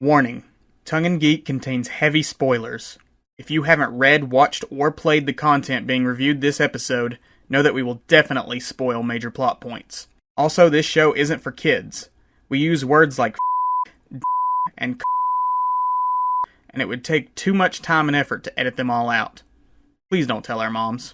Warning: Tongue and Geek contains heavy spoilers. If you haven't read, watched, or played the content being reviewed this episode, know that we will definitely spoil major plot points. Also, this show isn't for kids. We use words like and and it would take too much time and effort to edit them all out. Please don't tell our moms.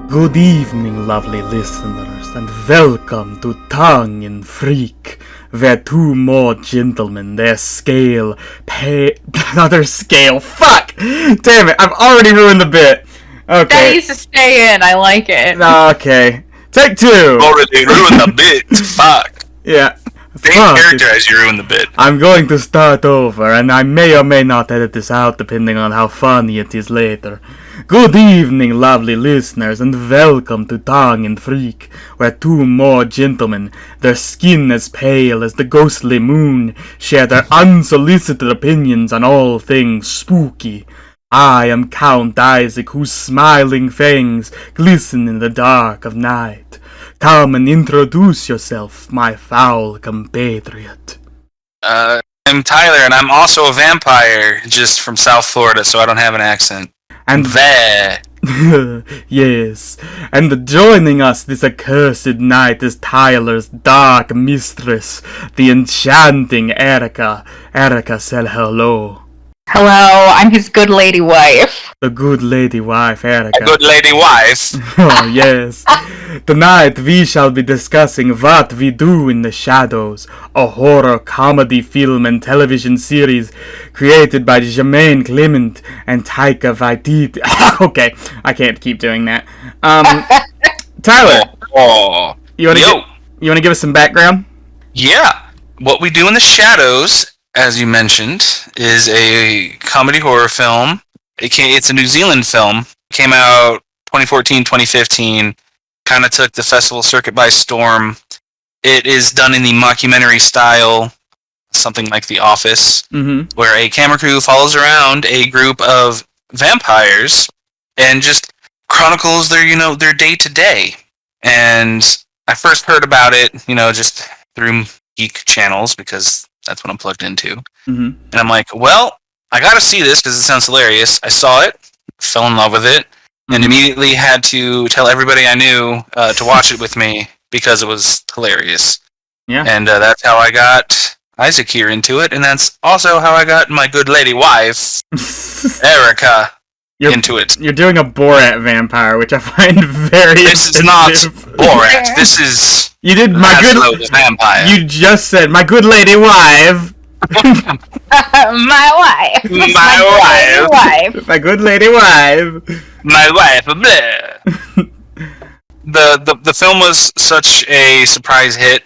Good evening, lovely listeners, and welcome to Tongue and Freak, where two more gentlemen, fuck! Damn it, I've already ruined the bit. Okay. That needs to stay in, I like it. Okay. Take two! Already ruined the bit, fuck. Yeah. Same character as you ruined the bit. I'm going to start over, and I may or may not edit this out depending on how funny it is later. Good evening, lovely listeners, and welcome to Tongue and Freak, where two more gentlemen, their skin as pale as the ghostly moon, share their unsolicited opinions on all things spooky. I am Count Isaac, whose smiling fangs glisten in the dark of night. Come and introduce yourself, my foul compatriot. I'm Tyler, and I'm also a vampire, just from South Florida, so I don't have an accent. And there. Yes, and joining us this accursed night is Tyler's dark mistress, the enchanting Erica. Erica, say hello. Hello, I'm his good lady wife. The good lady wife, Erica. A good lady wife. Oh, yes. Tonight we shall be discussing What We Do in the Shadows, a horror comedy film and television series created by Jemaine, Clement, and Taika Waititi. Okay, I can't keep doing that. Tyler, you wanna give us some background? Yeah. What We Do in the Shadows, as you mentioned, is a comedy horror film. It's a New Zealand film. It came out 2014, 2015. Kind of took the festival circuit by storm. It is done in the mockumentary style, something like The Office, where a camera crew follows around a group of vampires and just chronicles their day to day. And I first heard about it, just through geek channels because that's what I'm plugged into. And I'm like, well, I gotta see this because it sounds hilarious. I saw it, fell in love with it, and immediately had to tell everybody I knew to watch it with me because it was hilarious. Yeah. And that's how I got Isaac here into it, and that's also how I got my good lady wife, Erica, into it. You're doing a Borat vampire, which I find very This is not Borat. This is you did my good vampire. You just said my good lady wife. My wife. My wife. My good lady wife. My wife. Bleh. The film was such a surprise hit.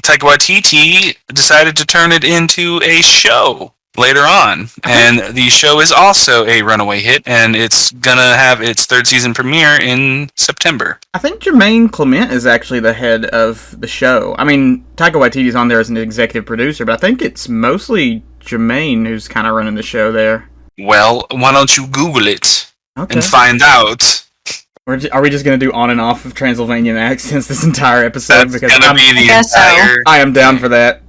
Taika Waititi decided to turn it into a show later on, and the show is also a runaway hit, and it's gonna have its third season premiere in September. I think Jemaine Clement is actually the head of the show. I mean, Taika Waititi's on there as an executive producer, but I think it's mostly Jemaine who's kind of running the show there. Well, why don't you Google it Okay. and find out? Are we just going to do on and off of Transylvanian accents this entire episode? That's gonna be the guess so. entire... I am down for that.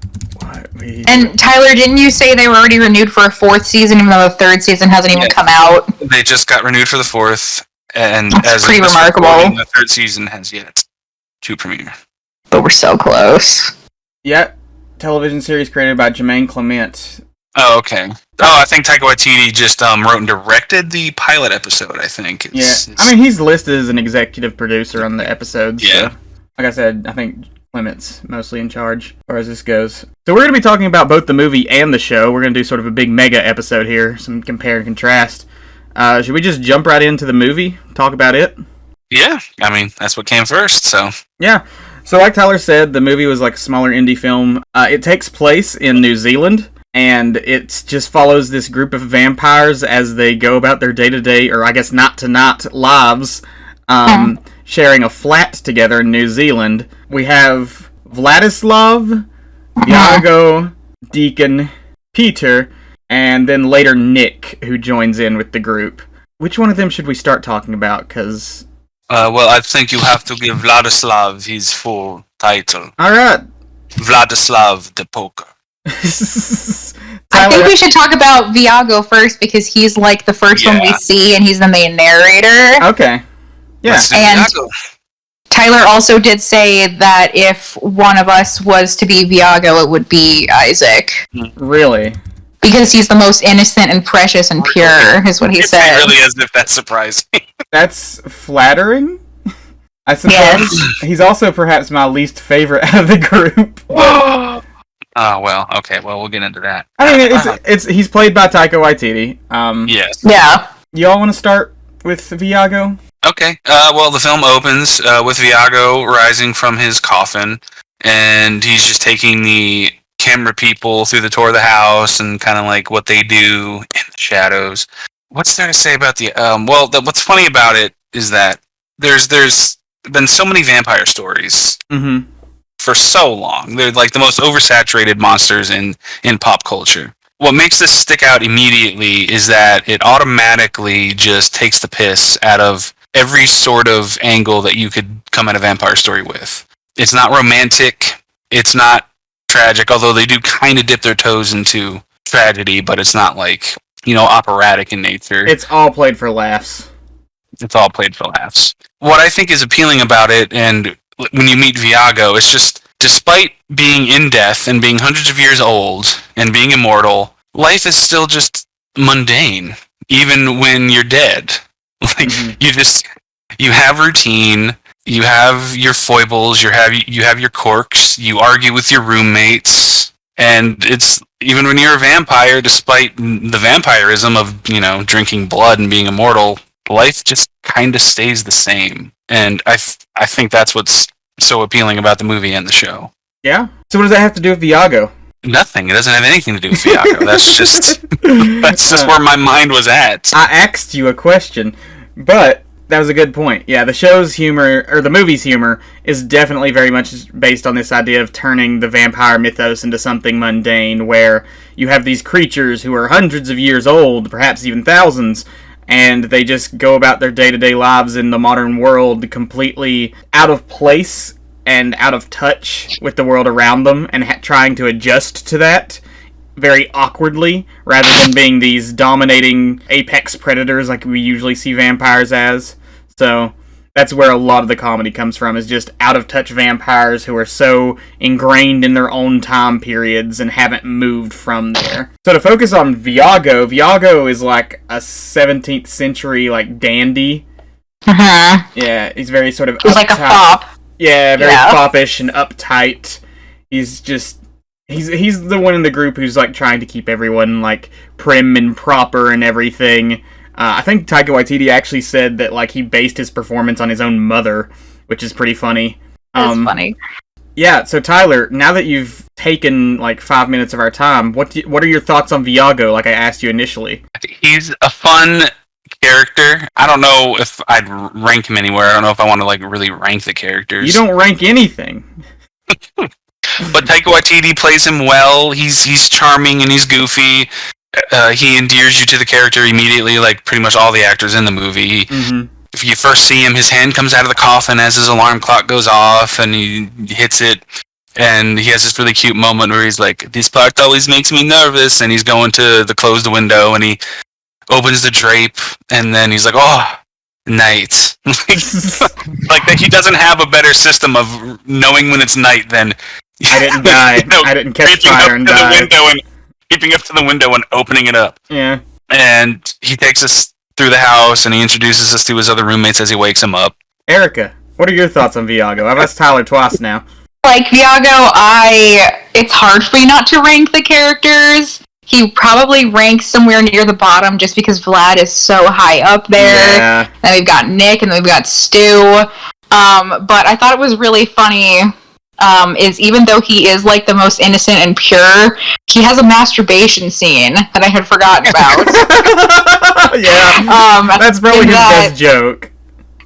And Tyler, didn't you say they were already renewed for a fourth season, even though the third season hasn't even come out? They just got renewed for the fourth, and That's as pretty of this remarkable. recording, the third season has yet to premiere. But we're so close. Yeah, television series created by Jemaine Clement. Oh, okay. Oh, I think Taika Waititi just wrote and directed the pilot episode, I think. I mean, he's listed as an executive producer on the episodes. Yeah. So, like I said, I think Clement's mostly in charge, as far as this goes. So we're going to be talking about both the movie and the show. We're going to do sort of a big mega episode here, some compare and contrast. Should we just jump right into the movie? Talk about it? Yeah, I mean, that's what came first, so. Yeah. So like Tyler said, the movie was like a smaller indie film. It takes place in New Zealand, and it just follows this group of vampires as they go about their day-to-day, or I guess not-to-not lives, sharing a flat together in New Zealand. We have Vladislav, Iago, Deacon, Peter, and then later Nick, who joins in with the group. Which one of them should we start talking about? Because... well, I think you have to give Vladislav his full title. Alright. Vladislav the Poker. I think we should talk about Viago first, because he's like the first one we see, and he's the main narrator. Okay. Yeah. And Tyler also did say that if one of us was to be Viago, it would be Isaac. Really? Because he's the most innocent and precious and pure, is what he said. Really, as if that's surprising. That's flattering, I suppose. Yes. He's also perhaps my least favorite out of the group. Oh, well, okay, well, we'll get into that. I mean, he's played by Taika Waititi. Yes. Yeah. Y'all want to start with Viago? Okay, well, the film opens with Viago rising from his coffin, and he's just taking the camera people through the tour of the house and kind of like what they do in the shadows. What's there to say about the what's funny about it is that there's been so many vampire stories for so long. They're like the most oversaturated monsters in pop culture. What makes this stick out immediately is that it automatically just takes the piss out of every sort of angle that you could come at a vampire story with. It's not romantic, it's not tragic, although they do kind of dip their toes into tragedy, but it's not like, operatic in nature. It's all played for laughs. It's all played for laughs. What I think is appealing about it, and when you meet Viago, it's just, despite being in death and being hundreds of years old and being immortal, life is still just mundane, even when you're dead. Like, you have routine, you have your foibles, you have your quirks, you argue with your roommates, and it's, even when you're a vampire, despite the vampirism of, drinking blood and being immortal, life just kind of stays the same. And I think that's what's so appealing about the movie and the show. Yeah? So what does that have to do with Viago? Nothing. It doesn't have anything to do with Viago. That's just where my mind was at. I asked you a question, but that was a good point. Yeah, the show's humor, or the movie's humor, is definitely very much based on this idea of turning the vampire mythos into something mundane, where you have these creatures who are hundreds of years old, perhaps even thousands, and they just go about their day-to-day lives in the modern world completely out of place and out of touch with the world around them, and trying to adjust to that very awkwardly, rather than being these dominating apex predators like we usually see vampires as. So that's where a lot of the comedy comes from, is just out-of-touch vampires who are so ingrained in their own time periods and haven't moved from there. So to focus on Viago, Viago is like a 17th century, like, dandy. Yeah, he's very sort of he's uptight. Like a fop. Yeah, very foppish and uptight. He's just... He's the one in the group who's, like, trying to keep everyone, like, prim and proper and everything. I think Taika Waititi actually said that, like, he based his performance on his own mother, which is pretty funny. That's funny. Yeah, so Tyler, now that you've taken, like, 5 minutes of our time, what are your thoughts on Viago, like I asked you initially? He's a fun character. I don't know if I'd rank him anywhere. I don't know if I want to, like, really rank the characters. You don't rank anything. But Taika Waititi plays him well. He's charming and he's goofy. He endears you to the character immediately, like pretty much all the actors in the movie. If you first see him, his hand comes out of the coffin as his alarm clock goes off, and he hits it, and he has this really cute moment where he's like, "This part always makes me nervous," and he's going to close the window, and he opens the drape, and then he's like, "Oh, night." Like that, he doesn't have a better system of knowing when it's night than I didn't die. I didn't catch fire and die. Creeping up to the window and opening it up. Yeah. And he takes us through the house and he introduces us to his other roommates as he wakes them up. Erica, what are your thoughts on Viago? I've asked Tyler twice now. Like, Viago, it's hard for me not to rank the characters, he probably ranks somewhere near the bottom just because Vlad is so high up there. Yeah. And we've got Nick, and then we've got Stu. But I thought it was really funny, is even though he is like the most innocent and pure, he has a masturbation scene that I had forgotten about. Yeah. That's probably his best joke.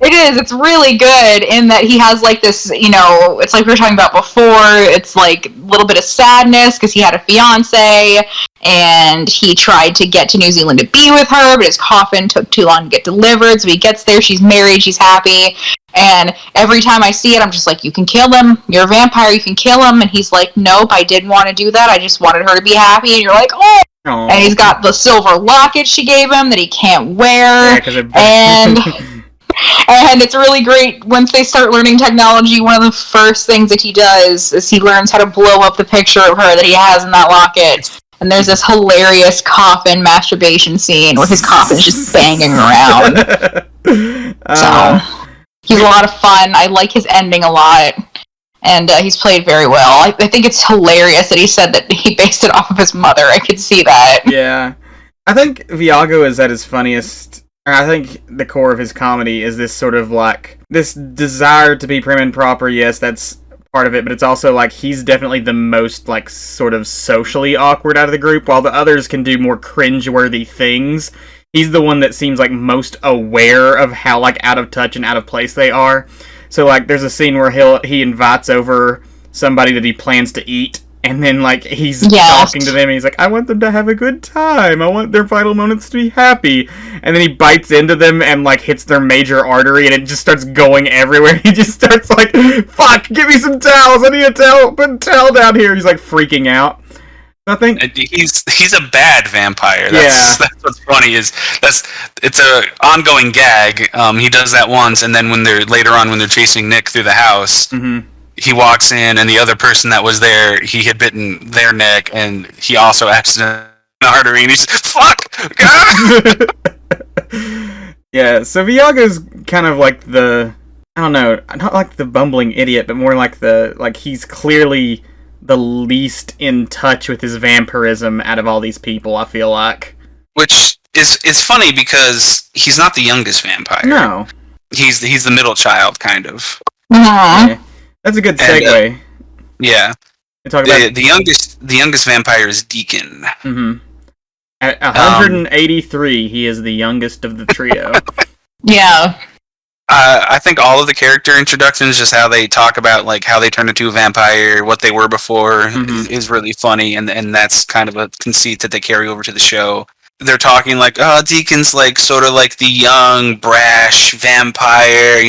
It is. It's really good in that he has like this, it's like we were talking about before. It's like a little bit of sadness because he had a fiance and he tried to get to New Zealand to be with her, but his coffin took too long to get delivered. So he gets there, she's married, she's happy. And every time I see it, I'm just like, you can kill him. You're a vampire, you can kill him. And he's like, nope, I didn't want to do that. I just wanted her to be happy. And you're like, oh. Aww. And he's got the silver locket she gave him that he can't wear. Yeah, and it's really great once they start learning technology. One of the first things that he does is he learns how to blow up the picture of her that he has in that locket. And there's this hilarious coffin masturbation scene where his coffin's just banging around. So he's a lot of fun. I like his ending a lot. And he's played very well. I think it's hilarious that he said that he based it off of his mother. I could see that. Yeah. I think Viago is at his funniest. I think the core of his comedy is this sort of like this desire to be prim and proper. Yes, that's part of it, but it's also like he's definitely the most like sort of socially awkward out of the group, while the others can do more cringeworthy things. He's the one that seems like most aware of how like out of touch and out of place they are. So like there's a scene where he invites over somebody that he plans to eat. And then, like, he's talking to them, and he's like, I want them to have a good time. I want their final moments to be happy. And then he bites into them and, like, hits their major artery, and it just starts going everywhere. He just starts, like, fuck, give me some towels. I need a towel. Put a towel down here. He's, like, freaking out. I think he's a bad vampire. That's what's funny is it's a ongoing gag. He does that once, and then when they're chasing Nick through the house, he walks in, and the other person that was there, he had bitten their neck, and he also accidentally artery, and he's fuck. Yeah, so Viago's kind of like I don't know, not like the bumbling idiot, but more like he's clearly the least in touch with his vampirism out of all these people, I feel like. Which is funny because he's not the youngest vampire. No. He's the middle child, kind of. Yeah. That's a good segue. Yeah. The youngest vampire is Deacon. Mm-hmm. At 183, he is the youngest of the trio. Yeah. I think all of the character introductions, just how they talk about like how they turned into a vampire, what they were before, is really funny, and that's kind of a conceit that they carry over to the show. They're talking like, oh, Deacon's like sort of like the young, brash vampire,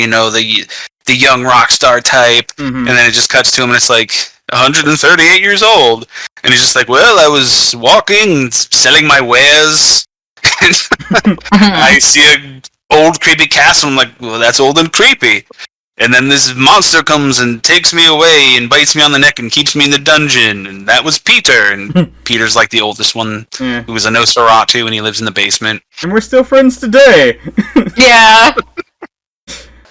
the young rock star type, and then it just cuts to him and it's like 138 years old, and he's just like, well, I was walking, selling my wares, and I see a old creepy castle. I'm like, well, that's old and creepy. And then this monster comes and takes me away and bites me on the neck and keeps me in the dungeon, and that was Peter. And Peter's like the oldest one, who was a Nosferatu, and he lives in the basement. And we're still friends today. Yeah.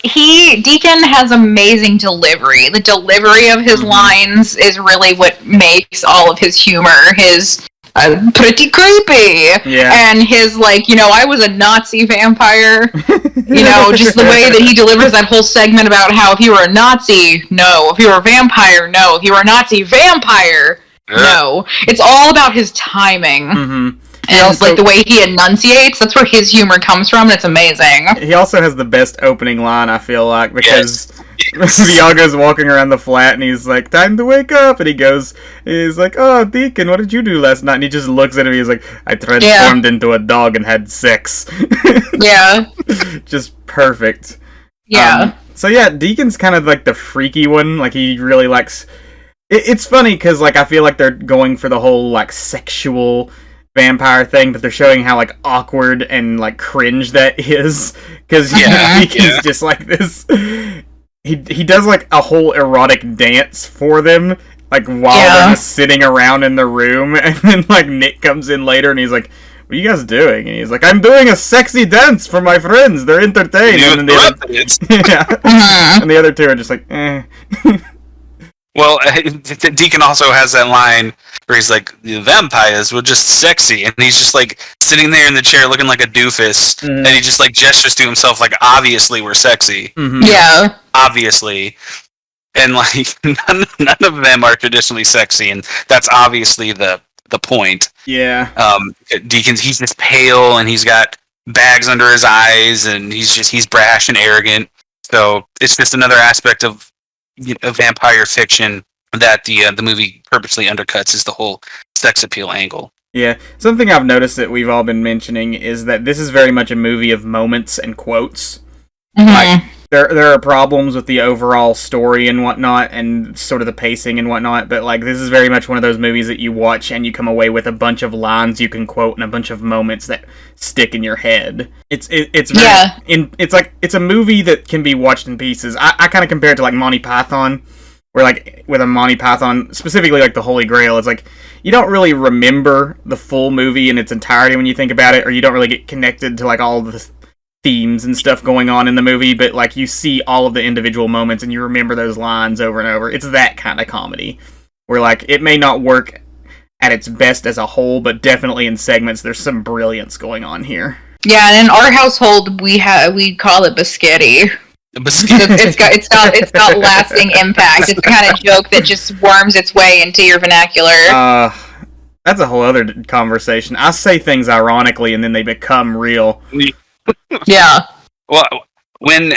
Deacon has amazing delivery. The delivery of his lines is really what makes all of his humor. His pretty creepy. Yeah. And his I was a Nazi vampire. Just the way that he delivers that whole segment about how if you were a Nazi, no. If you were a vampire, no. If you were a Nazi vampire, no. It's all about his timing. And the way he enunciates, that's where his humor comes from, and it's amazing. He also has the best opening line, I feel like, because Viago's walking around the flat, and he's like, time to wake up, and he's like, oh, Deacon, what did you do last night? And he just looks at him, he's like, I transformed into a dog and had sex. Yeah. Just perfect. Yeah. Deacon's kind of like the freaky one, like he really likes... It's funny, because I feel like they're going for the whole sexual vampire thing, but they're showing how awkward and cringe that is, because Deacon's just like this. He does a whole erotic dance for them, while they're just sitting around in the room, and then Nick comes in later and he's like, what are you guys doing? And he's like, I'm doing a sexy dance for my friends, they're entertained. And then and the other two are just like, eh. Well, Deacon also has that line where he's like, "The vampires were just sexy," and he's just like sitting there in the chair looking like a doofus, and he just like gestures to himself like, "Obviously, we're sexy." Mm-hmm. Yeah. Obviously. And like none of them are traditionally sexy, and that's obviously the point. Yeah. Deacon's he's just pale and he's got bags under his eyes and he's brash and arrogant. So it's just another aspect of vampire fiction that the movie purposely undercuts is the whole sex appeal angle. Yeah. Something I've noticed that we've all been mentioning is that this is very much a movie of moments and quotes. Mm-hmm. Like there are problems with the overall story and whatnot, and sort of the pacing and whatnot. But like this is very much one of those movies that you watch and you come away with a bunch of lines you can quote and a bunch of moments that stick in your head. It's a movie that can be watched in pieces. I kind of compare it to like Monty Python, where like with a Monty Python, specifically like the Holy Grail, it's like you don't really remember the full movie in its entirety when you think about it, or you don't really get connected to like all the themes and stuff going on in the movie, but like you see all of the individual moments and you remember those lines over and over. It's that kind of comedy where like it may not work at its best as a whole, but definitely in segments there's some brilliance going on here. Yeah, and in our household we call it biscotti. It's got lasting impact. It's the kind of joke that just worms its way into your vernacular. That's a whole other conversation. I say things ironically and then they become real. Yeah. Well, when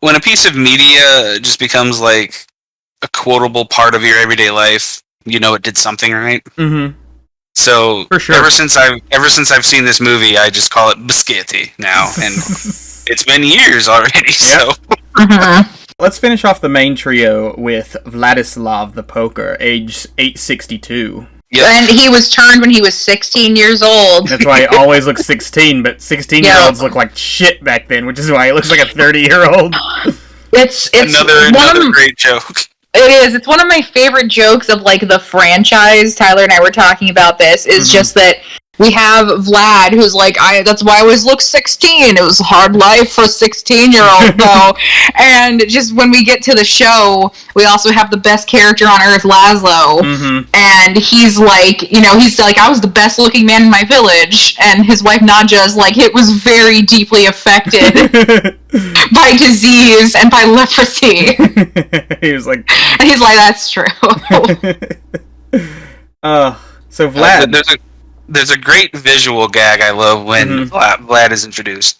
a piece of media just becomes like a quotable part of your everyday life, you know it did something right. Mm-hmm. So for sure. ever since I've seen this movie, I just call it biscotti now, and it's been years already. So let's finish off the main trio with Vladislav the Poker, age 862. Yep. And he was turned when he was 16 years old. That's why he always looks 16, but 16-year-olds look like shit back then, which is why he looks like a 30-year-old. It's another great joke. It is. It's one of my favorite jokes of like the franchise. Tyler and I were talking about this. Is just that we have Vlad, who's like, that's why I always look 16. It was a hard life for a 16-year-old, though. And just when we get to the show, we also have the best character on earth, Laszlo. Mm-hmm. And he's like, I was the best looking man in my village. And his wife, Nadja's like, it was very deeply affected by disease and by leprosy. He was like... And he's like, that's true. So Vlad... There's a great visual gag I love when Vlad is introduced.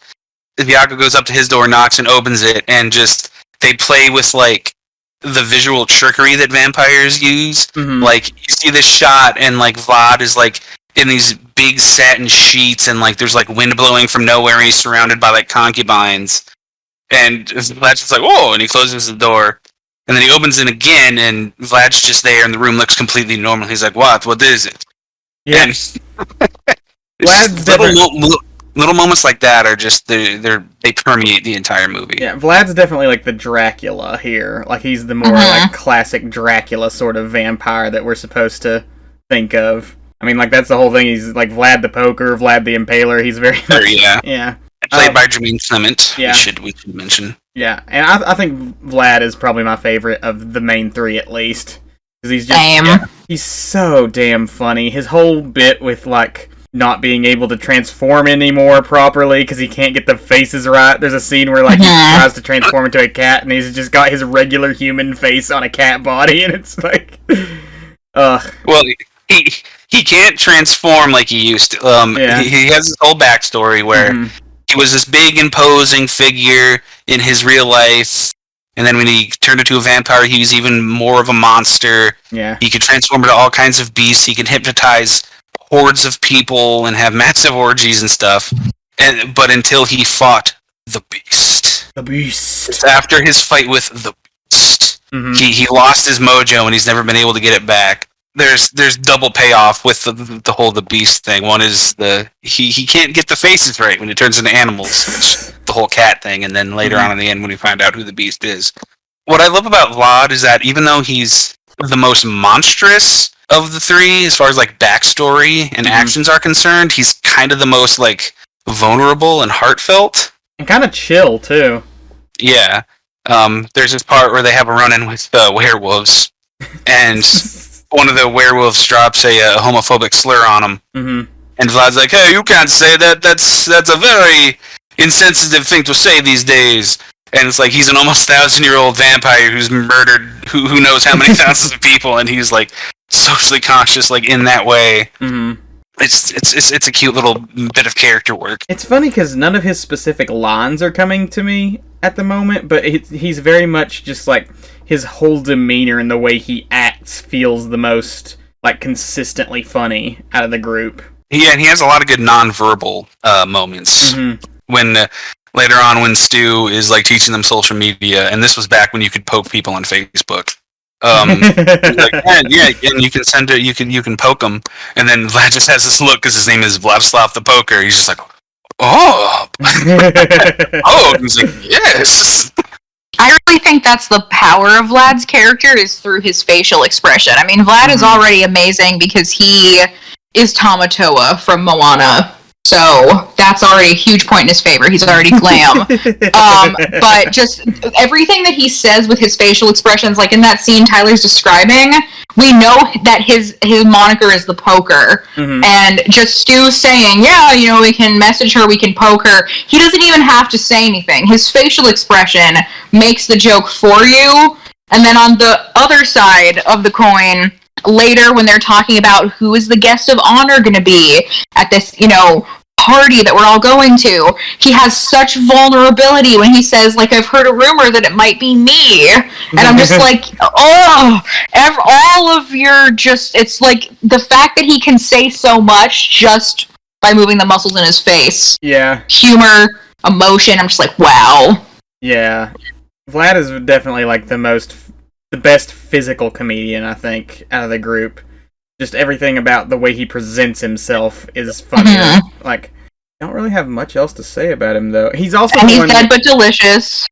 Viago goes up to his door, knocks, and opens it, and just they play with like the visual trickery that vampires use. Mm-hmm. Like you see this shot, and like Vlad is like in these big satin sheets, and like there's like wind blowing from nowhere, and he's surrounded by like concubines. And Vlad's just like, "Whoa!" and he closes the door, and then he opens it again, and Vlad's just there, and the room looks completely normal. He's like, "What? What is it?" Yeah. Little moments like that are just they permeate the entire movie. Yeah, Vlad's definitely like the Dracula here. Like he's the more like classic Dracula sort of vampire that we're supposed to think of. I mean, like that's the whole thing. He's like Vlad the Poker, Vlad the Impaler. He's very yeah. Played by Jemaine Clement. Yeah, we should mention. Yeah, and I think Vlad is probably my favorite of the main three at least. Because he's so damn funny. His whole bit with, like, not being able to transform anymore properly because he can't get the faces right. There's a scene where, like, he tries to transform into a cat and he's just got his regular human face on a cat body, and it's like... ugh. Well, he can't transform like he used to. He has this whole backstory where he was this big, imposing figure in his real life. And then when he turned into a vampire, he was even more of a monster. Yeah. He could transform into all kinds of beasts. He could hypnotize hordes of people and have massive orgies and stuff. But until he fought the Beast. The Beast. It's after his fight with the Beast. Mm-hmm. He lost his mojo and he's never been able to get it back. There's double payoff with the whole the Beast thing. One is he can't get the faces right when he turns into animals. The whole cat thing, and then later on in the end when we find out who the Beast is. What I love about Vlad is that even though he's the most monstrous of the three as far as like backstory and actions are concerned, he's kind of the most like vulnerable and heartfelt. And kind of chill too. Yeah. There's this part where they have a run-in with werewolves, and one of the werewolves drops a homophobic slur on him. Mm-hmm. And Vlad's like, "Hey, you can't say that. That's a very insensitive thing to say these days." And it's like he's an almost 1,000-year-old vampire who's murdered who knows how many thousands of people, and he's like socially conscious, like in that way. Mm-hmm. It's a cute little bit of character work. It's funny because none of his specific lines are coming to me at the moment, but he's very much just like his whole demeanor and the way he acts feels the most like consistently funny out of the group. Yeah, and he has a lot of good non-verbal moments. Mm-hmm. When later on, when Stu is like teaching them social media, and this was back when you could poke people on Facebook. Like, yeah, and you can send it. You can poke them, and then Vlad just has this look because his name is Vladislav the Poker. He's just like, oh, oh, he's like, yes. I really think that's the power of Vlad's character is through his facial expression. I mean, Vlad is already amazing because he is Tamatoa from Moana. So that's already a huge point in his favor. He's already glam. But just everything that he says with his facial expressions, like in that scene Tyler's describing, we know that his moniker is the Poker. Mm-hmm. And just Stu saying, yeah, you know, we can message her, we can poke her. He doesn't even have to say anything. His facial expression makes the joke for you. And then on the other side of the coin, later when they're talking about who is the guest of honor going to be at this, you know, party that we're all going to, he has such vulnerability when he says, like, I've heard a rumor that it might be me. And I'm just like, oh, all of your just, it's like the fact that he can say so much just by moving the muscles in his face. Yeah. Humor, emotion, I'm just like, wow. Yeah. Vlad is definitely like the best physical comedian, I think, out of the group. Just everything about the way he presents himself is funny. Mm-hmm. Like, I don't really have much else to say about him, though. He's also he's dead but delicious.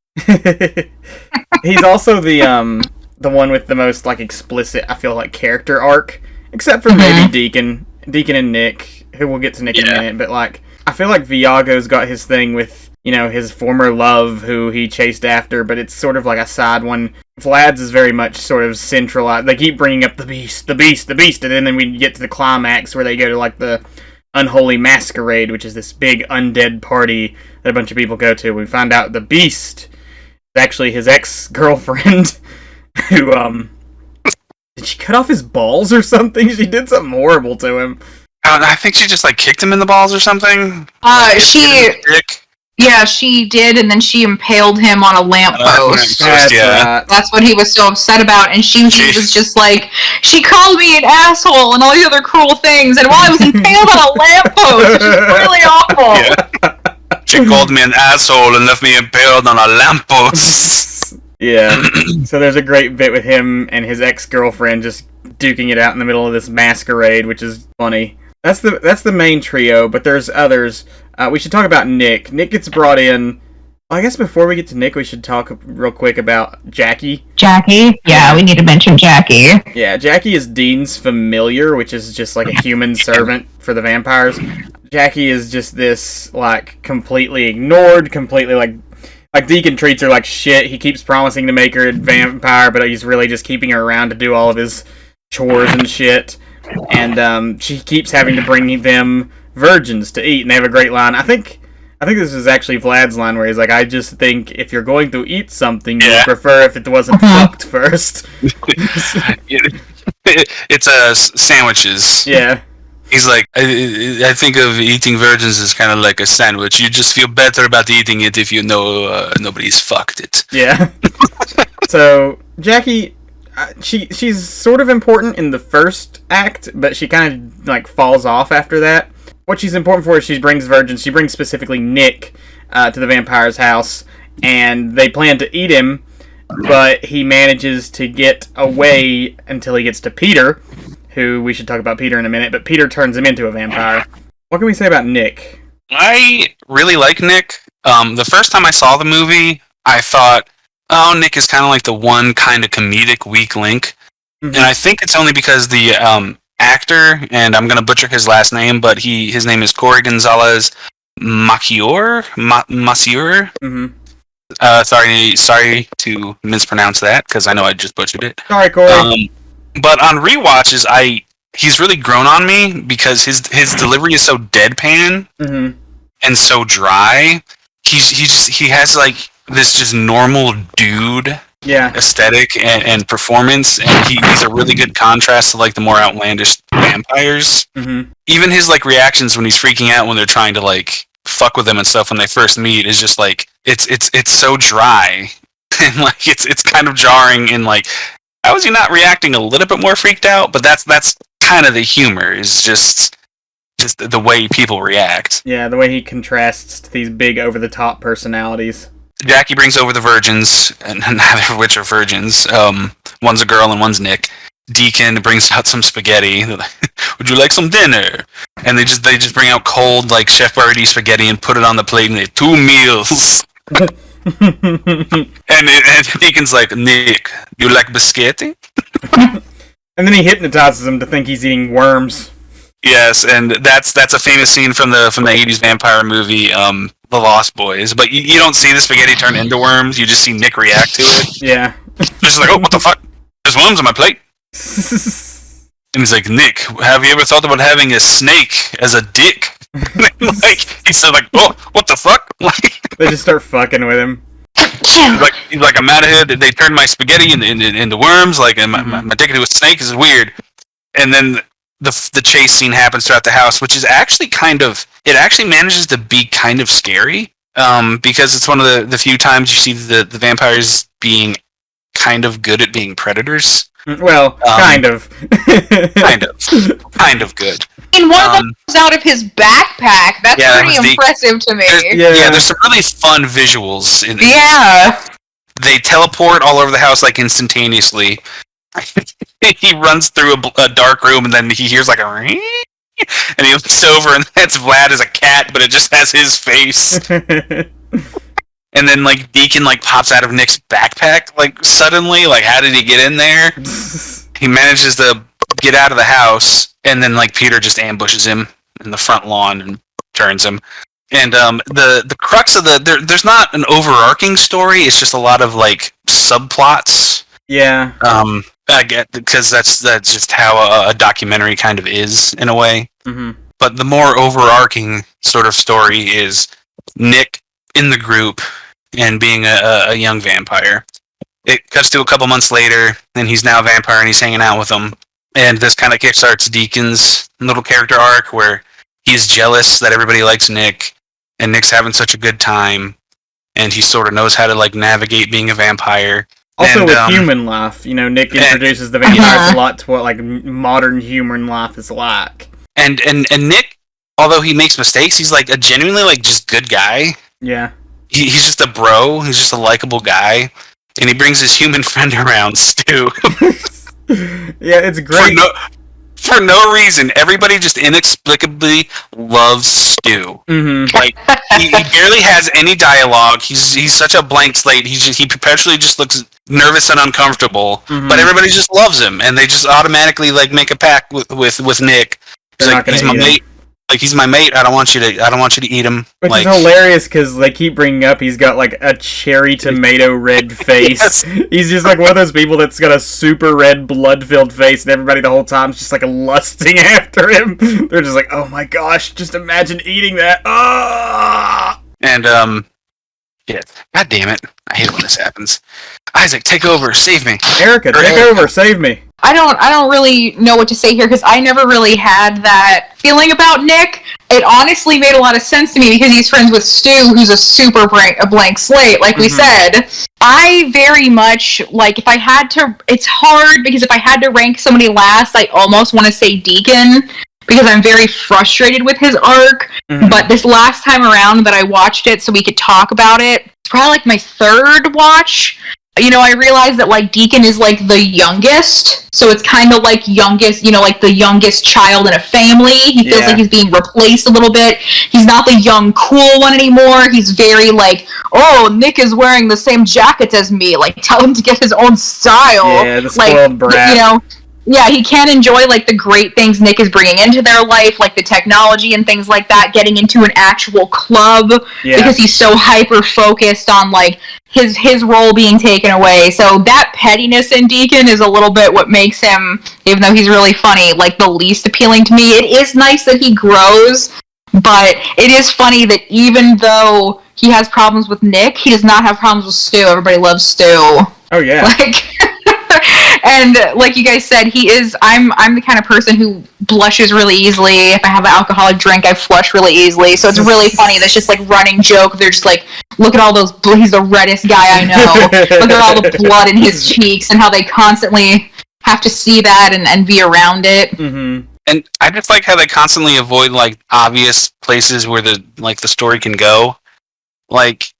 He's also the one with the most like explicit, I feel like, character arc, except for maybe Deacon and Nick, who we'll get to Nick in a minute. But like, I feel like Viago's got his thing with, you know, his former love who he chased after, but it's sort of like a side one. Vlad's is very much sort of centralized. They keep bringing up the beast, and then we get to the climax where they go to like the Unholy Masquerade, which is this big undead party that a bunch of people go to. We find out the beast is actually his ex-girlfriend who, did she cut off his balls or something? She did something horrible to him. I think she just like kicked him in the balls or something. Yeah, she did, and then she impaled him on a lamppost. That's what he was so upset about, and she was just like, she called me an asshole and all the other cruel things, and while I was impaled on a lamppost, which is really awful. Yeah. She called me an asshole and left me impaled on a lamppost. Yeah, so there's a great bit with him and his ex-girlfriend just duking it out in the middle of this masquerade, which is funny. That's the main trio, but there's others. We should talk about Nick. Nick gets brought in. Well, I guess before we get to Nick, we should talk real quick about Jackie. Jackie? Yeah, we need to mention Jackie. Yeah, Jackie is Dean's familiar, which is just like a human servant for the vampires. Jackie is just this, like, completely ignored, completely, like Deacon treats her like shit. He keeps promising to make her a vampire, but he's really just keeping her around to do all of his chores and shit. And she keeps having to bring them virgins to eat, and they have a great line. I think this is actually Vlad's line where he's like, I just think if you're going to eat something, you'd prefer if it wasn't fucked first. It's sandwiches. Yeah. He's like, I think of eating virgins as kind of like a sandwich. You just feel better about eating it if you know nobody's fucked it. Yeah. So, Jackie, she's sort of important in the first act, but she kind of like falls off after that. What she's important for is she brings virgins. She brings specifically Nick to the vampire's house, and they plan to eat him, but he manages to get away until he gets to Peter, who we should talk about Peter in a minute, but Peter turns him into a vampire. What can we say about Nick? I really like Nick. The first time I saw the movie, I thought, oh, Nick is kind of like the one kind of comedic weak link. Mm-hmm. And I think it's only because the actor, and I'm going to butcher his last name, but his name is Corey Gonzalez Macior? Mm-hmm. Sorry to mispronounce that, because I know I just butchered it. Sorry, Corey. But on rewatches, he's really grown on me because his delivery is so deadpan and so dry. He has like this just normal dude aesthetic and performance, and he's a really good contrast to like the more outlandish vampires. Even his like reactions when he's freaking out when they're trying to like fuck with him and stuff when they first meet is just like it's so dry and like it's kind of jarring and like. How is he not reacting a little bit more freaked out? But that's kind of the humor, is just the way people react. Yeah, the way he contrasts to these big over-the-top personalities. Jackie brings over the virgins, and neither of which are virgins. One's a girl and one's Nick. Deacon brings out some spaghetti. Would you like some dinner? And they just bring out cold like Chef Boyardee spaghetti and put it on the plate, and they have 2 meals. and Deacon's like, Nick, you like biscotti? And then he hypnotizes him to think he's eating worms. Yes, and that's a famous scene from the 80s vampire movie, The Lost Boys. But you don't see the spaghetti turn into worms, you just see Nick react to it. Yeah. Just like, oh, what the fuck? There's worms on my plate. And he's like, Nick, have you ever thought about having a snake as a dick? Like, he said, like, oh, what the fuck? Like, they just start fucking with him. He's like, I'm out of here. They turned my spaghetti into worms. Like, and my dick into a snake. This is weird. And then the chase scene happens throughout the house, which is actually it actually manages to be kind of scary. Because it's one of the few times you see the vampires being kind of good at being predators. Well, kind of. kind of good. And one of them comes out of his backpack. That's pretty impressive to me. There's some really fun visuals. They teleport all over the house like instantaneously. He runs through a dark room and then he hears like a ring. And he looks over and that's Vlad as a cat, but it just has his face. And then like Deacon like pops out of Nick's backpack like suddenly. Like, how did he get in there? He manages to get out of the house, and then like Peter just ambushes him in the front lawn and turns him. And the crux of there's not an overarching story. It's just a lot of like subplots. Yeah. I get, because that's just how a documentary kind of is in a way. But the more overarching sort of story is Nick in the group and being a young vampire. It cuts to a couple months later, and he's now a vampire, and he's hanging out with them. And this kind of kickstarts Deacon's little character arc, where he's jealous that everybody likes Nick, and Nick's having such a good time, and he sort of knows how to like navigate being a vampire. Also, with human life, Nick introduces the vampires a lot to what like modern human life is like. And Nick, although he makes mistakes, he's like a genuinely like just good guy. Yeah. He's just a bro. He's just a likable guy. And he brings his human friend around, Stu. Yeah, it's great. For no reason, everybody just inexplicably loves Stu. Like, he barely has any dialogue. He's such a blank slate. He perpetually just looks nervous and uncomfortable. But everybody just loves him, and they just automatically like make a pact with Nick. He's like, he's my mate. Like, he's my mate. I don't want you to eat him. Which like, is hilarious because they keep bringing up he's got like a cherry tomato red face. Yes. He's just like one of those people that's got a super red blood-filled face, and everybody the whole time is just like lusting after him. They're just like, oh my gosh, just imagine eating that. Ah! And yeah, god damn it, I hate it when this happens. Isaac, take over, save me. Erica, take over, save me. I don't really know what to say here because I never really had that feeling about Nick. It honestly made a lot of sense to me because he's friends with Stu, who's a blank slate, like we said. I very much, like, if I had to, it's hard because if I had to rank somebody last, I almost want to say Deacon because I'm very frustrated with his arc. But this last time around that I watched it so we could talk about it, it's probably like my third watch. I realized that, like, Deacon is, like, the youngest, so it's kind of like youngest, like the youngest child in a family. He feels like he's being replaced a little bit. He's not the young, cool one anymore. He's very, like, oh, Nick is wearing the same jackets as me. Like, tell him to get his own style. Yeah, the spoiled brat. Yeah, he can't enjoy, like, the great things Nick is bringing into their life, like the technology and things like that, getting into an actual club, because he's so hyper-focused on, like, his role being taken away. So that pettiness in Deacon is a little bit what makes him, even though he's really funny, like, the least appealing to me. It is nice that he grows, but it is funny that even though he has problems with Nick, he does not have problems with Stu. Everybody loves Stu. Oh, yeah. Like... And like you guys said, I'm the kind of person who blushes really easily. If I have an alcoholic drink, I flush really easily. So it's really funny. That's just like running joke. They're just like, look at all those, he's the reddest guy I know. Look at all the blood in his cheeks, and how they constantly have to see that and be around it. Mm-hmm. And I just like how they constantly avoid like obvious places where the story can go. Like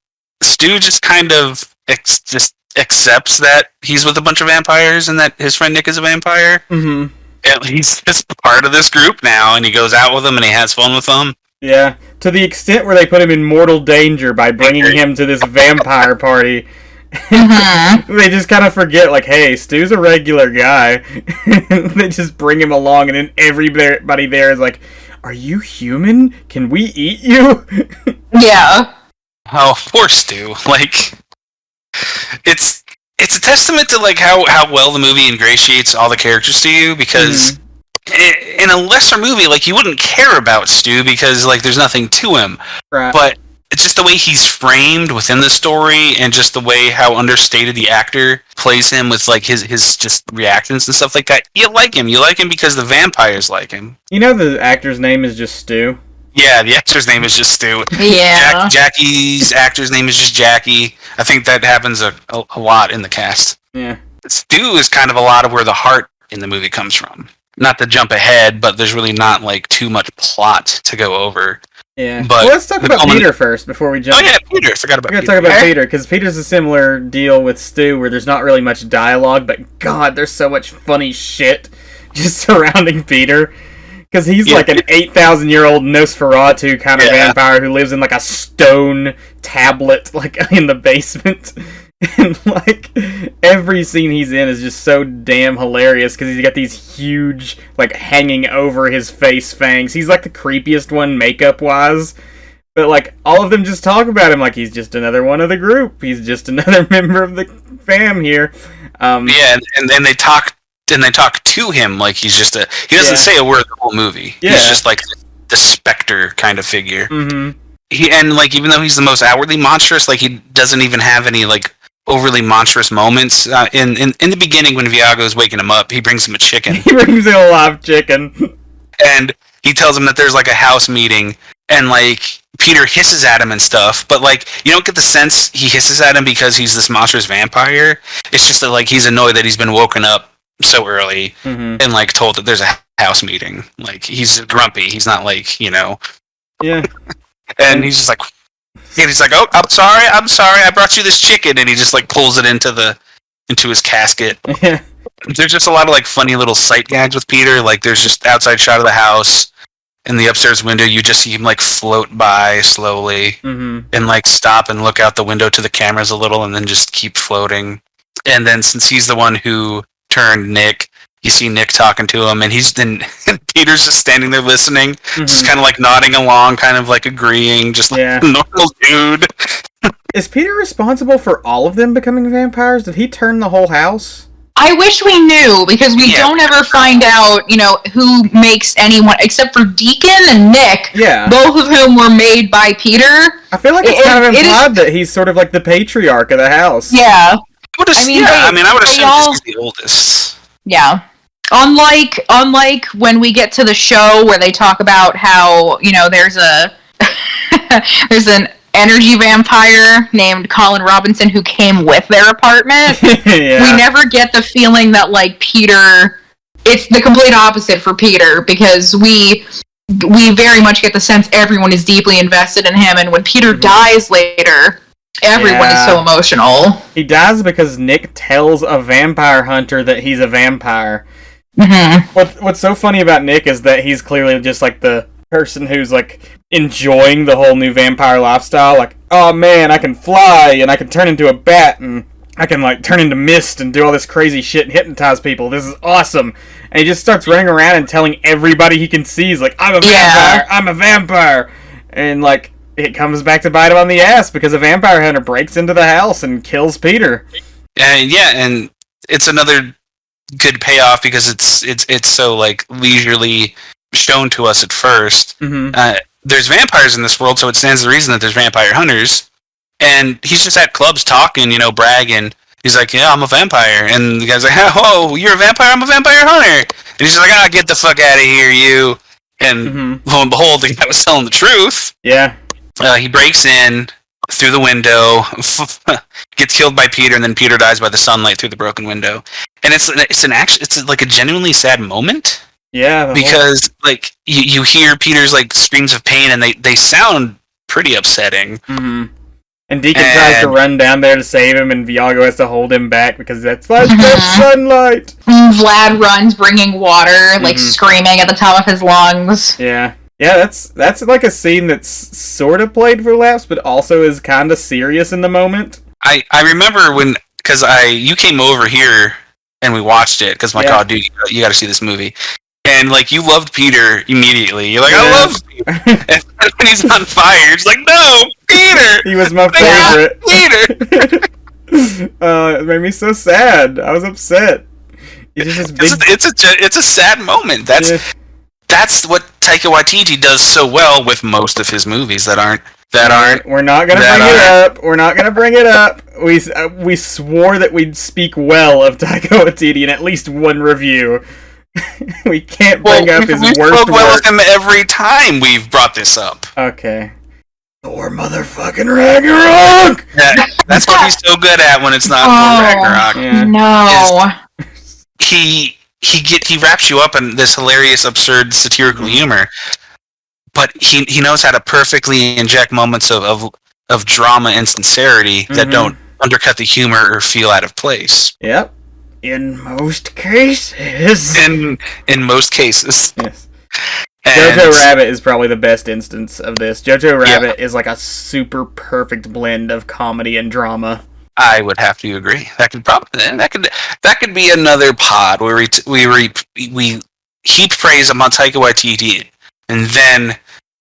Stu just kind of just accepts that he's with a bunch of vampires and that his friend Nick is a vampire. Mm-hmm. And he's just part of this group now, and he goes out with them and he has fun with them. Yeah, to the extent where they put him in mortal danger by bringing him to this vampire party. Mm-hmm. They just kind of forget, like, hey, Stu's a regular guy. They just bring him along, and then everybody there is like, are you human? Can we eat you? Yeah. Oh, poor Stu. Like... It's a testament to like how well the movie ingratiates all the characters to you, because in a lesser movie, like, you wouldn't care about Stu because like there's nothing to him. Right. But it's just the way he's framed within the story, and just the way how understated the actor plays him with like his just reactions and stuff like that. You like him. You like him because the vampires like him. You know the actor's name is just Stu? Yeah, the actor's name is just Stu. Yeah. Jackie's actor's name is just Jackie. I think that happens a lot in the cast. Yeah. Stu is kind of a lot of where the heart in the movie comes from. Not to jump ahead, but there's really not like too much plot to go over. Yeah. But well, let's talk about Peter first before we jump. Oh yeah, Peter. Forgot about We're Peter. going to talk about Peter, because Peter's a similar deal with Stu, where there's not really much dialogue, but God, there's so much funny shit just surrounding Peter. Because he's like an 8,000-year-old Nosferatu kind of vampire who lives in like a stone tablet like in the basement. And like every scene he's in is just so damn hilarious because he's got these huge like hanging over his face fangs. He's like the creepiest one makeup-wise. But like all of them just talk about him like he's just another one of the group. He's just another member of the fam here. Yeah, and then they talk to him like he's just he doesn't say a word the whole movie. Yeah. He's just like the specter kind of figure. Mm-hmm. And like even though he's the most outwardly monstrous, like he doesn't even have any like overly monstrous moments. In the beginning when Viago's waking him up, he brings him a chicken. He brings in a live chicken. And he tells him that there's like a house meeting, and like Peter hisses at him and stuff, but like you don't get the sense he hisses at him because he's this monstrous vampire. It's just that like he's annoyed that he's been woken up so early and like told that there's a house meeting. Like he's grumpy. He's not like, Yeah. And he's just like, oh, I'm sorry, I brought you this chicken, and he just like pulls it into his casket. Yeah. There's just a lot of like funny little sight gags with Peter. Like there's just outside shot of the house. In the upstairs window, you just see him like float by slowly and like stop and look out the window to the cameras a little, and then just keep floating. And then since he's the one who turned Nick, you see Nick talking to him, and Peter's just standing there listening, just kind of like nodding along, kind of like agreeing, just like a normal dude. Is Peter responsible for all of them becoming vampires? Did he turn the whole house? I wish we knew, because we don't ever find out, who makes anyone, except for Deacon and Nick, both of whom were made by Peter. I feel like it's kind of implied that he's sort of like the patriarch of the house. Yeah. I would assume he's the oldest. Yeah. Unlike when we get to the show where they talk about how, there's there's an energy vampire named Colin Robinson who came with their apartment. We never get the feeling that like Peter, it's the complete opposite for Peter, because we very much get the sense everyone is deeply invested in him, and when Peter dies later, everyone is so emotional. He dies because Nick tells a vampire hunter that he's a vampire. What's so funny about Nick is that he's clearly just like the person who's like enjoying the whole new vampire lifestyle. Like, oh man, I can fly and I can turn into a bat and I can, like, turn into mist and do all this crazy shit and hypnotize people. This is awesome. And he just starts running around and telling everybody he can see, he's like, I'm a vampire! I'm a vampire! And, like, it comes back to bite him on the ass because a vampire hunter breaks into the house and kills Peter. And it's another good payoff because it's so, like, leisurely shown to us at first. There's vampires in this world, so it stands to reason that there's vampire hunters. And he's just at clubs talking, bragging. He's like, yeah, I'm a vampire. And the guy's like, oh, you're a vampire? I'm a vampire hunter. And he's just like, get the fuck out of here, you. And lo and behold, the guy was telling the truth. Yeah. He breaks in through the window, gets killed by Peter, and then Peter dies by the sunlight through the broken window. And it's like a genuinely sad moment. Yeah. Because, like, you hear Peter's, like, screams of pain, and they sound pretty upsetting. And Deacon tries to run down there to save him, and Viago has to hold him back because that's like that sunlight. Vlad runs, bringing water, like screaming at the top of his lungs. Yeah, that's like a scene that's sort of played for laughs, but also is kind of serious in the moment. I remember because you came over here and we watched it because God, dude, you got to see this movie. And, like, you loved Peter immediately. You're like, I love Peter. And when he's on fire, it's like, no, Peter! He was my favorite. Peter! It made me so sad. I was upset. It's a sad moment. That's what Taika Waititi does so well with most of his movies that aren't. We're not gonna bring it up. We're not gonna bring it up. We swore that we'd speak well of Taika Waititi in at least one review. We can't bring up his worst work. We spoke well of him every time we've brought this up. Okay. Thor motherfucking Ragnarok! That's what he's so good at when it's not Thor Ragnarok. Yeah. No. He wraps you up in this hilarious, absurd, satirical humor, but he knows how to perfectly inject moments of drama and sincerity that don't undercut the humor or feel out of place. Yep. In most cases. In most cases. Yes. Jojo Rabbit is probably the best instance of this. Jojo Rabbit is like a super perfect blend of comedy and drama. I would have to agree. That could be another pod where we heap praise on Taika Waititi, and then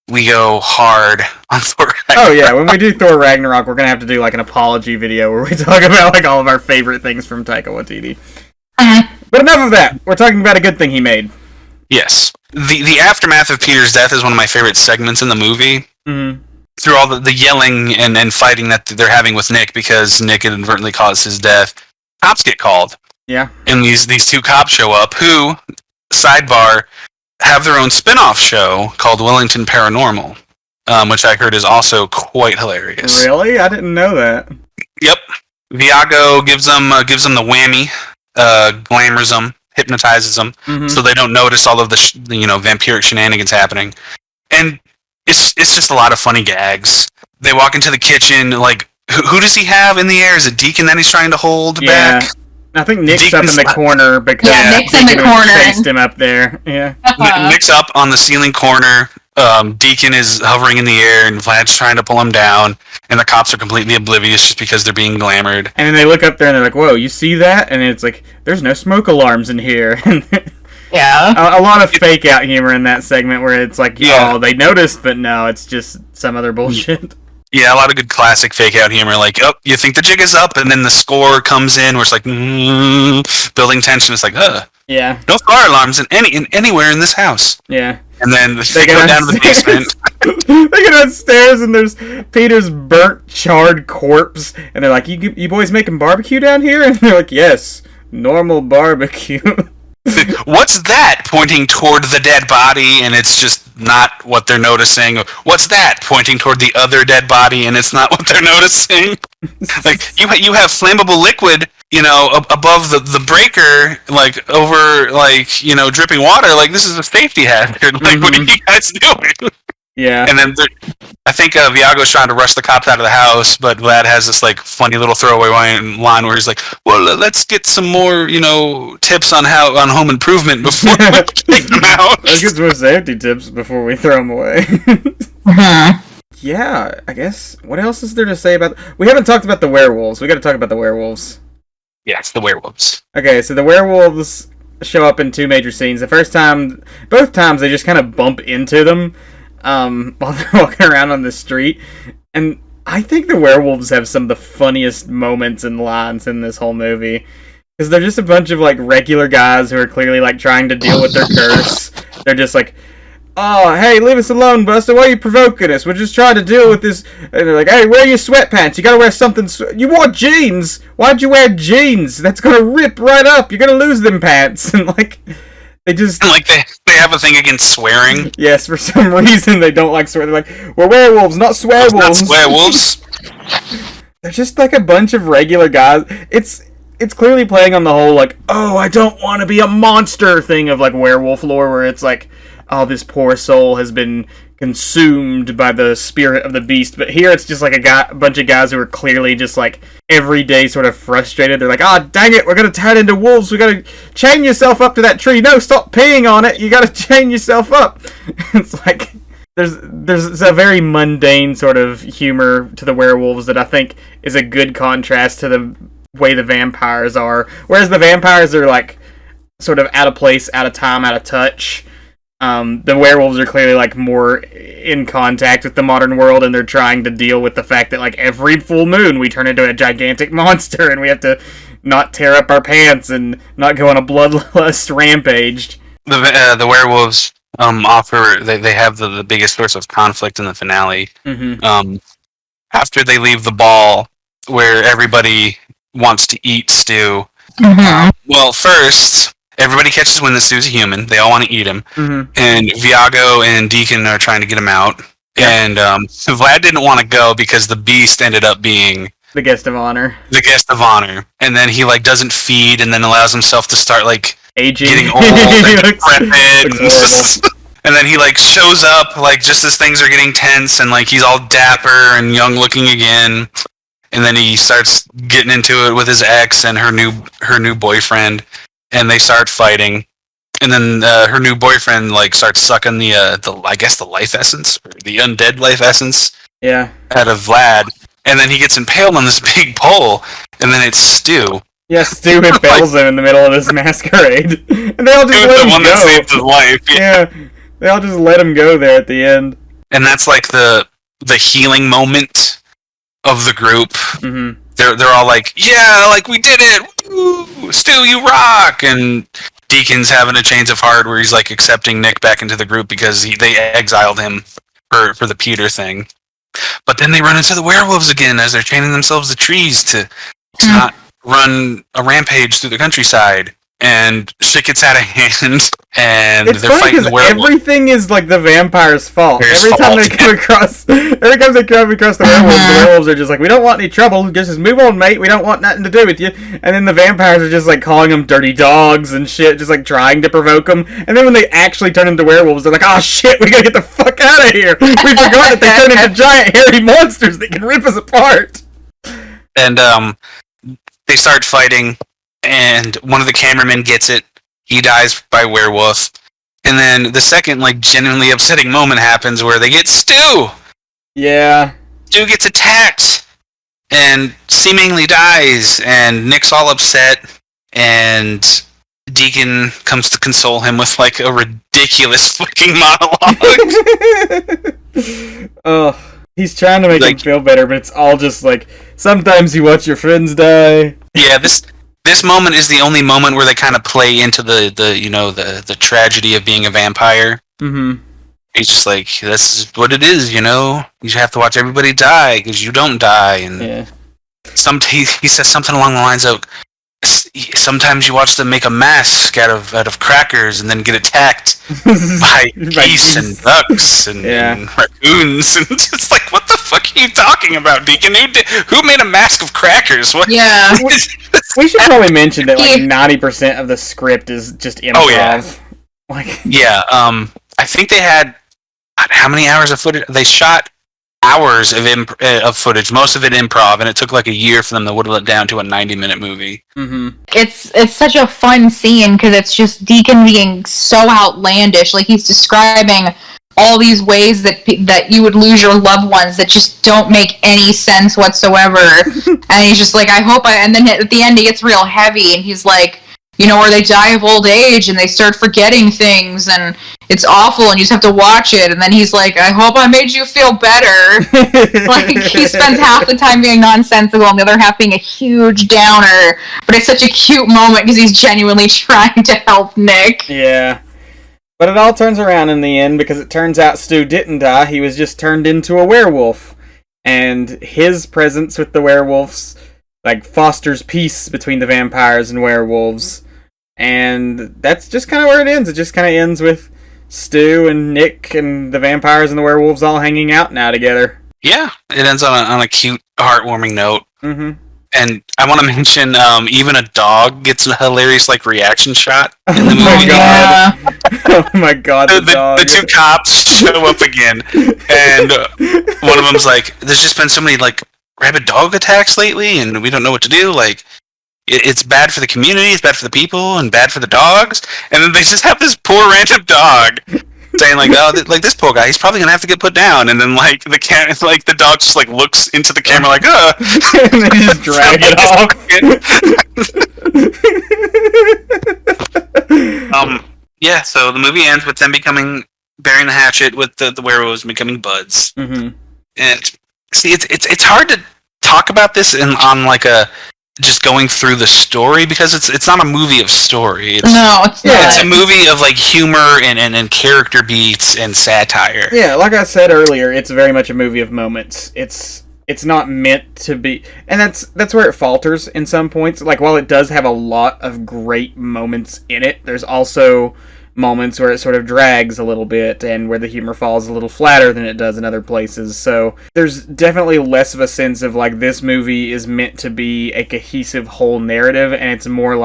we go hard on Thor Ragnarok. Oh yeah, when we do Thor Ragnarok, we're gonna have to do like an apology video where we talk about like all of our favorite things from Taika Waititi. But enough of that. We're talking about a good thing he made. Yes. The aftermath of Peter's death is one of my favorite segments in the movie. Through all the yelling and fighting that they're having with Nick because Nick inadvertently caused his death, cops get called. Yeah. And these two cops show up who, sidebar, have their own spin-off show called Wellington Paranormal, which I heard is also quite hilarious. Really? I didn't know that. Yep. Viago gives them the whammy, glamours them, hypnotizes them, so they don't notice all of the vampiric shenanigans happening. And it's just a lot of funny gags. They walk into the kitchen, like, who does he have in the air? Is it Deacon that he's trying to hold back? I think Nick's up in the corner because Nick's in the corner. Chased him up there. Yeah. Nick's up on the ceiling corner. Deacon is hovering in the air, and Vlad's trying to pull him down. And the cops are completely oblivious just because they're being glamored. And then they look up there and they're like, "Whoa, you see that?" And it's like, "There's no smoke alarms in here." Yeah. A lot of fake out humor in that segment where it's like, oh, they noticed, but no, it's just some other bullshit. Yeah, a lot of good classic fake out humor, like, oh, you think the jig is up, and then the score comes in where it's like, building tension. It's like, yeah, no fire alarms anywhere in this house. Yeah. And then they go down to the basement. They get downstairs and there's Peter's burnt, charred corpse, and they're like, you boys making barbecue down here? And they're like, yes, normal barbecue. What's that? Pointing toward the dead body, and it's just not what they're noticing. What's that? Pointing toward the other dead body, and it's not what they're noticing. Like, you have flammable liquid, above the breaker, like, over, like, dripping water. Like, this is a safety hazard. Like, what are you guys doing? Yeah. And then I think Viago's trying to rush the cops out of the house, but Vlad has this like funny little throwaway line where he's like, "Well, let's get some more, tips on home improvement before we take them out." Let's get some safety tips before we throw them away. Yeah, I guess. What else is there to say about? We haven't talked about the werewolves. We got to talk about the werewolves. Yes, the werewolves. Okay, so the werewolves show up in two major scenes. Both times they just kind of bump into them while they're walking around on the street. And I think the werewolves have some of the funniest moments and lines in this whole movie. Because they're just a bunch of, like, regular guys who are clearly, like, trying to deal with their curse. They're just like, oh, hey, leave us alone, Buster. Why are you provoking us? We're just trying to deal with this. And they're like, hey, wear your sweatpants. You gotta wear something. You wore jeans. Why'd you wear jeans? That's gonna rip right up. You're gonna lose them pants. And, like, they just... And, like, they have a thing against swearing. Yes, for some reason they don't like swear. They're like, we're werewolves, not swearwolves. Not swearwolves. They're just, like, a bunch of regular guys. It's clearly playing on the whole, like, oh, I don't want to be a monster thing of, like, werewolf lore, where it's like, oh, this poor soul has been consumed by the spirit of the beast. But here it's just like a bunch of guys who are clearly just like every day sort of frustrated. They're like, oh, dang it, we're going to turn into wolves. We got to chain yourself up to that tree. No, stop peeing on it. You got to chain yourself up. It's like there's a very mundane sort of humor to the werewolves that I think is a good contrast to the way the vampires are. Whereas the vampires are like sort of out of place, out of time, out of touch. The werewolves are clearly like more in contact with the modern world, and they're trying to deal with the fact that like every full moon we turn into a gigantic monster and we have to not tear up our pants and not go on a bloodlust rampage. The werewolves offer they have the biggest source of conflict in the finale. Mm-hmm. After they leave the ball where everybody wants to eat Stu. Mm-hmm. Well, first everybody catches wind that Stu's a human. They all want to eat him. Mm-hmm. And Viago and Deacon are trying to get him out. Yep. And Vlad didn't want to go because the beast ended up being the guest of honor. And then he like doesn't feed and then allows himself to start like aging, getting old and decrepit. And then he like shows up like just as things are getting tense and like he's all dapper and young looking again. And then he starts getting into it with his ex and her new boyfriend. And they start fighting, and then her new boyfriend like starts sucking the life essence, or the undead life essence, out of Vlad, and then he gets impaled on this big pole, and then it's Stu. Yeah, Stu impales him in the middle of this masquerade, and they all just let him go. That saved his life. Yeah, they all just let him go there at the end, and that's like the healing moment of the group. Mm-hmm. They're all like, yeah, like we did it. Woo! Stu, you rock! And Deacon's having a change of heart where he's like accepting Nick back into the group because they exiled him for the Peter thing. But then they run into the werewolves again as they're chaining themselves to trees to not run a rampage through the countryside. And shit gets out of hand, and it's they're fighting the werewolves. Everything is like the vampire's fault. Every time they come across the werewolves, the werewolves are just like, we don't want any trouble, just move on, mate, we don't want nothing to do with you. And then the vampires are just like calling them dirty dogs and shit, just like trying to provoke them. And then when they actually turn into werewolves, they're like, oh shit, we gotta get the fuck out of here. We forgot that they turn into giant hairy monsters that can rip us apart. And they start fighting. And one of the cameramen gets it. He dies by werewolf. And then the second, like, genuinely upsetting moment happens where they get Stu! Yeah. Stu gets attacked! And seemingly dies. And Nick's all upset. And Deacon comes to console him with, like, a ridiculous fucking monologue. Oh, he's trying to make him feel better, but it's all just, like, sometimes you watch your friends die. Yeah, This moment is the only moment where they kind of play into the tragedy of being a vampire. Mm-hmm. He's just like, this is what it is, you know? You have to watch everybody die because you don't die. And he says something along the lines of, sometimes you watch them make a mask out of crackers and then get attacked by geese and ducks and raccoons. And it's like, what the fuck are you talking about, Deacon? Who made a mask of crackers? What? Yeah. We should probably mention that like 90% of the script is just improv. Oh, yeah. I think they had how many hours of footage? They shot hours of footage, most of it improv, and it took like a year for them to whittle it down to a 90-minute movie. Mm-hmm. It's such a fun scene because it's just Deacon being so outlandish. Like he's describing all these ways that you would lose your loved ones that just don't make any sense whatsoever. And he's just like, and then at the end he gets real heavy and he's like, where they die of old age and they start forgetting things and it's awful and you just have to watch it. And then he's like, I hope I made you feel better. Like, he spends half the time being nonsensical and the other half being a huge downer. But it's such a cute moment because he's genuinely trying to help Nick. Yeah. But it all turns around in the end because it turns out Stu didn't die. He was just turned into a werewolf. And his presence with the werewolves, fosters peace between the vampires and werewolves. And that's just kind of where it ends. It just kind of ends with Stu and Nick and the vampires and the werewolves all hanging out now together. Yeah, it ends on a cute, heartwarming note. Mm-hmm. And I want to mention, even a dog gets a hilarious reaction shot in the movie. Oh my god! Oh my god! The two cops show up again, and one of them's like, "There's just been so many rabid dog attacks lately, and we don't know what to do. It's bad for the community, it's bad for the people, and bad for the dogs." And then they just have this poor random dog saying this poor guy, he's probably gonna have to get put down. And then the dog just looks into the camera and they just drag it off. Yeah. So the movie ends with them burying the hatchet with the werewolves becoming buds. Mm-hmm. And see, it's hard to talk about this on just going through the story because it's not a movie of story. It's not. It's a movie of humor and character beats and satire. Yeah, like I said earlier, it's very much a movie of moments. It's not meant to be, and that's where it falters in some points. While it does have a lot of great moments in it, there's also moments where it sort of drags a little bit and where the humor falls a little flatter than it does in other places. So there's definitely less of a sense of this movie is meant to be a cohesive whole narrative, and it's more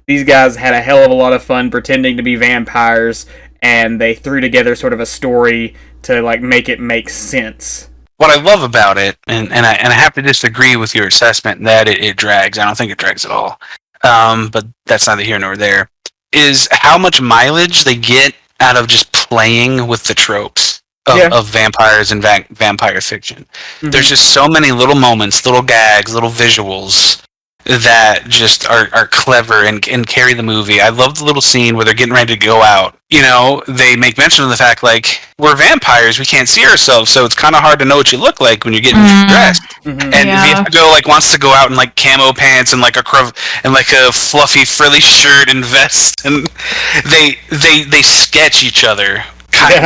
these guys had a hell of a lot of fun pretending to be vampires and they threw together sort of a story to make it make sense. What I love about it, and I have to disagree with your assessment that it drags. I don't think it drags at all. But that's neither here nor there. Is how much mileage they get out of just playing with the tropes of vampires and vampire fiction. Mm-hmm. There's just so many little moments, little gags, little visuals that just are clever and carry the movie. I love the little scene where they're getting ready to go out. They make mention of the fact we're vampires, we can't see ourselves, so it's kind of hard to know what you look like when you're getting dressed. Mm-hmm. And Viago wants to go out in camo pants and a fluffy frilly shirt and vest, and they sketch each other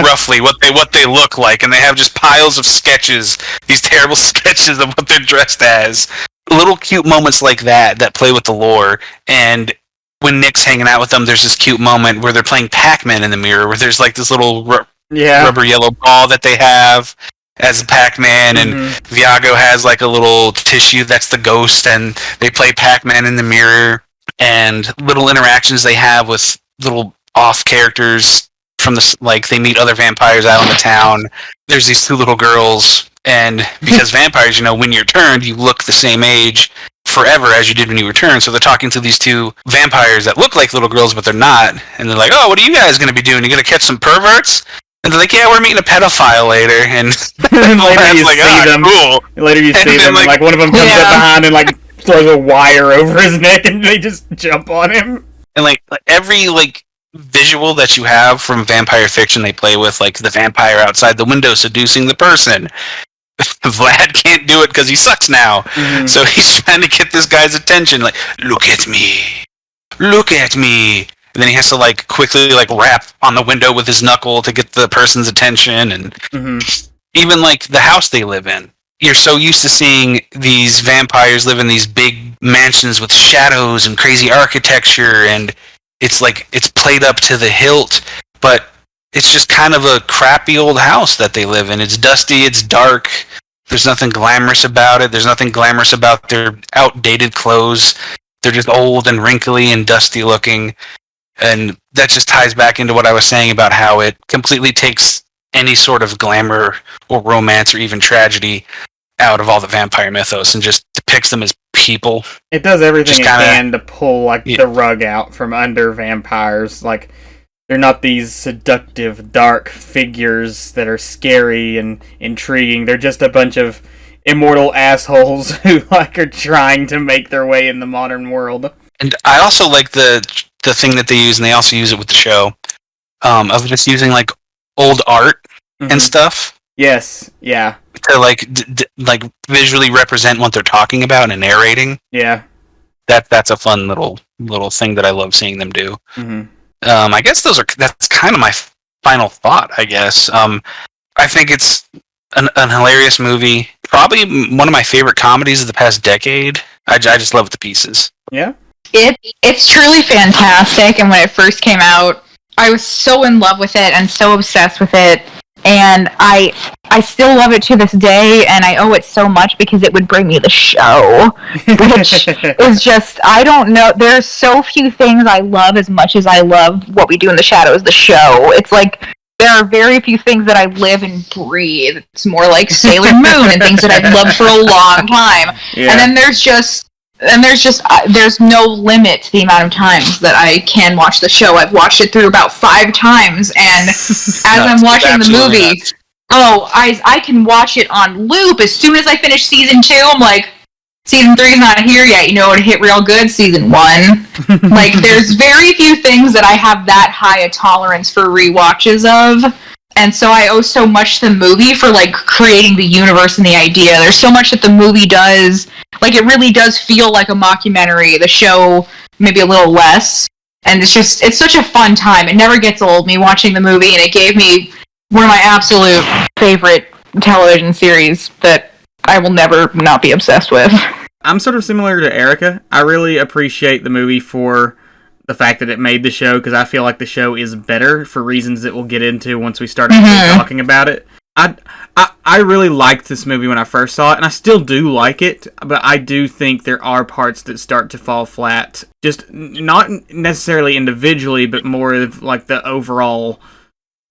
roughly what they look like, and they have just piles of sketches, these terrible sketches of what they're dressed as. Little cute moments like that play with the lore. And when Nick's hanging out with them, there's this cute moment where they're playing Pac-Man in the mirror, where there's this little rubber yellow ball that they have as Pac-Man, and Viago has a little tissue that's the ghost, and they play Pac-Man in the mirror, and little interactions they have with little off characters from they meet other vampires out in the town. There's these two little girls, and because vampires, when you're turned, you look the same age forever as you did when you were turned. So they're talking to these two vampires that look like little girls, but they're not. And they're like, "Oh, what are you guys going to be doing? You going to catch some perverts?" And they're like, "Yeah, we're meeting a pedophile later." And later you see them. Cool. Later you see them, and one of them comes up behind and throws a wire over his neck, and they just jump on him. And every visual that you have from vampire fiction, they play with the vampire outside the window seducing the person. Vlad can't do it because he sucks now. Mm-hmm. So he's trying to get this guy's attention. Look at me. Look at me. And then he has to quickly rap on the window with his knuckle to get the person's attention. And even the house they live in. You're so used to seeing these vampires live in these big mansions with shadows and crazy architecture, and it's it's played up to the hilt, but it's just kind of a crappy old house that they live in. It's dusty, it's dark, there's nothing glamorous about it, there's nothing glamorous about their outdated clothes. They're just old and wrinkly and dusty looking, and that just ties back into what I was saying about how it completely takes any sort of glamour or romance or even tragedy out of all the vampire mythos and just depicts them as people. It does everything it can to pull the rug out from under vampires. They're not these seductive, dark figures that are scary and intriguing. They're just a bunch of immortal assholes who are trying to make their way in the modern world. And I also like the thing that they use, and they also use it with the show, of just using like old art and stuff. Yes, yeah. To like visually represent what they're talking about and narrating. Yeah. That's a fun little thing that I love seeing them do. Mm-hmm. I guess that's kind of my final thought. I guess I think it's an hilarious movie. Probably one of my favorite comedies of the past decade. I just love it to pieces. Yeah. It's truly fantastic, and when it first came out, I was so in love with it and so obsessed with it, and I still love it to this day, and I owe it so much because it would bring me the show, which is just, I don't know, there's so few things I love as much as I love What We Do in the Shadows, the show. It's like, there are very few things that I live and breathe. It's more like Sailor Moon and things that I've loved for a long time. Yeah. And then there's no limit to the amount of times that I can watch the show. I've watched it through about 5 times, and as I'm watching the movie, I can watch it on loop. As soon as I finish season 2, I'm like, season 3 is not here yet. You know what hit real good? Season 1. Like, there's very few things that I have that high a tolerance for rewatches of. And so I owe so much to the movie for, like, creating the universe and the idea. There's so much that the movie does. Like, it really does feel like a mockumentary. The show, maybe a little less. And it's such a fun time. It never gets old, me watching the movie. And it gave me one of my absolute favorite television series that I will never not be obsessed with. I'm sort of similar to Erica. I really appreciate the movie for the fact that it made the show, because I feel like the show is better for reasons that we'll get into once we start talking about it. I really liked this movie when I first saw it, and I still do like it, but I do think there are parts that start to fall flat. Just not necessarily individually, but more of like the overall...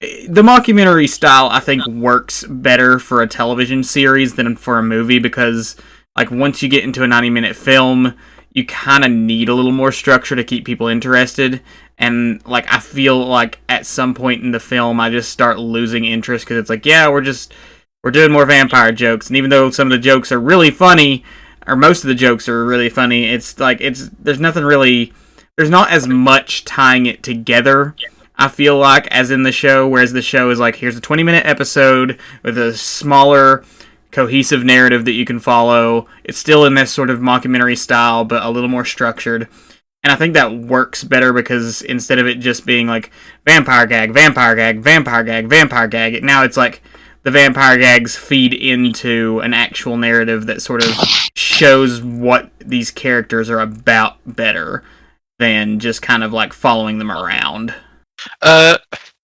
The mockumentary style, I think, works better for a television series than for a movie, because like once you get into a 90-minute film, you kind of need a little more structure to keep people interested. And like I feel like at some point in the film, I just start losing interest because it's like, yeah, we're doing more vampire jokes, and even though some of the jokes are really funny, or most of the jokes are really funny, it's like there's not as much tying it together. I feel like, as in the show, whereas the show is like, here's a 20-minute episode with a smaller, cohesive narrative that you can follow. It's still in this sort of mockumentary style, but a little more structured. And I think that works better because instead of it just being like, vampire gag, vampire gag, vampire gag, vampire gag, now it's like the vampire gags feed into an actual narrative that sort of shows what these characters are about better than just kind of like following them around.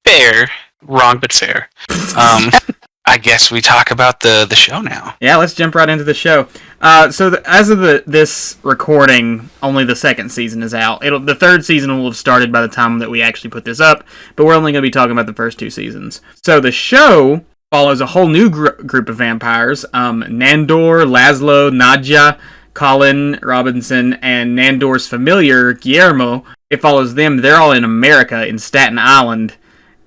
Fair. Wrong, but fair. I guess we talk about the show now. Yeah, let's jump right into the show. As of this recording, only the second season is out. The third season will have started by the time that we actually put this up, but we're only going to be talking about the first 2 seasons. So the show follows a whole new group of vampires. Nandor, Laszlo, Nadja, Colin Robinson, and Nandor's familiar, Guillermo. It follows them. They're all in America, in Staten Island.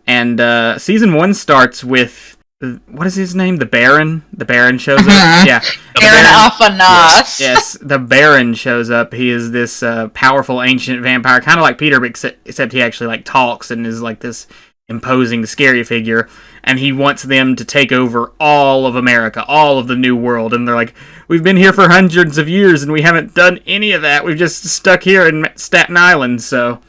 And season 1 starts with, what is his name? The Baron? The Baron shows up? Yeah. Baron Alphanos. Yes, the Baron shows up. He is this powerful ancient vampire, kind of like Peter, except he actually like talks and is like this imposing, scary figure. And he wants them to take over all of America, all of the New World. And they're like, we've been here for hundreds of years and we haven't done any of that. We've just stuck here in Staten Island. So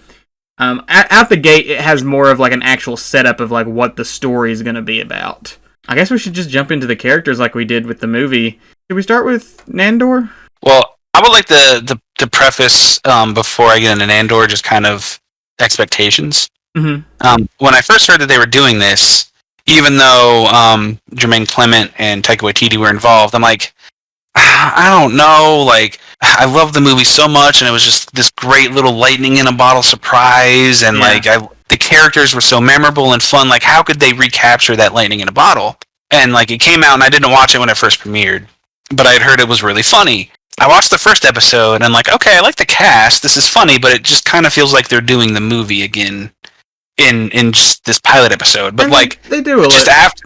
out the gate, it has more of like an actual setup of like what the story is going to be about. I guess we should just jump into the characters like we did with the movie. Should we start with Nandor? Well, I would like the preface before I get into Nandor, just kind of expectations. Mm-hmm. When I first heard that they were doing this, even though Jemaine, Clement, and Taika Waititi were involved, I'm like, I don't know. Like, I love the movie so much, and it was just this great little lightning in a bottle surprise, and the characters were so memorable and fun. Like, how could they recapture that lightning in a bottle? And like, it came out, and I didn't watch it when it first premiered, but I had heard it was really funny. I watched the first episode, and I'm like, okay, I like the cast. This is funny, but it just kind of feels like they're doing the movie again. in just this pilot episode. But like they do just after.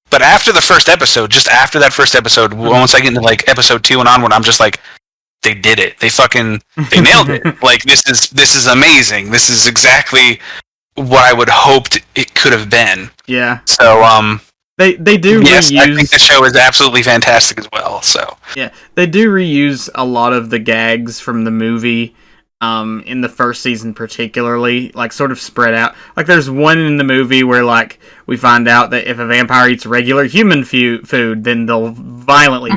But after the first episode, just after that first episode, once I get into like episode 2 and onward, I'm just like, they did it. They nailed it. Like this is amazing. This is exactly what I would hoped it could have been. Yeah. So they do yes, reuse. I think the show is absolutely fantastic as well. So yeah, they do reuse a lot of the gags from the movie. In the first season particularly, like sort of spread out. Like there's one in the movie where like we find out that if a vampire eats regular human food, then they'll violently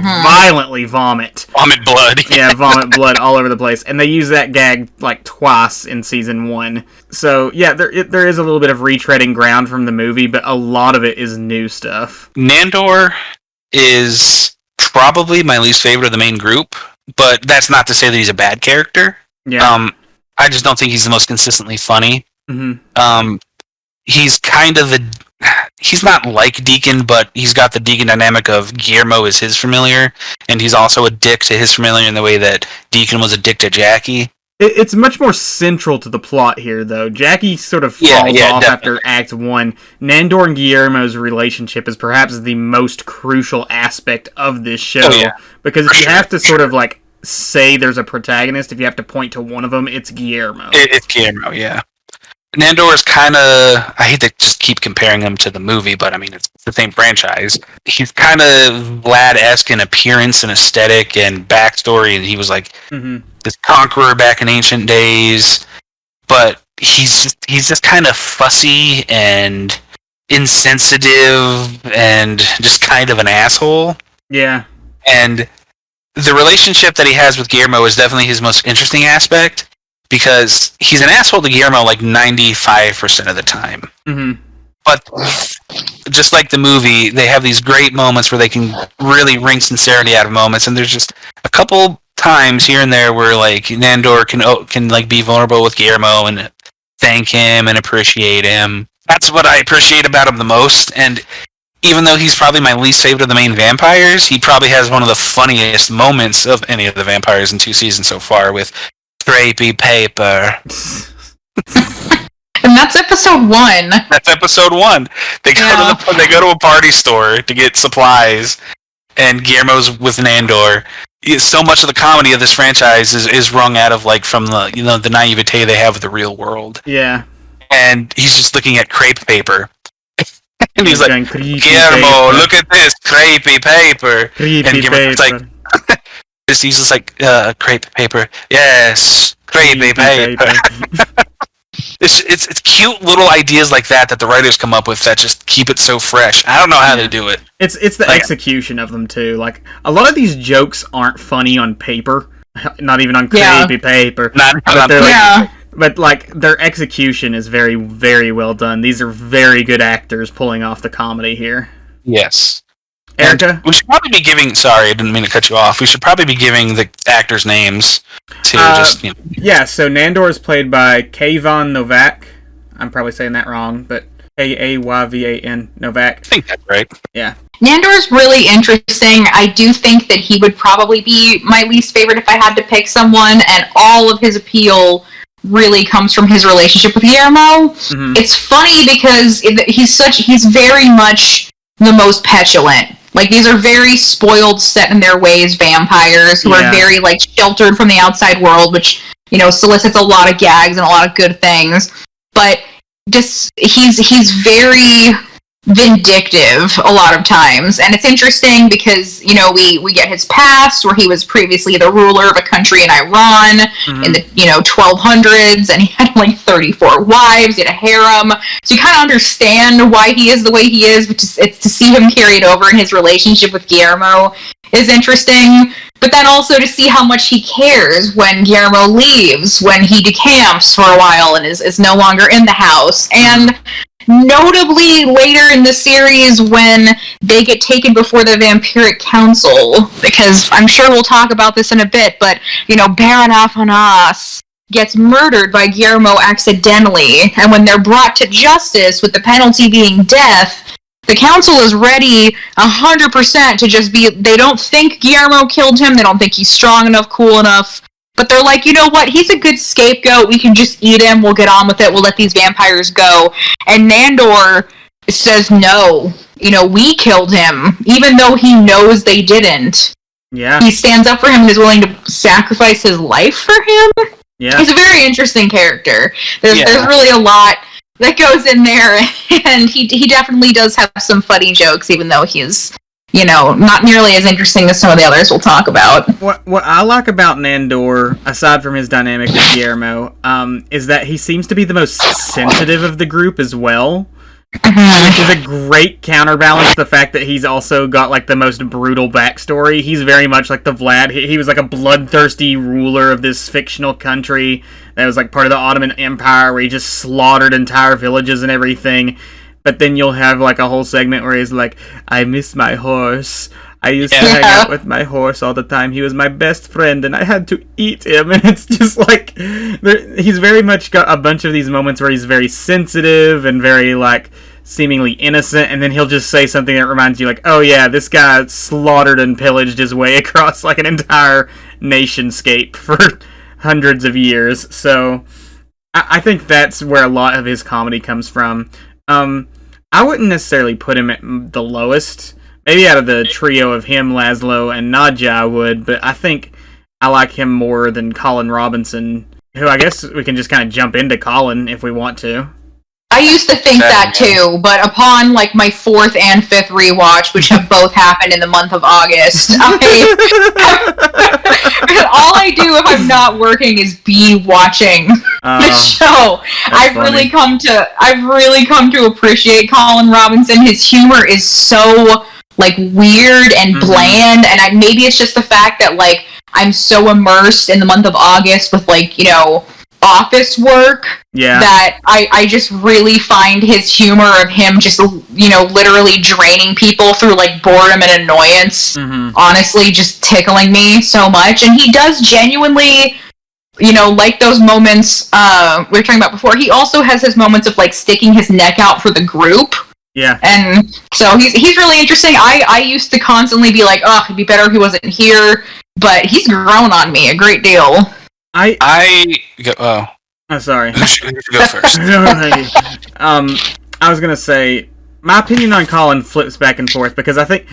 vomit. Vomit blood. Yeah, vomit blood all over the place. And they use that gag like twice in season 1. So yeah, there is a little bit of retreading ground from the movie, but a lot of it is new stuff. Nandor is probably my least favorite of the main group, but that's not to say that he's a bad character. Yeah. I just don't think he's the most consistently funny. Mm-hmm. He's kind of he's not like Deacon, but he's got the Deacon dynamic of Guillermo is his familiar, and he's also a dick to his familiar in the way that Deacon was a dick to Jackie. It's much more central to the plot here, though. Jackie sort of falls off definitely. after Act 1. Nandor and Guillermo's relationship is perhaps the most crucial aspect of this show, because if you have to sort of like say there's a protagonist, if you have to point to one of them, it's Guillermo. It's Guillermo, yeah. Nandor is kind of... I hate to just keep comparing him to the movie, but I mean, it's the same franchise. He's kind of Vlad-esque in appearance and aesthetic and backstory, and he was like this conqueror back in ancient days, but he's just kind of fussy and insensitive and just kind of an asshole. Yeah. And the relationship that he has with Guillermo is definitely his most interesting aspect, because he's an asshole to Guillermo like 95% of the time. Mm-hmm. But just like the movie, they have these great moments where they can really wring sincerity out of moments, and there's just a couple times here and there where like Nandor can like be vulnerable with Guillermo and thank him and appreciate him. That's what I appreciate about him the most, and even though he's probably my least favorite of the main vampires, he probably has one of the funniest moments of any of the vampires in 2 seasons so far with crepey paper. And that's episode 1. That's episode 1. They go to a party store to get supplies, and Guillermo's with Nandor. So much of the comedy of this franchise is wrung out of like from the the naivete they have of the real world. Yeah. And he's just looking at crepe paper. And he's like, Guillermo, paper. look at this crepey paper. Creepy and Guillermo's paper. like, he's just like, crepe paper. Yes, crepey paper. It's cute little ideas like that the writers come up with that just keep it so fresh. I don't know how they do it. It's the execution of them too. Like a lot of these jokes aren't funny on paper, not even on creepy paper. But like their execution is very, very well done. These are very good actors pulling off the comedy here. Yes. Erica? And we should probably be giving... Sorry, I didn't mean to cut you off. We should probably be giving the actors' names to Yeah, so Nandor is played by Kayvan Novak. I'm probably saying that wrong, but Kayvan Novak. I think that's right. Yeah. Nandor's really interesting. I do think that he would probably be my least favorite if I had to pick someone, and all of his appeal really comes from his relationship with Guillermo. Mm-hmm. It's funny because he's very much the most petulant. Like, these are very spoiled, set in their ways vampires who are very, like, sheltered from the outside world, which, solicits a lot of gags and a lot of good things. But just, he's very vindictive a lot of times, and it's interesting because we get his past where he was previously the ruler of a country in Iran in the 1200s, and he had like 34 wives, he had a harem, so you kind of understand why he is the way he is, but it's to see him carried over in his relationship with Guillermo is interesting. But then also to see how much he cares when Guillermo leaves, when he decamps for a while and is no longer in the house, and notably later in the series when they get taken before the Vampiric Council, because I'm sure we'll talk about this in a bit, but, Baron Afanas gets murdered by Guillermo accidentally, and when they're brought to justice with the penalty being death, the council is ready 100% to just be... They don't think Guillermo killed him, they don't think he's strong enough, cool enough, But they're like, you know what? He's a good scapegoat. We can just eat him. We'll get on with it. We'll let these vampires go. And Nandor says, no. You know, we killed him, even though he knows they didn't. Yeah. He stands up for him and is willing to sacrifice his life for him. Yeah. He's a very interesting character. There's really a lot that goes in there, and he definitely does have some funny jokes, even though he's, you know, not nearly as interesting as some of the others we'll talk about. What I like about Nandor, aside from his dynamic with Guillermo, is that he seems to be the most sensitive of the group as well. Which is a great counterbalance to the fact that he's also got, like, the most brutal backstory. He's very much like the Vlad. He was, like, a bloodthirsty ruler of this fictional country that was, like, part of the Ottoman Empire where he just slaughtered entire villages and everything. But then you'll have, like, a whole segment where he's like, I miss my horse. I used to hang out with my horse all the time. He was my best friend, and I had to eat him. And it's just like, he's very much got a bunch of these moments where he's very sensitive and very, like, seemingly innocent, and then he'll just say something that reminds you, like, oh yeah, this guy slaughtered and pillaged his way across, like, an entire nation-scape for hundreds of years. So, I think that's where a lot of his comedy comes from. I wouldn't necessarily put him at the lowest. Maybe out of the trio of him, Laszlo, and Nadja, I would, but I think I like him more than Colin Robinson, who I guess we can just kind of jump into Colin if we want to. I used to think that too, but upon like my 4th and 5th rewatch, which have both happened in the month of August, all I do if I'm not working is be watching the show. I've really come to appreciate Colin Robinson. His humor is so like weird and bland, and maybe it's just the fact that like I'm so immersed in the month of August with like, you know, office work that I just really find his humor of him just, you know, literally draining people through like boredom and annoyance, honestly just tickling me so much. And he does genuinely, you know, like those moments we were talking about before. He also has his moments of like sticking his neck out for the group. Yeah. And so he's really interesting. I used to constantly be like, oh, it'd be better if he wasn't here, but he's grown on me a great deal. I'm sorry. You should go first. I was gonna say, my opinion on Colin flips back and forth, because I think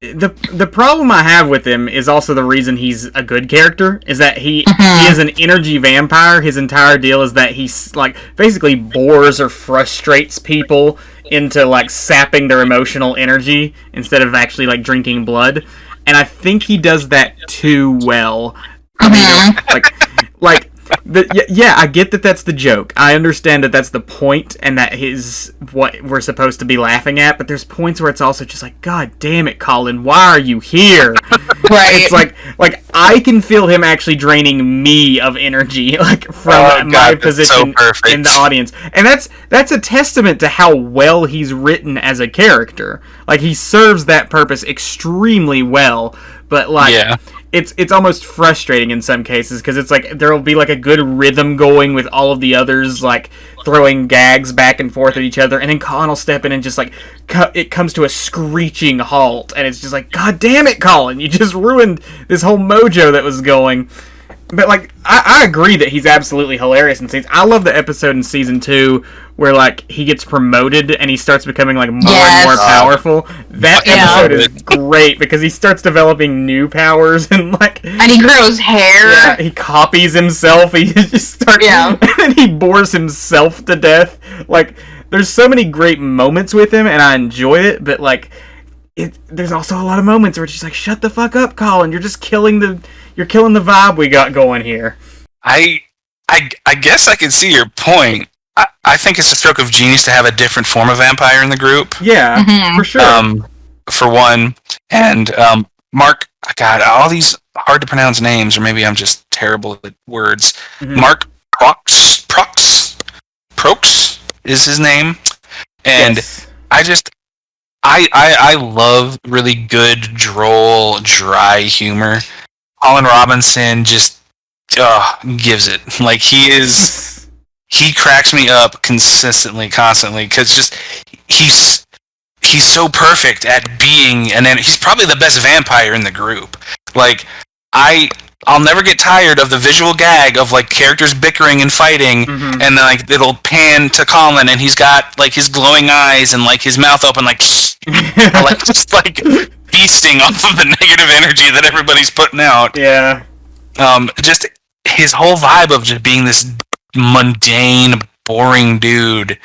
the problem I have with him is also the reason he's a good character, is that he is an energy vampire. His entire deal is that he's, like, basically bores or frustrates people into, like, sapping their emotional energy instead of actually, like, drinking blood. And I think he does that too well. I get that that's the joke. I understand that that's the point, and that is what we're supposed to be laughing at, but there's points where it's also just like, God damn it, Colin, why are you here? Right. It's like I can feel him actually draining me of energy, like, from my position in the audience. And that's a testament to how well he's written as a character. Like, he serves that purpose extremely well, but, like... Yeah. It's almost frustrating in some cases, because it's like there'll be like a good rhythm going with all of the others like throwing gags back and forth at each other, and then Colin will step in and just like it comes to a screeching halt, and it's just like, God damn it, Colin, you just ruined this whole mojo that was going. But like I agree that he's absolutely hilarious in season. I love the episode in season 2 where like he gets promoted and he starts becoming like more and more powerful. That episode is great because he starts developing new powers and he grows hair. Yeah, he copies himself. He just starts and then he bores himself to death. Like, there's so many great moments with him and I enjoy it, but like there's also a lot of moments where it's just like, shut the fuck up, Colin. You're just killing the vibe we got going here. I guess I can see your point. I think it's a stroke of genius to have a different form of vampire in the group. Yeah, for sure. For one, and Mark, God, all these hard to pronounce names, or maybe I'm just terrible at words. Mark Prox is his name, and I love really good, droll, dry humor. Colin Robinson just gives it. Like, he cracks me up constantly, constantly, because just he's so perfect at being, and then he's probably the best vampire in the group. Like, I I'll never get tired of the visual gag of like characters bickering and fighting, and then like it'll pan to Colin, and he's got like his glowing eyes and like his mouth open, like like just like feasting off of the negative energy that everybody's putting out. Yeah. Just his whole vibe of just being this mundane, boring dude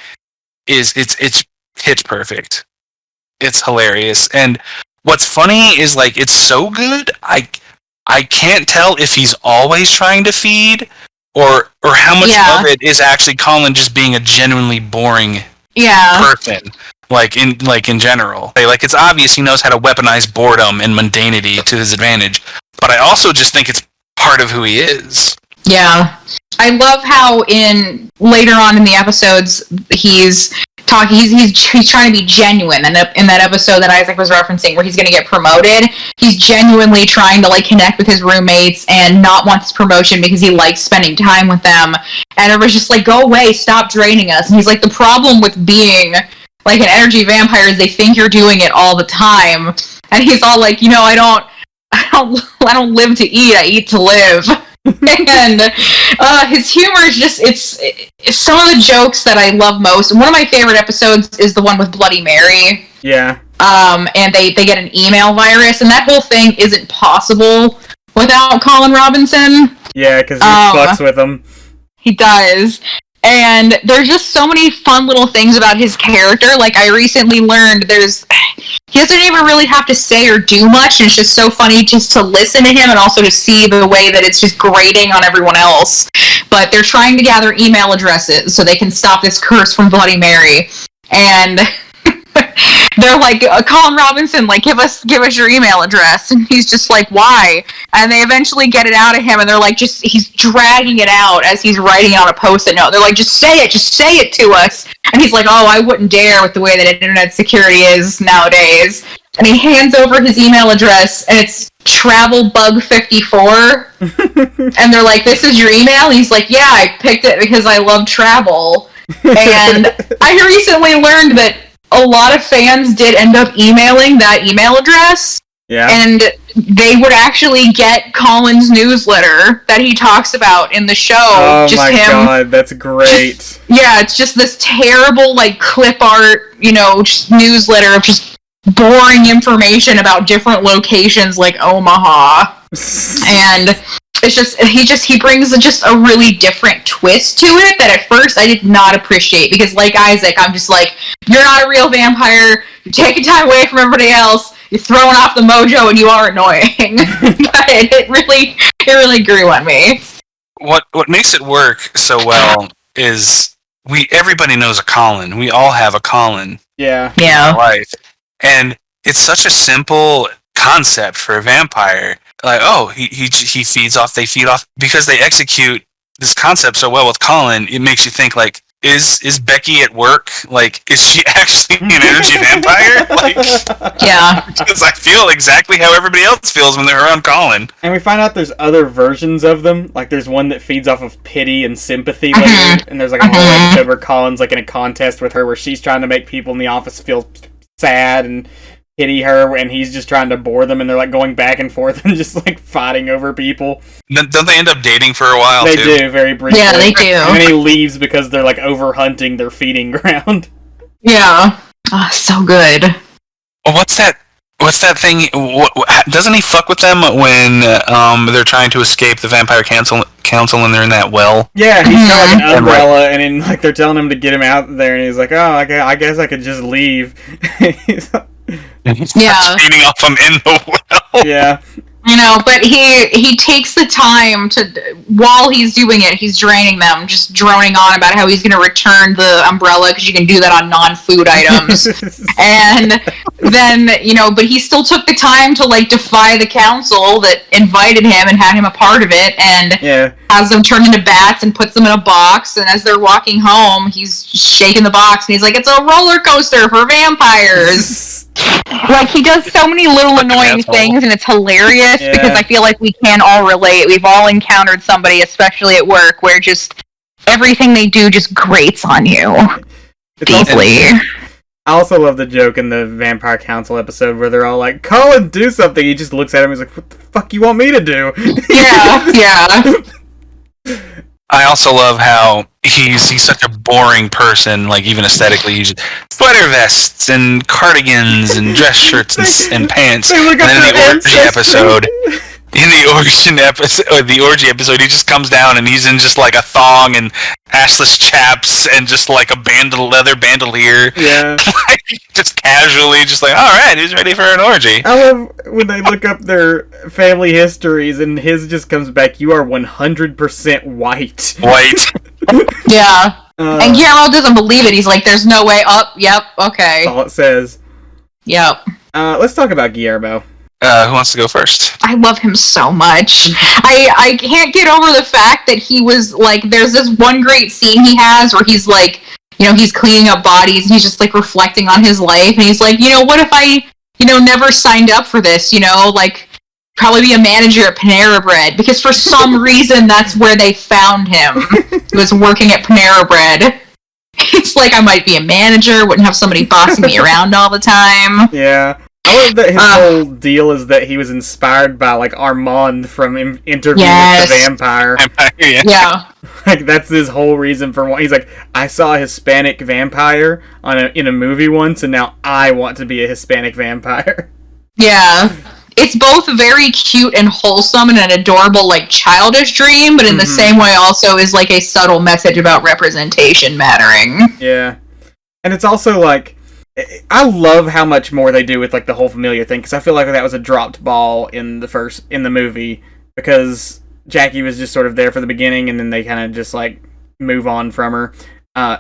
it's pitch perfect. It's hilarious, and what's funny is like it's so good. I can't tell if he's always trying to feed, or how much of it is actually Colin just being a genuinely boring person. Like in general, like it's obvious he knows how to weaponize boredom and mundanity to his advantage. But I also just think it's part of who he is. Yeah, I love how later on in the episodes he's trying to be genuine, and in that episode that Isaac was referencing where he's going to get promoted, he's genuinely trying to like connect with his roommates and not want this promotion because he likes spending time with them, and everyone's just like, go away, stop draining us. And he's like, the problem with being like an energy vampire is they think you're doing it all the time. And he's all like, I don't live to eat, I eat to live. And his humor is just it's some of the jokes that I love most. And one of my favorite episodes is the one with Bloody Mary. Yeah. And they get an email virus, and that whole thing isn't possible without Colin Robinson. Yeah, because he fucks with them. He does. And there's just so many fun little things about his character. Like, I recently learned he doesn't even really have to say or do much. It's just so funny just to listen to him and also to see the way that it's just grating on everyone else. But they're trying to gather email addresses so they can stop this curse from Bloody Mary. And they're like, Colin Robinson, like, give us your email address. And he's just like, why? And they eventually get it out of him, and they're like, he's dragging it out as he's writing it on a post-it note. They're like, just say it to us. And he's like, oh, I wouldn't dare with the way that internet security is nowadays. And he hands over his email address, and it's travelbug54. And they're like, this is your email? And he's like, yeah, I picked it because I love travel. And I recently learned that a lot of fans did end up emailing that email address. Yeah. And they would actually get Colin's newsletter that he talks about in the show. Oh my god, that's great. It's just this terrible, like, clip art, just newsletter of just boring information about different locations like Omaha. And it's just he brings just a really different twist to it that at first I did not appreciate, because like Isaac, I'm just like, you're not a real vampire, you're taking time away from everybody else, you're throwing off the mojo, and you are annoying. But it really grew on me. What makes it work so well is everybody knows a Colin. We all have a Colin. Yeah. In our life. And it's such a simple concept for a vampire. Like, oh, he feeds off, they feed off, because they execute this concept so well with Colin. It makes you think, like, is Becky at work? Like, is she actually an energy vampire? Like, yeah, because I feel exactly how everybody else feels when they're around Colin. And we find out there's other versions of them. Like, there's one that feeds off of pity and sympathy later, and there's like a whole episode where Colin's like in a contest with her where she's trying to make people in the office feel sad and pity her, and he's just trying to bore them, and they're like going back and forth and just like fighting over people. Don't they end up dating for a while? They too? do, very briefly. Yeah, they do. And then he leaves because they're like over hunting their feeding ground. Yeah. Oh, so good. Well, what's that thing? Doesn't he fuck with them when they're trying to escape the vampire council and they're in that well? Yeah, he's got like an umbrella, and then like they're telling him to get him out there, and he's like, "Oh, I guess I could just leave." He's feeding off them in the well. Yeah. But he takes the time to, while he's doing it, he's draining them, just droning on about how he's going to return the umbrella, because you can do that on non-food items. And then, but he still took the time to, like, defy the council that invited him and had him a part of it, and has them turned into bats and puts them in a box, and as they're walking home, he's shaking the box, and he's like, it's a roller coaster for vampires. Like, he does so many little annoying things, and it's hilarious, because I feel like we can all relate. We've all encountered somebody, especially at work, where just everything they do just grates on you. Deeply. I also love the joke in the Vampire Council episode where they're all like, Colin, do something! He just looks at him and he's like, what the fuck you want me to do? Yeah. I also love how he's such a boring person, like even aesthetically. He's just sweater vests and cardigans and dress shirts and pants. And then in the orgy episode, he just comes down and he's in just like a thong and assless chaps and just like a leather bandolier. Yeah. Like, just casually, just like, all right, he's ready for an orgy. I love when they look up their family histories and his just comes back, you are 100% white. White. Yeah. And Guillermo doesn't believe it. He's like, there's no way up. Yep. Okay. That's all it says. Yep. Let's talk about Guillermo. Who wants to go first? I love him so much. I can't get over the fact that he was like, there's this one great scene he has where he's like, he's cleaning up bodies and he's just like reflecting on his life and he's like, what if I, never signed up for this, like probably be a manager at Panera Bread, because for some reason that's where they found him. He was working at Panera Bread. It's like, I might be a manager, wouldn't have somebody bossing me around all the time. Yeah. I love that his whole deal is that he was inspired by, like, Armand from Interview with the Vampire. Yeah. Like, that's his whole reason for why. He's like, I saw a Hispanic vampire in a movie once, and now I want to be a Hispanic vampire. Yeah. It's both very cute and wholesome and an adorable, like, childish dream, but in the same way also is, like, a subtle message about representation mattering. Yeah. And it's also, like, I love how much more they do with, like, the whole familiar thing, because I feel like that was a dropped ball in the movie, because Jackie was just sort of there for the beginning, and then they kind of just, like, move on from her.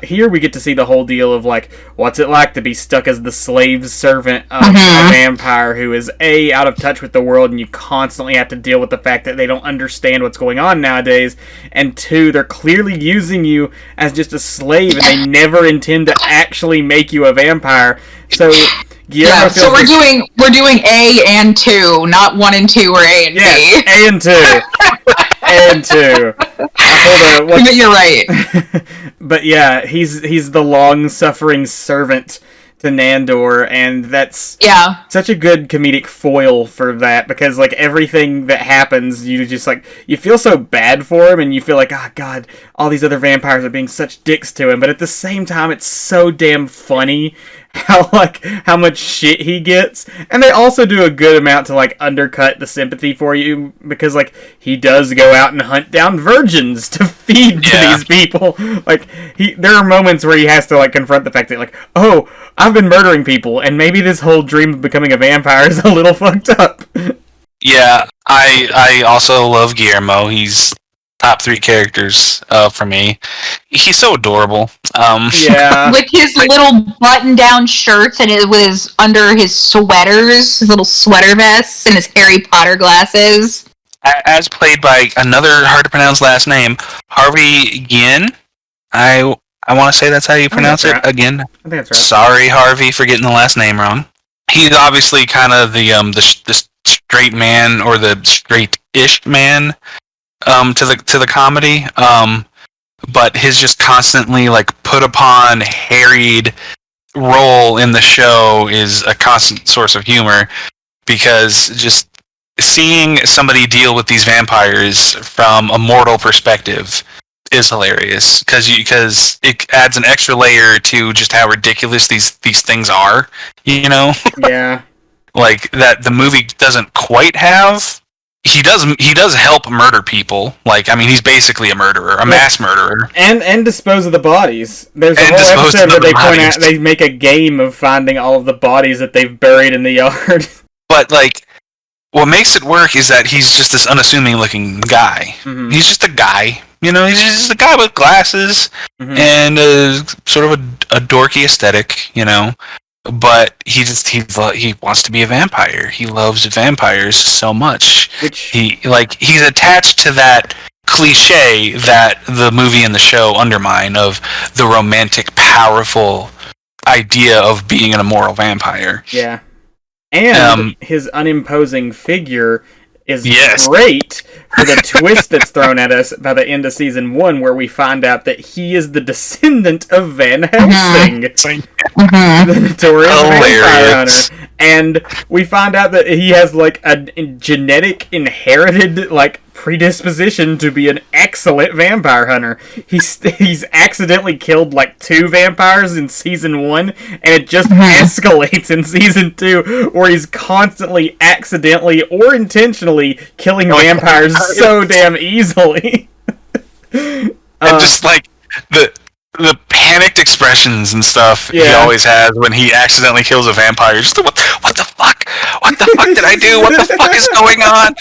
Here we get to see the whole deal of, like, what's it like to be stuck as the slave servant of a vampire who is, A, out of touch with the world, and you constantly have to deal with the fact that they don't understand what's going on nowadays, and 2, they're clearly using you as just a slave, and they never intend to actually make you a vampire. So, Guillermo so we're doing A and 2, not 1 and 2 or A and B. Yes, A and 2. And 2. You're right. But yeah, he's the long-suffering servant to Nandor, and that's such a good comedic foil for that, because, like, everything that happens, you just, like, you feel so bad for him, and you feel like, oh god, all these other vampires are being such dicks to him, but at the same time, it's so damn funny how much shit he gets. And they also do a good amount to, like, undercut the sympathy for you, because, like, he does go out and hunt down virgins to feed to these people. Like, there are moments where he has to, like, confront the fact that, like, oh, I've been murdering people, and maybe this whole dream of becoming a vampire is a little fucked up. Yeah, I also love Guillermo. He's top 3 characters for me. He's so adorable. Yeah. With his little button-down shirts and under his sweaters, his little sweater vests, and his Harry Potter glasses. As played by another hard-to-pronounce last name, Harvey Guillen. I want to say that's how you pronounce it again. I think that's right. Sorry, Harvey, for getting the last name wrong. He's obviously kind of the straight man, or the straight-ish man to the comedy. But his just constantly, like, put upon, harried role in the show is a constant source of humor, because just seeing somebody deal with these vampires from a mortal perspective is hilarious, because it adds an extra layer to just how ridiculous these things are, Yeah. Like, that the movie doesn't quite have. He does help murder people. Like, I mean, he's basically a murderer, a mass murderer. And dispose of the bodies. There's a whole episode where they point out, they make a game of finding all of the bodies that they've buried in the yard. But, like, what makes it work is that he's just this unassuming looking guy. Mm-hmm. He's just a guy. He's just a guy with glasses and sort of a dorky aesthetic, But he wants to be a vampire. He loves vampires so much. He's attached to that cliche that the movie and the show undermine, of the romantic, powerful idea of being an immoral vampire. Yeah. And his unimposing figure is Yes. great for the twist that's thrown at us by the end of season 1, where we find out that he is the descendant of Van Helsing, the notorious vampire hunter. And we find out that he has, like, a genetic, inherited, like, predisposition to be an excellent vampire hunter. He's accidentally killed, like, 2 vampires in season 1, and it just escalates in season 2, where he's constantly accidentally or intentionally killing vampires so damn easily. And just, like, the panicked expressions and stuff he always has when he accidentally kills a vampire. You're just like, what the fuck? What the fuck did I do? What the fuck is going on?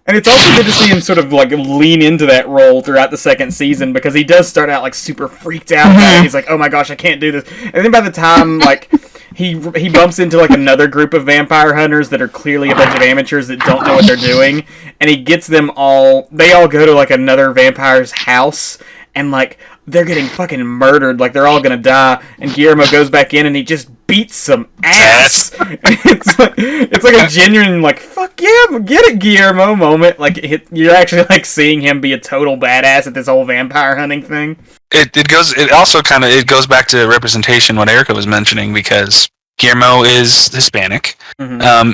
And it's also good to see him sort of, like, lean into that role throughout the second season, because he does start out, like, super freaked out about it. He's like, oh my gosh, I can't do this. And then by the time, like, he bumps into, like, another group of vampire hunters that are clearly a bunch of amateurs that don't know what they're doing, and he gets them all, they all go to, like, another vampire's house, and, like, they're getting fucking murdered, like, they're all gonna die, and Guillermo goes back in and he just beats some ass. It's like a genuine, like, fuck yeah, get it, Guillermo moment. Like, you're actually, like, seeing him be a total badass at this whole vampire hunting thing. It also kind of goes back to representation, what Erica was mentioning, because Guillermo is Hispanic.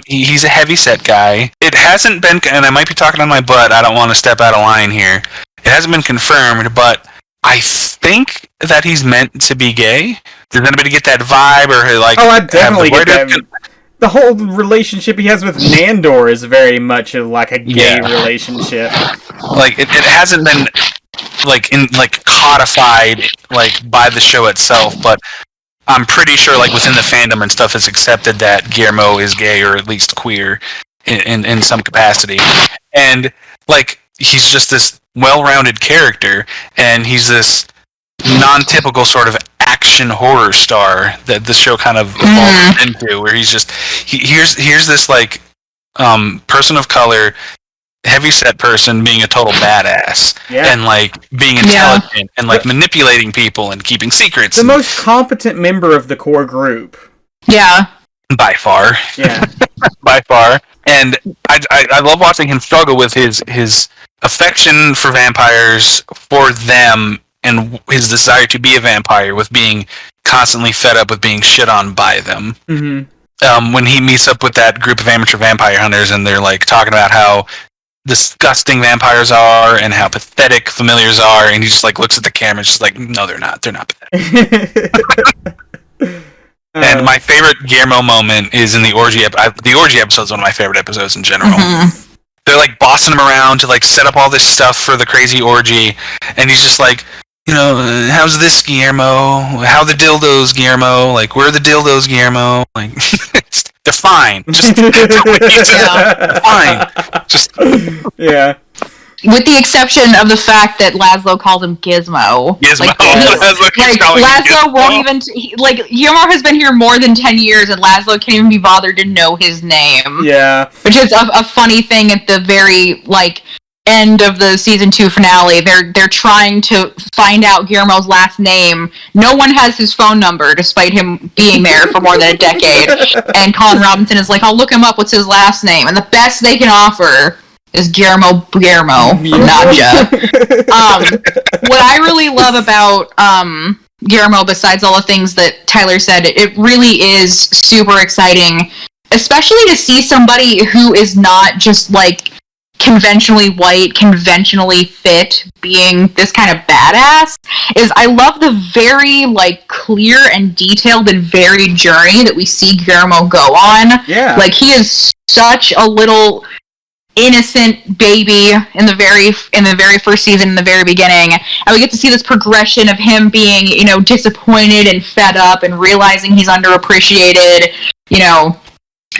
He's a heavy-set guy. It hasn't been, and I might be talking on my butt, I don't want to step out of line here. It hasn't been confirmed, but I think that he's meant to be gay. Does anybody get that vibe, or like? Oh, I definitely get that. The whole relationship he has with Nandor is very much like a gay relationship. Like it hasn't been like codified like by the show itself, but I'm pretty sure like within the fandom and stuff, it's accepted that Guillermo is gay or at least queer in some capacity, and like he's just this well-rounded character, and he's this non-typical sort of action horror star that the show kind of evolved into, where he's just here's this like person of color, heavy-set person being a total badass, and like being intelligent and like manipulating people and keeping secrets. The most competent member of the core group. Yeah. By far. Yeah. By far. And I love watching him struggle with his affection for vampires, for them, and his desire to be a vampire, with being constantly fed up with being shit on by them. When he meets up with that group of amateur vampire hunters, and they're like talking about how disgusting vampires are and how pathetic familiars are, and he just like looks at the camera and just like, no, they're not pathetic. And my favorite Guillermo moment is in the orgy episode is one of my favorite episodes in general. They're like bossing him around to like set up all this stuff for the crazy orgy, and he's just like, you know, how's this, Guillermo? How the dildos, Guillermo? Like, where are the dildos, Guillermo? Like, they're fine. Just they're fine. Just With the exception of the fact that Laszlo calls him Gizmo. Like, Laszlo won't even... Guillermo has been here more than 10 years, and Laszlo can't even be bothered to know his name. Yeah. Which is a funny thing at the very, end of the season 2 finale. They're trying to find out Guillermo's last name. No one has his phone number, despite him being there for more than a decade. And Colin Robinson is like, I'll look him up, what's his last name? And the best they can offer is Guillermo from Nadja. What I really love about Guillermo, besides all the things that Tyler said, it really is super exciting, especially to see somebody who is not just conventionally white, conventionally fit, being this kind of badass. I love the very clear and detailed and varied journey that we see Guillermo go on. Yeah. He is such a little innocent baby in the very first season, in the very beginning, and we get to see this progression of him being, disappointed and fed up and realizing he's underappreciated,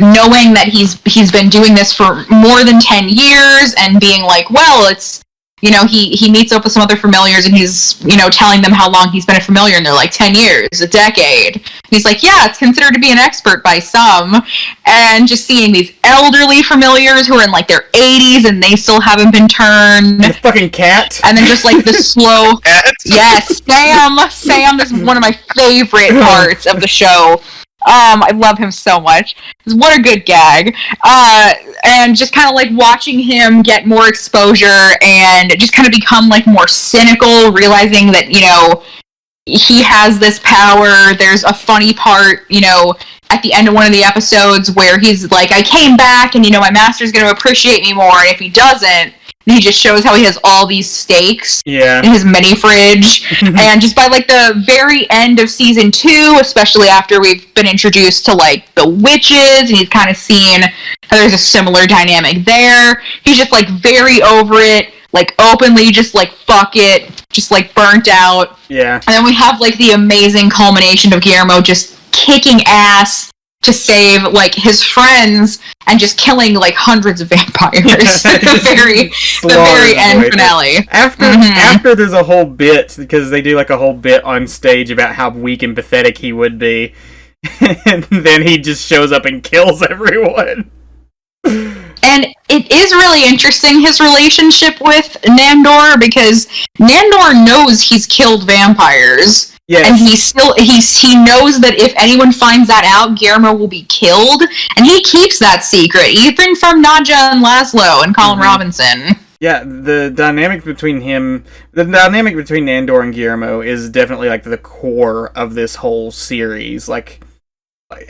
knowing that he's been doing this for more than 10 years and being like, well, it's, he meets up with some other familiars and he's, telling them how long he's been a familiar, and they're like 10 years, a decade. And he's like, yeah, it's considered to be an expert by some. And just seeing these elderly familiars who are in their 80s and they still haven't been turned. The fucking cat. And then just the slow, yes, Sam is one of my favorite parts of the show. I love him so much. What a good gag. And just kind of like watching him get more exposure and just kind of become like more cynical, realizing that, you know, he has this power. There's a funny part, you know, at the end of one of the episodes where he's like, I came back and, you know, my master's going to appreciate me more. And if he doesn't, he just shows how he has all these steaks in his mini fridge. And just by like the very end of season 2, especially after we've been introduced to like the witches and he's kind of seen how there's a similar dynamic there, he's just like very over it, like openly just like fuck it, just like burnt out. Yeah. And then we have like the amazing culmination of Guillermo just kicking ass to save like his friends and just killing like hundreds of vampires. the very end finale. After there's a whole bit, because they do like a whole bit on stage about how weak and pathetic he would be, and then he just shows up and kills everyone. And it is really interesting, his relationship with Nandor, because Nandor knows he's killed vampires. Yes. And he knows that if anyone finds that out, Guillermo will be killed, and he keeps that secret, even from Nadja and Laszlo and Colin Robinson. Yeah, the dynamic between Nandor and Guillermo is definitely like the core of this whole series. Like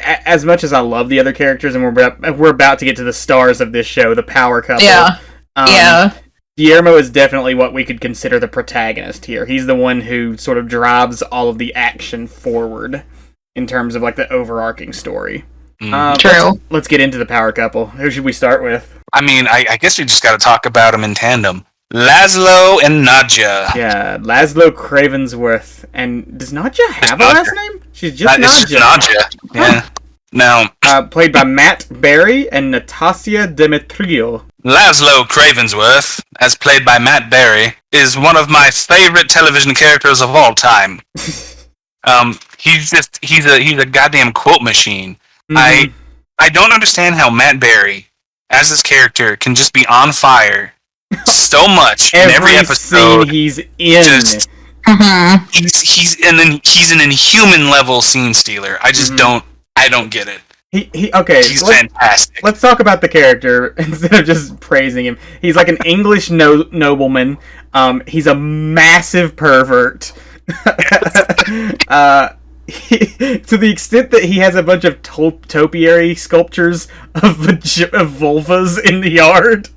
as much as I love the other characters, and we're about to get to the stars of this show, the power couple. Yeah. Guillermo is definitely what we could consider the protagonist here. He's the one who sort of drives all of the action forward in terms of like the overarching story. True. Let's get into the power couple. Who should we start with? I mean, I guess we just got to talk about them in tandem. Laszlo and Nadja. Yeah, Laszlo Cravensworth. And does Nadja have a last name? She's just Nadja. Nadja. Yeah. Now, played by Matt Berry and Natasha Demetriou. Laszlo Cravensworth, as played by Matt Berry, is one of my favorite television characters of all time. He's a goddamn quote machine. I don't understand how Matt Berry, as this character, can just be on fire so much in every episode. Scene he's in. Just, he's an inhuman level scene stealer. I just don't get it. He's fantastic. Let's talk about the character instead of just praising him. He's like an English nobleman. He's a massive pervert. To the extent that he has a bunch of topiary sculptures of vulvas in the yard.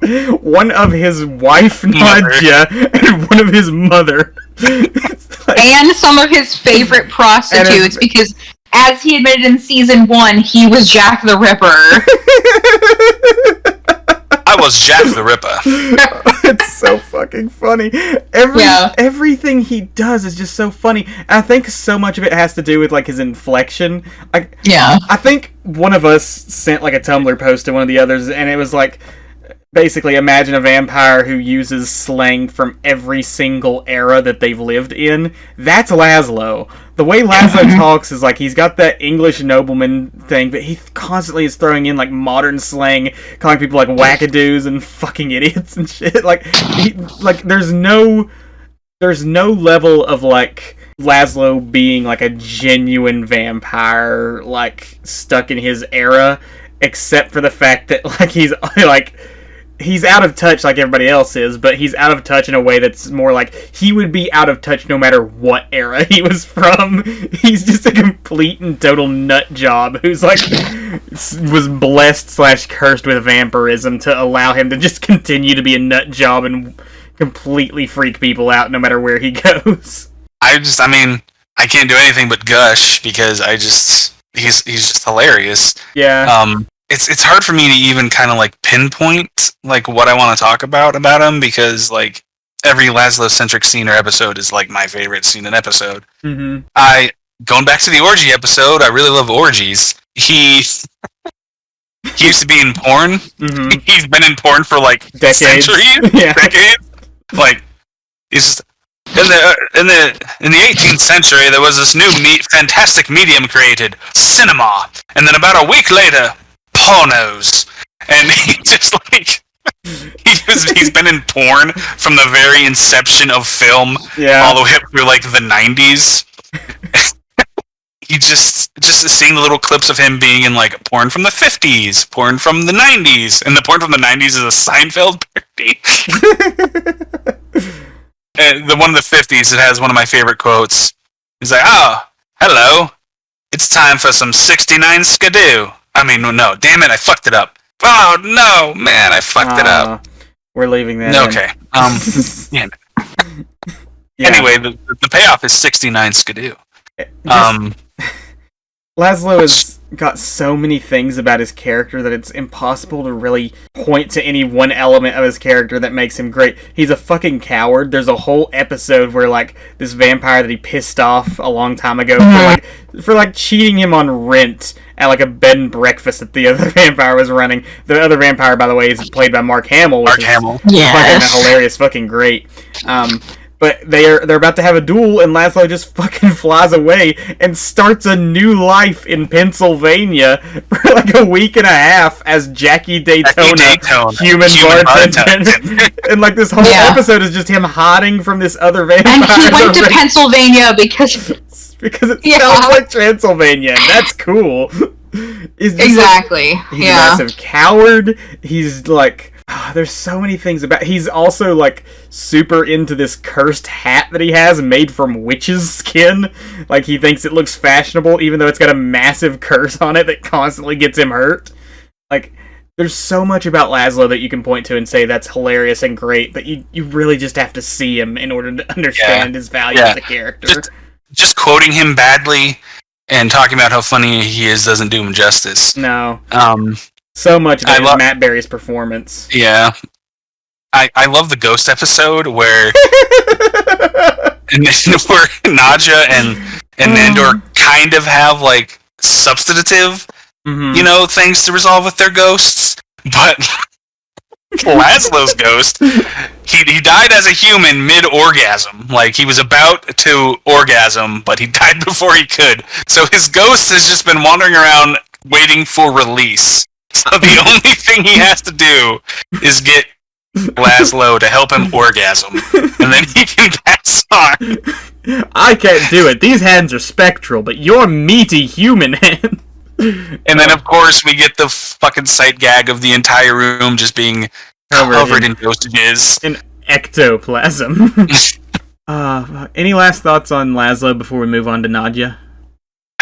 One of his wife, Nadja, and one of his mother. And some of his favorite prostitutes, because as he admitted in season 1, he was Jack the Ripper. I was Jack the Ripper. It's so fucking funny. Everything he does is just so funny. And I think so much of it has to do with like his inflection. I think one of us sent like a Tumblr post to one of the others, and it was like, basically, imagine a vampire who uses slang from every single era that they've lived in. That's Laszlo. The way Laszlo talks is like he's got that English nobleman thing, but he constantly is throwing in like modern slang, calling people like wackadoos and fucking idiots and shit. There's no level of like Laszlo being like a genuine vampire, like stuck in his era, except for the fact that like he's out of touch like everybody else is, but he's out of touch in a way that's more like he would be out of touch no matter what era he was from. He's just a complete and total nut job who's like was blessed / cursed with vampirism to allow him to just continue to be a nut job and completely freak people out no matter where he goes. I can't do anything but gush because he's just hilarious. Yeah. It's hard for me to even kind of like pinpoint like what I want to talk about him, because like every Laszlo-centric scene or episode is like my favorite scene and episode. Going back to the orgy episode, I really love orgies. He used to be in porn. He's been in porn for like decades. Decades. Like he's just in the 18th century there was this new fantastic medium created, cinema, and then about a week later, pornos. And he just like he's been in porn from the very inception of film all the way up through like the 90s. he just seeing the little clips of him being in like porn from the 50s, porn from the 90s, and the porn from the 90s is a Seinfeld parody. And the one of the 50s, it has one of my favorite quotes. He's like, "Oh, hello, it's time for some 69 skidoo." I mean, no, damn it, I fucked it up. Oh no, man, I fucked it up. We're leaving that. Okay. Yeah. Anyway, the payoff is 69 skidoo. Laszlo has got so many things about his character that it's impossible to really point to any one element of his character that makes him great. He's a fucking coward. There's a whole episode where, like, this vampire that he pissed off a long time ago for cheating him on rent at, like, a bed and breakfast that the other vampire was running. The other vampire, by the way, is played by Mark Hamill. Fucking hilarious, fucking great. But they're about to have a duel, and Laszlo just fucking flies away and starts a new life in Pennsylvania for like a week and a half as Jackie Daytona, human bartender. And like this whole episode is just him hiding from this other vampire. And he went to Pennsylvania because it sounds like Transylvania, and that's cool. Exactly. He's a massive coward. He's like... there's so many things about... He's also, like, super into this cursed hat that he has made from witch's skin. Like, he thinks it looks fashionable, even though it's got a massive curse on it that constantly gets him hurt. Like, there's so much about Laszlo that you can point to and say that's hilarious and great, but you really just have to see him in order to understand his value as a character. Just quoting him badly and talking about how funny he is doesn't do him justice. No. So much about Matt Berry's performance. Yeah. I love the ghost episode where where Nadja and Nandor kind of have like substantive things to resolve with their ghosts. But Laszlo's ghost, he died as a human mid-orgasm. Like, he was about to orgasm, but he died before he could. So his ghost has just been wandering around waiting for release. So the only thing he has to do is get Laszlo to help him orgasm, and then he can pass on. I can't do it. These hands are spectral, but your meaty human hand. And then, of course, we get the fucking sight gag of the entire room just being covered in ghostages. In ectoplasm. Any last thoughts on Laszlo before we move on to Nadja?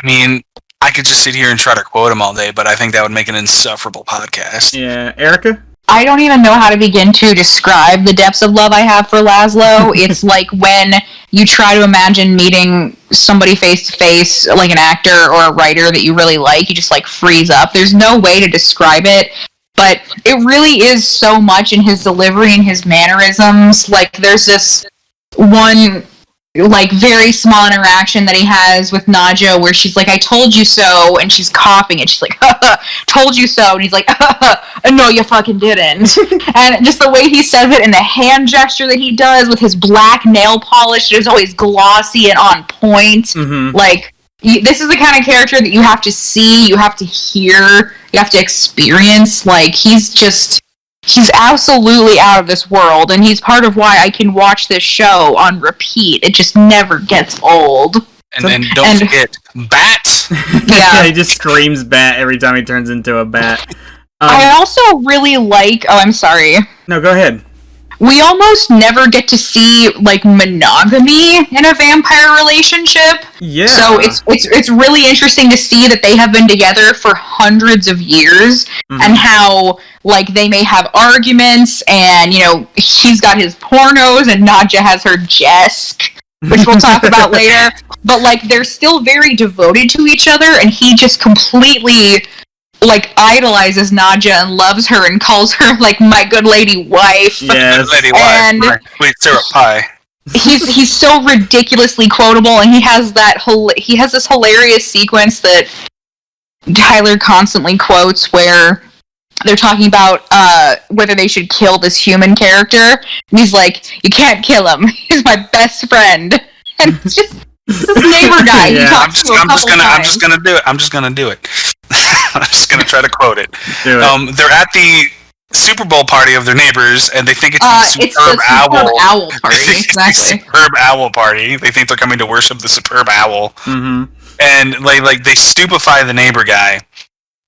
I mean... I could just sit here and try to quote him all day, but I think that would make an insufferable podcast. Yeah. Erica? I don't even know how to begin to describe the depths of love I have for Laszlo. It's like when you try to imagine meeting somebody face to face, like an actor or a writer that you really like, you just like freeze up. There's no way to describe it, but it really is so much in his delivery and his mannerisms. Like, there's this one... like, very small interaction that he has with Nadja where she's like, "I told you so," and she's coughing, and she's like, "Told you so," and he's like, "No, you fucking didn't." And just the way he says it and the hand gesture that he does with his black nail polish, it is always glossy and on point. Mm-hmm. Like, this is the kind of character that you have to see, you have to hear, you have to experience. Like, he's absolutely out of this world, and he's part of why I can watch this show on repeat. It just never gets old. And don't forget, Bat! Yeah, he just screams Bat every time he turns into a bat. I also really like... Oh, I'm sorry. No, go ahead. We almost never get to see, like, monogamy in a vampire relationship. Yeah. So it's really interesting to see that they have been together for hundreds of years, and how, like, they may have arguments, and, you know, he's got his pornos, and Nadja has her Jesk, which we'll talk about later. But, like, they're still very devoted to each other, and he just completely... like, idolizes Nadja and loves her and calls her, like, my good lady wife. Yes. Lady wife. And sweet syrup pie. He's so ridiculously quotable, and he has this hilarious sequence that Tyler constantly quotes where they're talking about whether they should kill this human character, and he's like, "You can't kill him. He's my best friend." And it's just this neighbor guy. Yeah. I'm just gonna do it. I'm just gonna try to quote it. Do it. They're at the Super Bowl party of their neighbors, and they think it's the Superb Owl party. Exactly. Superb Owl party. They think they're coming to worship the Superb Owl. Mm-hmm. and like they stupefy the neighbor guy,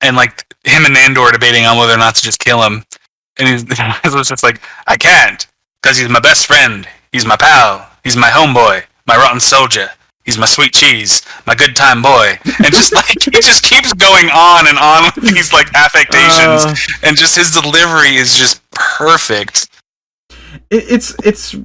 and like him and Nandor are debating on whether or not to just kill him, and he was just like, I can't, because he's my best friend, he's my pal, he's my homeboy, my rotten soldier, he's my sweet cheese, my good time boy, and just like he just keeps going on and on with these like affectations, and just his delivery is just perfect. It's.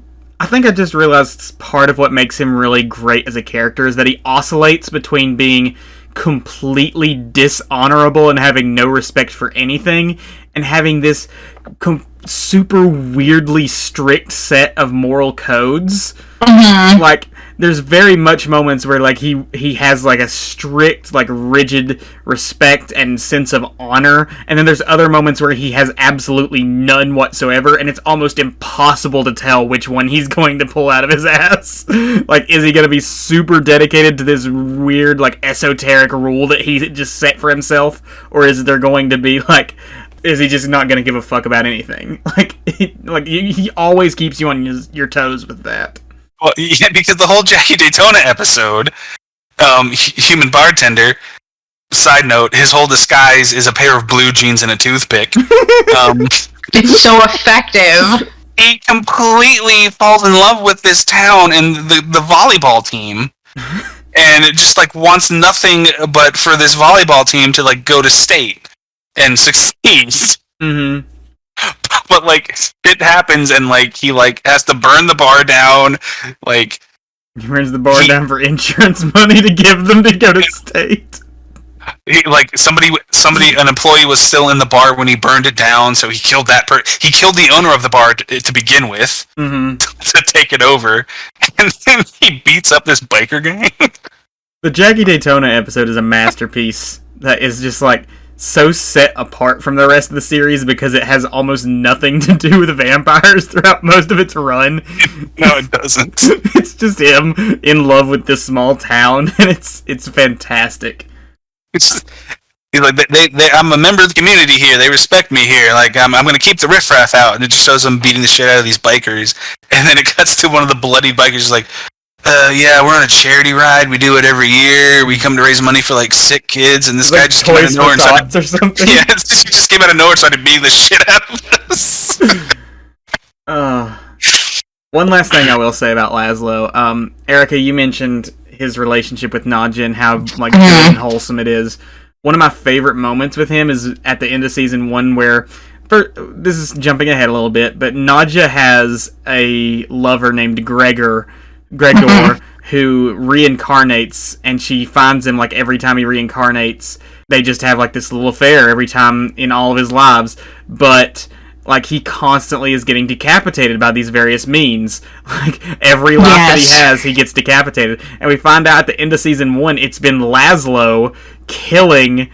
I think I just realized part of what makes him really great as a character is that he oscillates between being completely dishonorable and having no respect for anything, and having this super weirdly strict set of moral codes. Mm-hmm. Like, there's very much moments where like he has like a strict, like rigid respect and sense of honor, and then there's other moments where he has absolutely none whatsoever, and it's almost impossible to tell which one he's going to pull out of his ass. Like, is he going to be super dedicated to this weird, like, esoteric rule that he just set for himself, or is there going to be like, is he just not going to give a fuck about anything? Like, he always keeps you on your toes with that. Well, yeah, because the whole Jackie Daytona episode, human bartender, side note, his whole disguise is a pair of blue jeans and a toothpick. It's so effective. He completely falls in love with this town and the volleyball team, and it just like wants nothing but for this volleyball team to like go to state and succeed. Mm-hmm. But like shit happens, and like he like has to burn the bar down. Like he burns the bar down for insurance money to give them to go to state. Like somebody, an employee was still in the bar when he burned it down, so he killed that he killed the owner of the bar to begin with, to take it over, and then he beats up this biker gang. The Jackie Daytona episode is a masterpiece that is just like so set apart from the rest of the series because it has almost nothing to do with vampires throughout most of its run. No, it doesn't. It's just him in love with this small town, and it's fantastic. He's like, I'm a member of the community here. They respect me here. Like, I'm going to keep the riffraff out, and it just shows him beating the shit out of these bikers. And then it cuts to one of the bloody bikers, like, yeah, we're on a charity ride. We do it every year. We come to raise money for like sick kids, and this guy just came out of nowhere and started, or something. Yeah, he just came out of nowhere and started beating the shit out of us. One last thing I will say about Laszlo. Erica, you mentioned his relationship with Nadja and how like good and wholesome it is. One of my favorite moments with him is at the end of season 1 where, this is jumping ahead a little bit, but Nadja has a lover named Gregor, who reincarnates, and she finds him like every time he reincarnates. They just have like this little affair every time in all of his lives, but like he constantly is getting decapitated by these various means. Like every life that he has, he gets decapitated, and we find out at the end of season 1 it's been Laszlo killing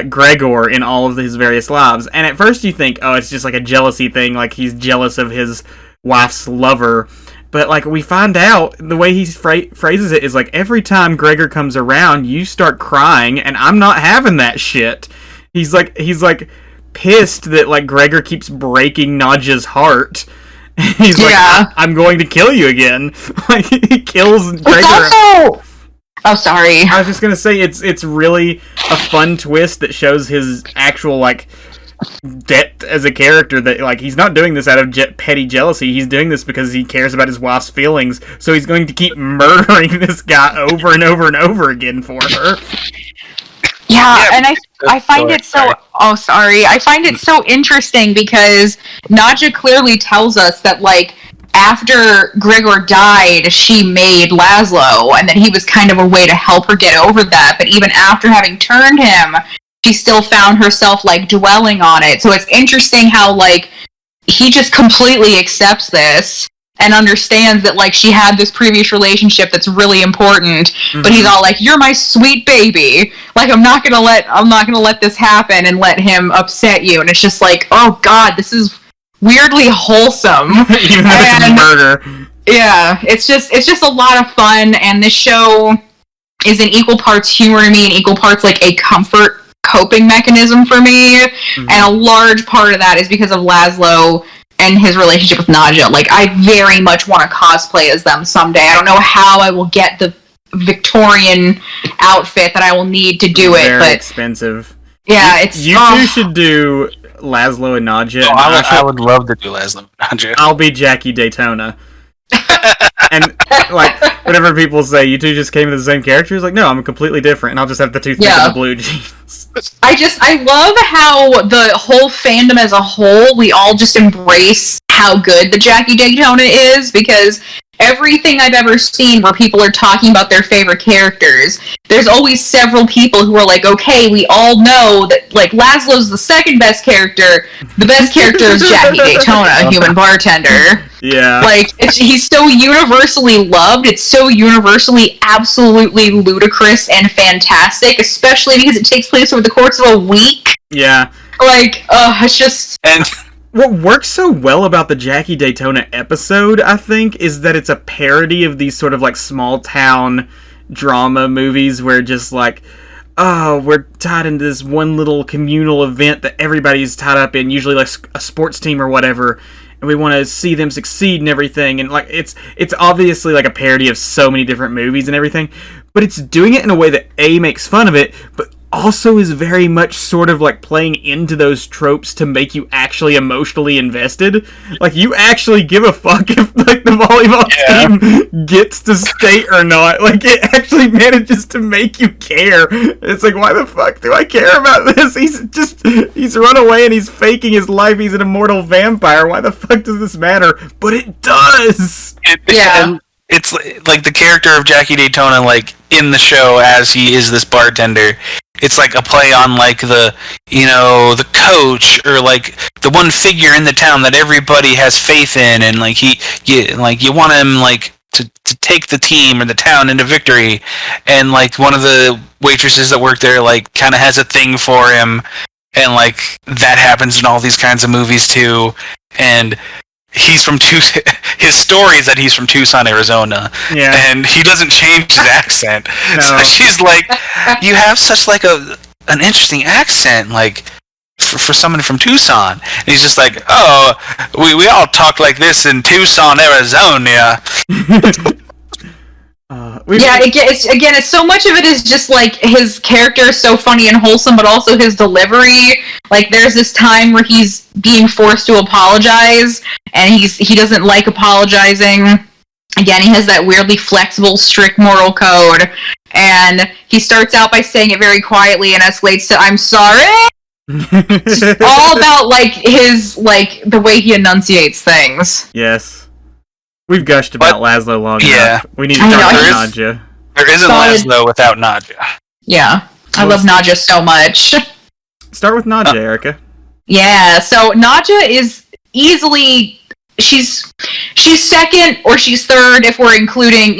Gregor in all of his various lives. And at first you think, oh, it's just like a jealousy thing, like he's jealous of his wife's lover. But, like, we find out, the way he phrases it is, like, every time Gregor comes around, you start crying, and I'm not having that shit. He's like, pissed that, like, Gregor keeps breaking Nadja's heart. He's like, I'm going to kill you again. Like, he kills Gregor. Oh, sorry. I was just gonna say, it's really a fun twist that shows his actual, like, depth as a character, that like he's not doing this out of petty jealousy. He's doing this because he cares about his wife's feelings, so he's going to keep murdering this guy over and over and over again for her. Yeah, and I find it so... Oh, sorry. I find it so interesting because Nadja clearly tells us that, like, after Gregor died, she made Laszlo, and that he was kind of a way to help her get over that, but even after having turned him, she still found herself, like, dwelling on it. So it's interesting how, like, he just completely accepts this and understands that, like, she had this previous relationship that's really important, but he's all like, you're my sweet baby. Like, I'm not gonna let this happen and let him upset you. And it's just like, oh god, this is weirdly wholesome. Even though it's murder. Yeah, it's just a lot of fun, and this show is in equal parts humor to me and equal parts, like, a comfort coping mechanism for me, and a large part of that is because of Laszlo and his relationship with Nadja. Like, I very much want to cosplay as them someday. I don't know how I will get the Victorian outfit that I will need to do it. Very But expensive. yeah, You two should do Laszlo and Nadja. Oh, I would love to do Laszlo and Nadja. I'll be Jackie Daytona. And, like, whenever people say, you two just came with the same characters, like, no, I'm completely different, and I'll just have the toothpick and the blue jeans. I love how the whole fandom as a whole, we all just embrace how good the Jackie Daytona is, because everything I've ever seen where people are talking about their favorite characters, there's always several people who are like, okay, we all know that, like, Laszlo's the second best character, the best character is Jackie Daytona, a human bartender. Yeah. Like, he's so universally loved, it's so universally absolutely ludicrous and fantastic, especially because it takes place over the course of a week. Yeah. Like, it's just... And what works so well about the Jackie Daytona episode, I think, is that it's a parody of these sort of, like, small-town drama movies where just, like, oh, we're tied into this one little communal event that everybody's tied up in, usually, like, a sports team or whatever, and we want to see them succeed and everything, and, like, it's obviously, like, a parody of so many different movies and everything, but it's doing it in a way that, A, makes fun of it, but also is very much sort of like playing into those tropes to make you actually emotionally invested. Like, you actually give a fuck if, like, the volleyball team gets to state or not. Like, it actually manages to make you care. It's like, why the fuck do I care about this? He's run away and he's faking his life. He's an immortal vampire. Why the fuck does this matter? But it does! Yeah. It's like the character of Jackie Daytona, like, in the show as he is this bartender. It's like a play on, like, the coach, or, like, the one figure in the town that everybody has faith in, and, like, you want him, like, to take the team or the town into victory, and, like, one of the waitresses that work there, like, kind of has a thing for him, and, like, that happens in all these kinds of movies, too, and he's from his story is that he's from Tucson, Arizona, and he doesn't change his accent. No. So she's like, you have such, like, an interesting accent, like, for someone from Tucson. And he's just like, oh, we all talk like this in Tucson, Arizona. It's so much of it is just, like, his character is so funny and wholesome, but also his delivery. Like, there's this time where he's being forced to apologize, and he doesn't like apologizing. Again, he has that weirdly flexible, strict moral code, and he starts out by saying it very quietly and escalates to, I'm sorry? It's all about, like, the way he enunciates things. Yes. We've gushed about Laszlo long enough. We need to talk about Nadja. There isn't Laszlo without Nadja. Yeah. I love Nadja so much. Start with Nadja, Erica. Yeah, so Nadja is easily... She's second, or she's third if we're including,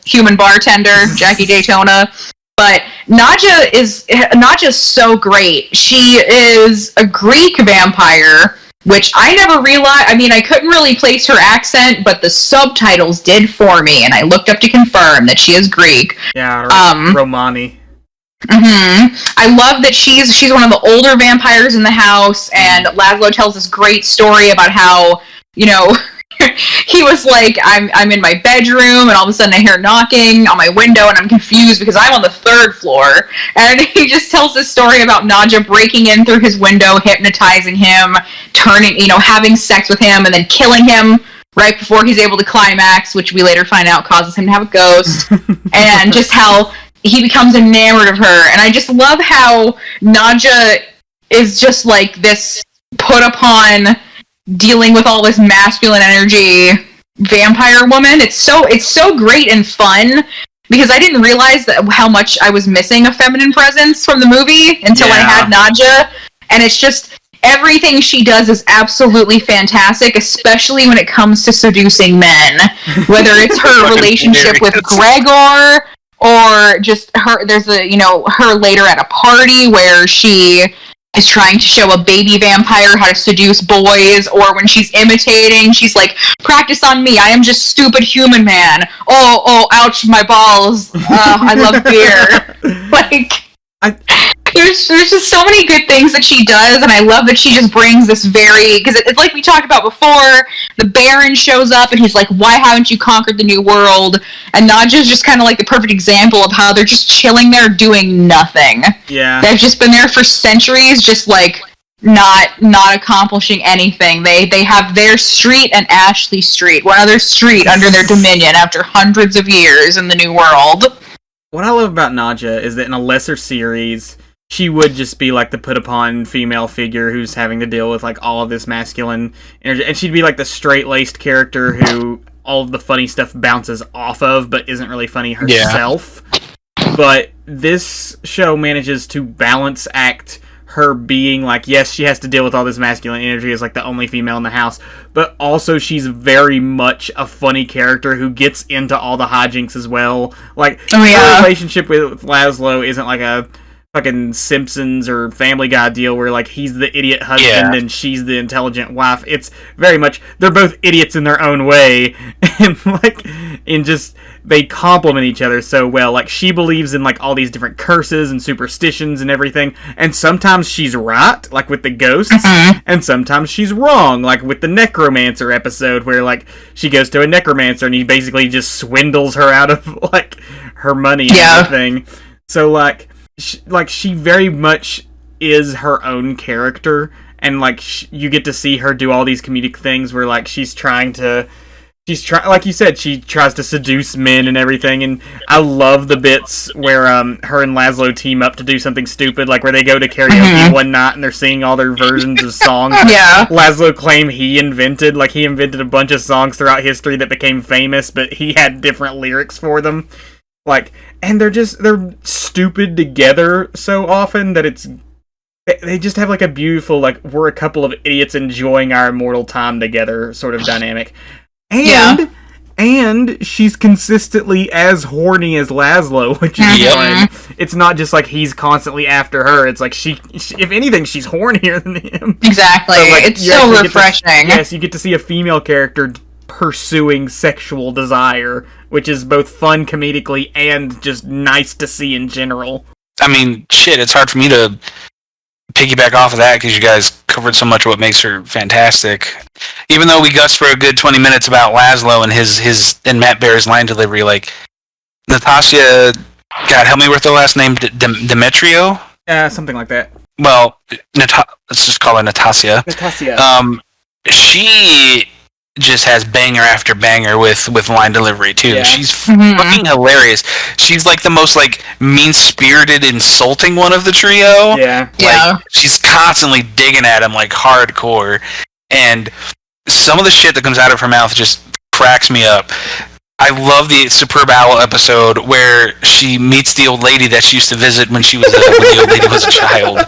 human bartender, Jackie Daytona. But Nadja's so great. She is a Greek vampire, which I never realized. I mean, I couldn't really place her accent, but the subtitles did for me, and I looked up to confirm that she is Greek. Yeah, Romani. I love that she's one of the older vampires in the house, and Laszlo tells this great story about how, he was like, I'm in my bedroom, and all of a sudden I hear knocking on my window, and I'm confused because I'm on the third floor. And he just tells this story about Nadja breaking in through his window, hypnotizing him, having sex with him, and then killing him right before he's able to climax, which we later find out causes him to have a ghost. And just how he becomes enamored of her. And I just love how Nadja is just like this put upon, dealing with all this masculine energy vampire woman. It's so great and fun, because I didn't realize how much I was missing a feminine presence from the movie until I had Nadja. And it's just, everything she does is absolutely fantastic, especially when it comes to seducing men. Whether it's her relationship with Gregor, or just there's her later at a party where she is trying to show a baby vampire how to seduce boys, or when she's imitating, she's like, practice on me, I am just stupid human man. Oh, ouch, my balls. I love beer. there's just so many good things that she does, and I love that she just brings this because it's like we talked about before. The Baron shows up, and he's like, "Why haven't you conquered the New World?" And Nadja's just kind of like the perfect example of how they're just chilling there doing nothing. Yeah, they've just been there for centuries, just like not accomplishing anything. They have their street and Ashley Street, one other street under their dominion after hundreds of years in the New World. What I love about Nadja is that in a lesser series, she would just be like the put-upon female figure who's having to deal with like all of this masculine energy, and she'd be like the straight-laced character who all of the funny stuff bounces off of, but isn't really funny herself. Yeah. But this show manages to balance act her being like, yes, she has to deal with all this masculine energy as like the only female in the house, but also she's very much a funny character who gets into all the hijinks as well. Like, her relationship with Laszlo isn't like a fucking Simpsons or Family Guy deal where like he's the idiot husband and she's the intelligent wife. It's very much, they're both idiots in their own way, and like, in just, they complement each other so well. Like, she believes in like all these different curses and superstitions and everything, and sometimes she's right, like with the ghosts, and sometimes she's wrong, like with the necromancer episode where like she goes to a necromancer and he basically just swindles her out of like her money and everything. So like she very much is her own character, and like you get to see her do all these comedic things where like like you said, she tries to seduce men and everything, and I love the bits where her and Laszlo team up to do something stupid, like where they go to karaoke one night and they're singing all their versions of songs Laszlo claimed he invented. Like, he invented a bunch of songs throughout history that became famous, but he had different lyrics for them. Like, and they're stupid together so often that they just have like a beautiful, like, we're a couple of idiots enjoying our immortal time together sort of dynamic. And she's consistently as horny as Laszlo, which is fun. It's not just like he's constantly after her. It's like she if anything, she's hornier than him. Exactly. So, like, it's so refreshing. Yes, you get to see a female character pursuing sexual desire, which is both fun comedically and just nice to see in general. I mean, shit, it's hard for me to piggyback off of that because you guys covered so much of what makes her fantastic. Even though we gussed for a good 20 minutes about Laszlo and his and Matt Baer's line delivery, like Natasha, God help me with the last name, Demetrio? Something like that. Well, let's just call her Natasha. She just has banger after banger with line delivery too. She's fucking hilarious. She's like the most like mean-spirited, insulting one of the trio. She's constantly digging at him like hardcore, and some of the shit that comes out of her mouth just cracks me up. I love the Superb Owl episode where she meets the old lady that she used to visit when the old lady was a child.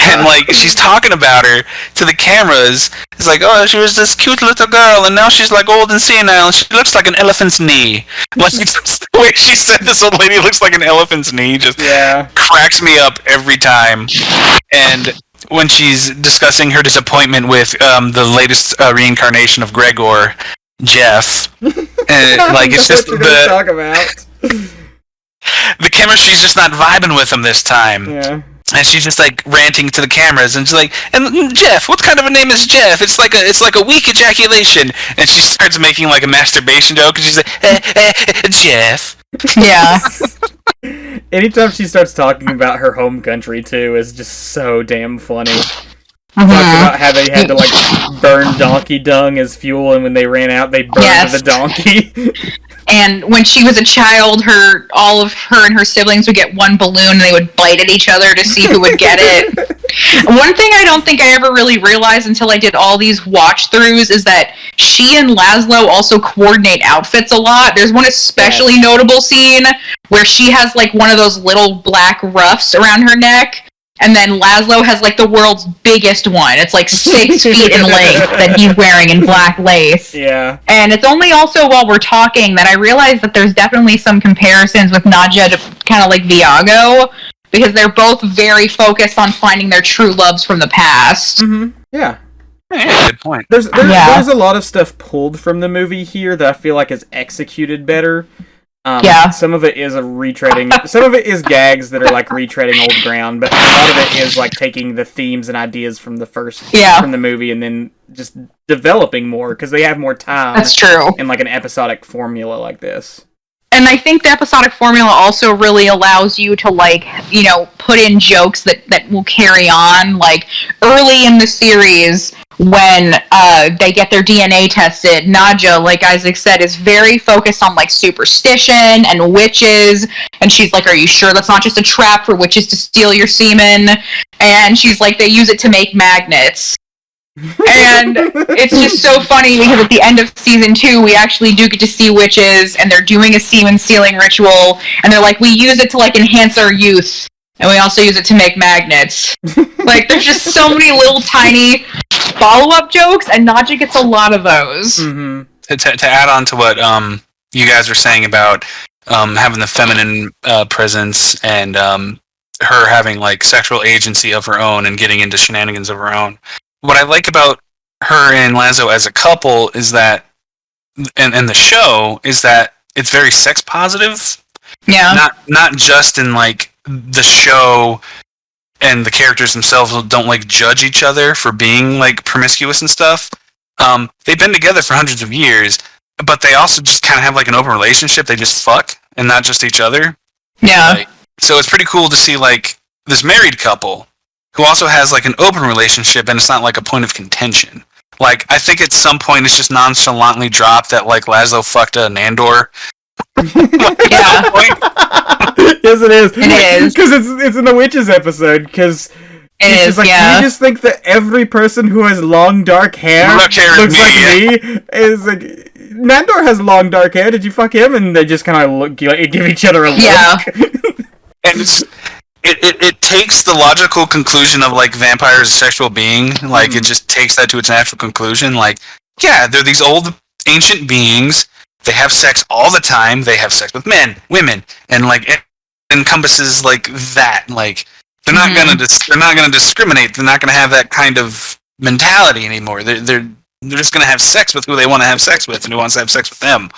And like, she's talking about her to the cameras. It's like, oh, she was this cute little girl, and now she's like old and senile, and she looks like an elephant's knee. Like, just the way she said this old lady looks like an elephant's knee just cracks me up every time. And when she's discussing her disappointment with the latest reincarnation of Gregor, Jeff, and like, it's just talk about. The chemistry's just not vibing with him this time. And she's just like ranting to the cameras, and she's like, "And Jeff, what kind of a name is Jeff? It's like a weak ejaculation." And she starts making like a masturbation joke, and she's like, "Jeff." Yeah. Anytime she starts talking about her home country too is just so damn funny. Talks about how they had to like burn donkey dung as fuel, and when they ran out, they burned the donkey. And when she was a child, all of her and her siblings would get one balloon, and they would bite at each other to see who would get it. One thing I don't think I ever really realized until I did all these watch-throughs is that she and Laszlo also coordinate outfits a lot. There's one especially notable scene where she has like one of those little black ruffs around her neck, and then Laszlo has like the world's biggest one. It's like 6 feet in length that he's wearing in black lace. Yeah. And it's only also while we're talking that I realize that there's definitely some comparisons with Nadja to kind of like Viago, because they're both very focused on finding their true loves from the past. Yeah. Yeah, good point. There's a lot of stuff pulled from the movie here that I feel like is executed better. Some of it is a retreading. Some of it is gags that are like retreading old ground, but a lot of it is like taking the themes and ideas from the from the movie and then just developing more because they have more time. That's true. In like an episodic formula like this. And I think the episodic formula also really allows you to, like, you know, put in jokes that will carry on. Like, early in the series, when they get their DNA tested, Nadja, like Isaac said, is very focused on, like, superstition and witches. And she's like, are you sure that's not just a trap for witches to steal your semen? And she's like, they use it to make magnets. And it's just so funny because at the end of season 2 we actually do get to see witches and they're doing a semen stealing ritual and they're like, we use it to like enhance our youth and we also use it to make magnets. Like, there's just so many little tiny follow-up jokes and Nadja gets a lot of those. To add on to what you guys were saying about having the feminine presence and her having like sexual agency of her own and getting into shenanigans of her own, what I like about her and Lazo as a couple is that, and the show, is that it's very sex positive. Yeah. Not just in like the show and the characters themselves don't like judge each other for being like promiscuous and stuff. They've been together for hundreds of years, but they also just kind of have like an open relationship. They just fuck and not just each other. Yeah. Like, so it's pretty cool to see like this married couple who also has like an open relationship and it's not like a point of contention. Like, I think at some point it's just nonchalantly dropped that like Laszlo fucked a Nandor. Yeah. Yes, it is. It is. Because it's in the Witches episode, because it is, like, yeah. you just think that every person who has long dark hair looks like me. Is like, Nandor has long dark hair, did you fuck him? And they just kind of give each other a look. Yeah. And it takes the logical conclusion of like vampires a sexual being, like it just takes that to its natural conclusion. Like, yeah, they're these old ancient beings. They have sex all the time. They have sex with men, women, and like it encompasses like that. Like they're not gonna they're not gonna discriminate. They're not gonna have that kind of mentality anymore. They're just gonna have sex with who they want to have sex with and who wants to have sex with them.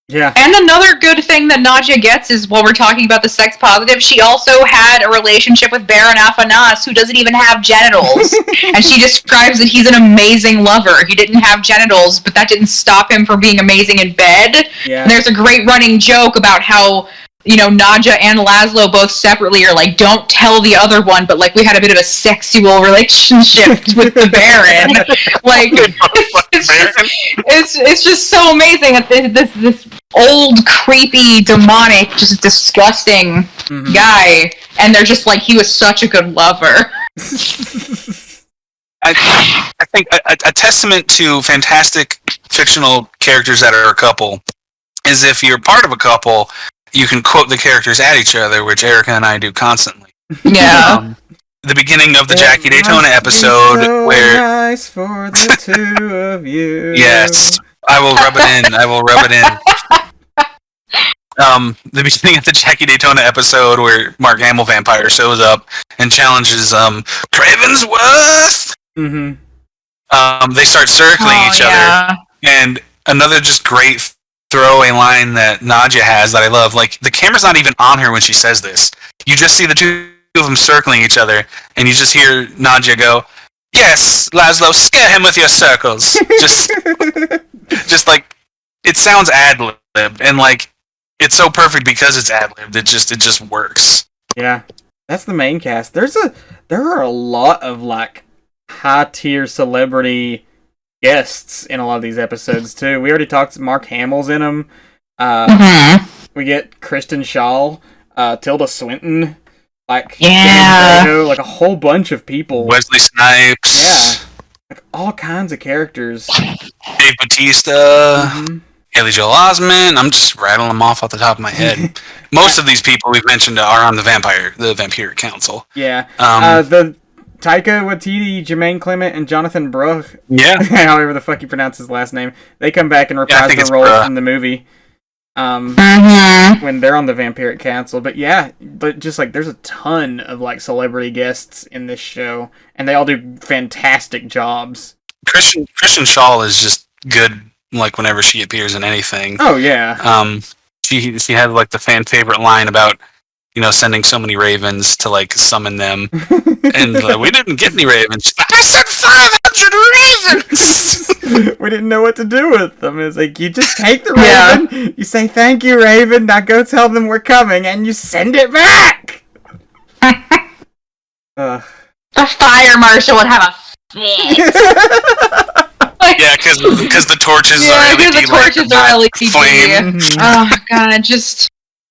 Yeah. And another good thing that Nadja gets is, while we're talking about the sex positive, she also had a relationship with Baron Afanas, who doesn't even have genitals. And she describes that he's an amazing lover. He didn't have genitals, but that didn't stop him from being amazing in bed. Yeah. And there's a great running joke about how, you know, Nadja and Laszlo both separately are like, don't tell the other one, but like we had a bit of a sexual relationship with the Baron. Like, it's just so amazing that this old, creepy, demonic, just disgusting guy, and they're just like, he was such a good lover. I think a testament to fantastic fictional characters that are a couple is if you're part of a couple, you can quote the characters at each other, which Erica and I do constantly. Yeah. The beginning of the Jackie Daytona episode so where nice for the two of you. Yes, I will rub it in. The beginning of the Jackie Daytona episode where Mark Hamill vampire shows up and challenges Cravensworth. They start circling each other, and another just great throwaway line that Nadja has that I love. Like, the camera's not even on her when she says this. You just see the two of them circling each other, and you just hear Nadja go, "Yes, Laszlo, scare him with your circles." just like, it sounds ad-libbed, and like, it's so perfect because it's ad-libbed. It just works. Yeah, that's the main cast. There are a lot of like high-tier celebrity guests in a lot of these episodes too. We already talked. Mark Hamill's in them. We get Kristen Shaw, Tilda Swinton, like like a whole bunch of people. Wesley Snipes. Yeah, like all kinds of characters. Dave Bautista. Haley Joel Osment. I'm just rattling them off the top of my head. Most of these people we've mentioned are on the Vampire Council. Yeah. The Taika Waititi, Jemaine, Clement, and Jonathan Bruch. Yeah. However the fuck you pronounce his last name. They come back and reprise their role from the movie. When they're on the Vampiric Council. But yeah, just like there's a ton of like celebrity guests in this show, and they all do fantastic jobs. Kristen Shaw is just good, like whenever she appears in anything. Oh yeah. she had like the fan favorite line about sending so many ravens to like summon them, and we didn't get any ravens. She's like, I sent 500 ravens. We didn't know what to do with them. It's like, you just take the raven, you say thank you, raven. Now go tell them we're coming, and you send it back. The fire marshal would have a fit. Yeah, because the torches are LED. The torches are LED. Flame. Oh god, just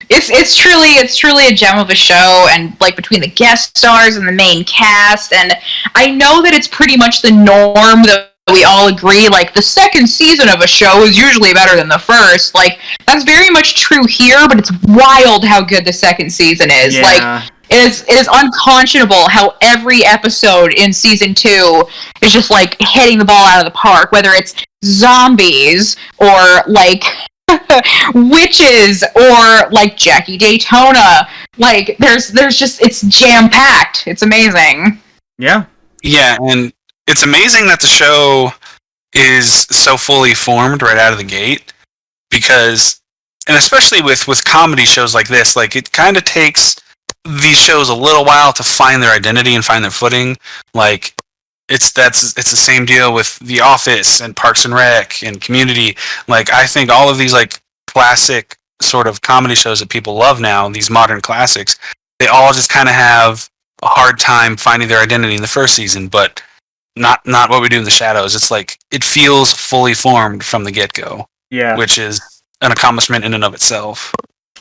it's truly a gem of a show, and like between the guest stars and the main cast, and I know that it's pretty much the norm that we all agree, like the second season of a show is usually better than the first. Like that's very much true here, but it's wild how good the second season is. Yeah. Like it is unconscionable how every episode in season 2 is just like hitting the ball out of the park, whether it's zombies or like witches or like Jackie Daytona. Like there's just, it's jam packed. It's amazing. Yeah, and it's amazing that the show is so fully formed right out of the gate, because, and especially with comedy shows like this, like it kind of takes these shows a little while to find their identity and find their footing. Like it's the same deal with The Office and Parks and Rec and Community. Like I think all of these like classic sort of comedy shows that people love now, these modern classics, they all just kind of have a hard time finding their identity in the first season, but not what we do in the shadows. It's like it feels fully formed from the get-go. Yeah, which is an accomplishment in and of itself.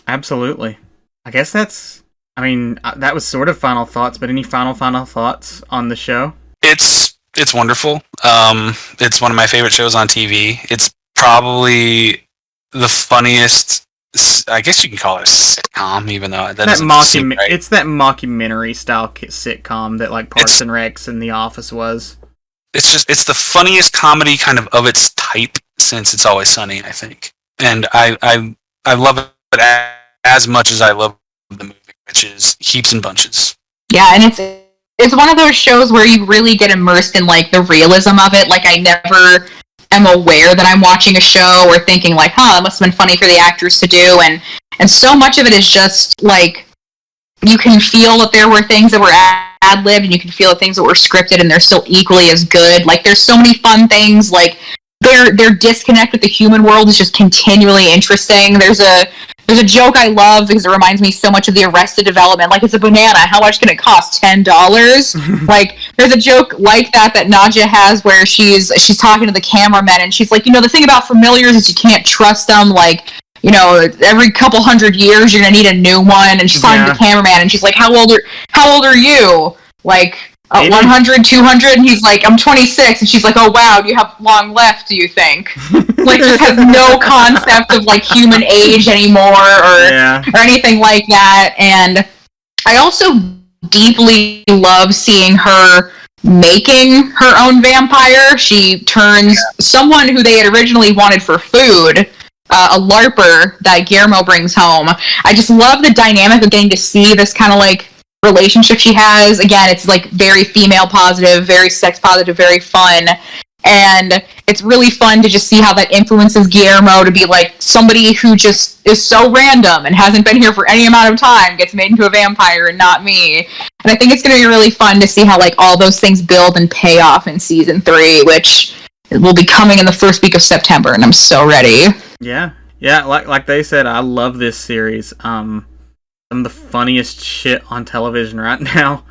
Absolutely. I guess that was sort of final thoughts, but any final thoughts on the show? It's wonderful. It's one of my favorite shows on TV. It's probably the funniest, I guess you can call it a sitcom, even though that doesn't seem right. It's that mockumentary style sitcom that like Parks and Recs and The Office was. It's the funniest comedy kind of its type since It's Always Sunny, I think. And I love it as much as I love the movie, which is heaps and bunches. Yeah, and it's one of those shows where you really get immersed in like the realism of it. Like I never am aware that I'm watching a show or thinking like, that must have been funny for the actors to do, and so much of it is just like you can feel that there were things that were ad-libbed, and you can feel the things that were scripted, and they're still equally as good. Like there's so many fun things. Like their disconnect with the human world is just continually interesting. There's a joke I love because it reminds me so much of the Arrested Development. Like, it's a banana. How much can it cost? $10? Like, there's a joke like that Nadja has where she's talking to the cameraman, and she's like, the thing about familiars is you can't trust them. Like, every couple hundred years you're gonna need a new one. And she's talking to the cameraman, and she's like, how old are you? Like, 100, 200? And he's like, I'm 26. And she's like, oh wow, do you have long left, do you think? Like, just has no concept of like human age anymore or anything like that. And I also deeply love seeing her making her own vampire. She turns someone who they had originally wanted for food, a LARPer that Guillermo brings home. I just love the dynamic of getting to see this kind of like relationship she has. Again, it's like very female positive, very sex positive, very fun. And it's really fun to just see how that influences Guillermo to be like somebody who just is so random and hasn't been here for any amount of time gets made into a vampire and not me. And I think it's going to be really fun to see how like all those things build and pay off in season 3, which will be coming in the first week of September, and I'm so ready. Yeah, like they said, I love this series. Some of the funniest shit on television right now.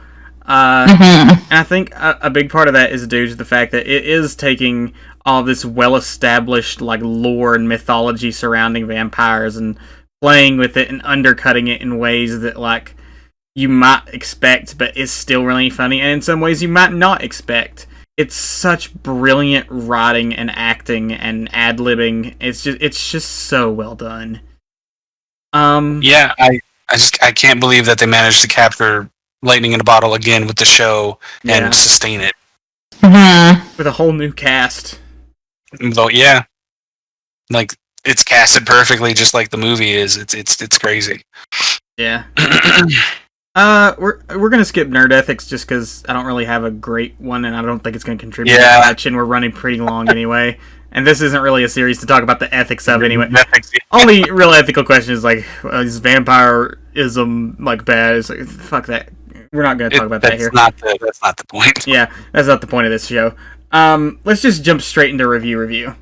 And I think a big part of that is due to the fact that it is taking all this well-established like lore and mythology surrounding vampires and playing with it and undercutting it in ways that like you might expect, but is still really funny, and in some ways you might not expect. It's such brilliant writing and acting and ad-libbing. It's just so well done. I can't believe that they managed to capture lightning in a bottle again with the show and sustain it. With a whole new cast. Though, like it's casted perfectly, just like the movie is. It's crazy. Yeah. We're gonna skip Nerd Ethics just because I don't really have a great one, and I don't think it's gonna contribute much, and we're running pretty long anyway. And this isn't really a series to talk about the ethics of anyway. Ethics, yeah. Only real ethical question is like, is vampirism like bad? It's like, fuck that. We're not going to talk about that here. That's not the point. Yeah, that's not the point of this show. Let's just jump straight into review.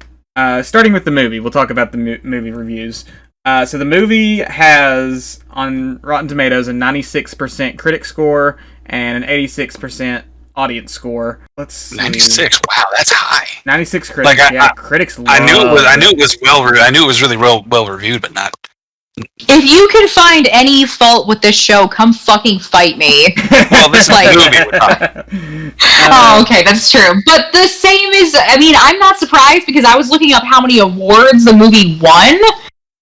Starting with the movie, we'll talk about the movie reviews. So the movie has, on Rotten Tomatoes, a 96% critic score and an 86% audience score. Let's see. 96. Wow, that's high. 96 critics. Like, yeah, critics love I knew it was really well reviewed, but not. If you can find any fault with this show, come fucking fight me. Well, this is a movie we're talking. Oh, okay, that's true. But the same is, I mean, I'm not surprised because I was looking up how many awards the movie won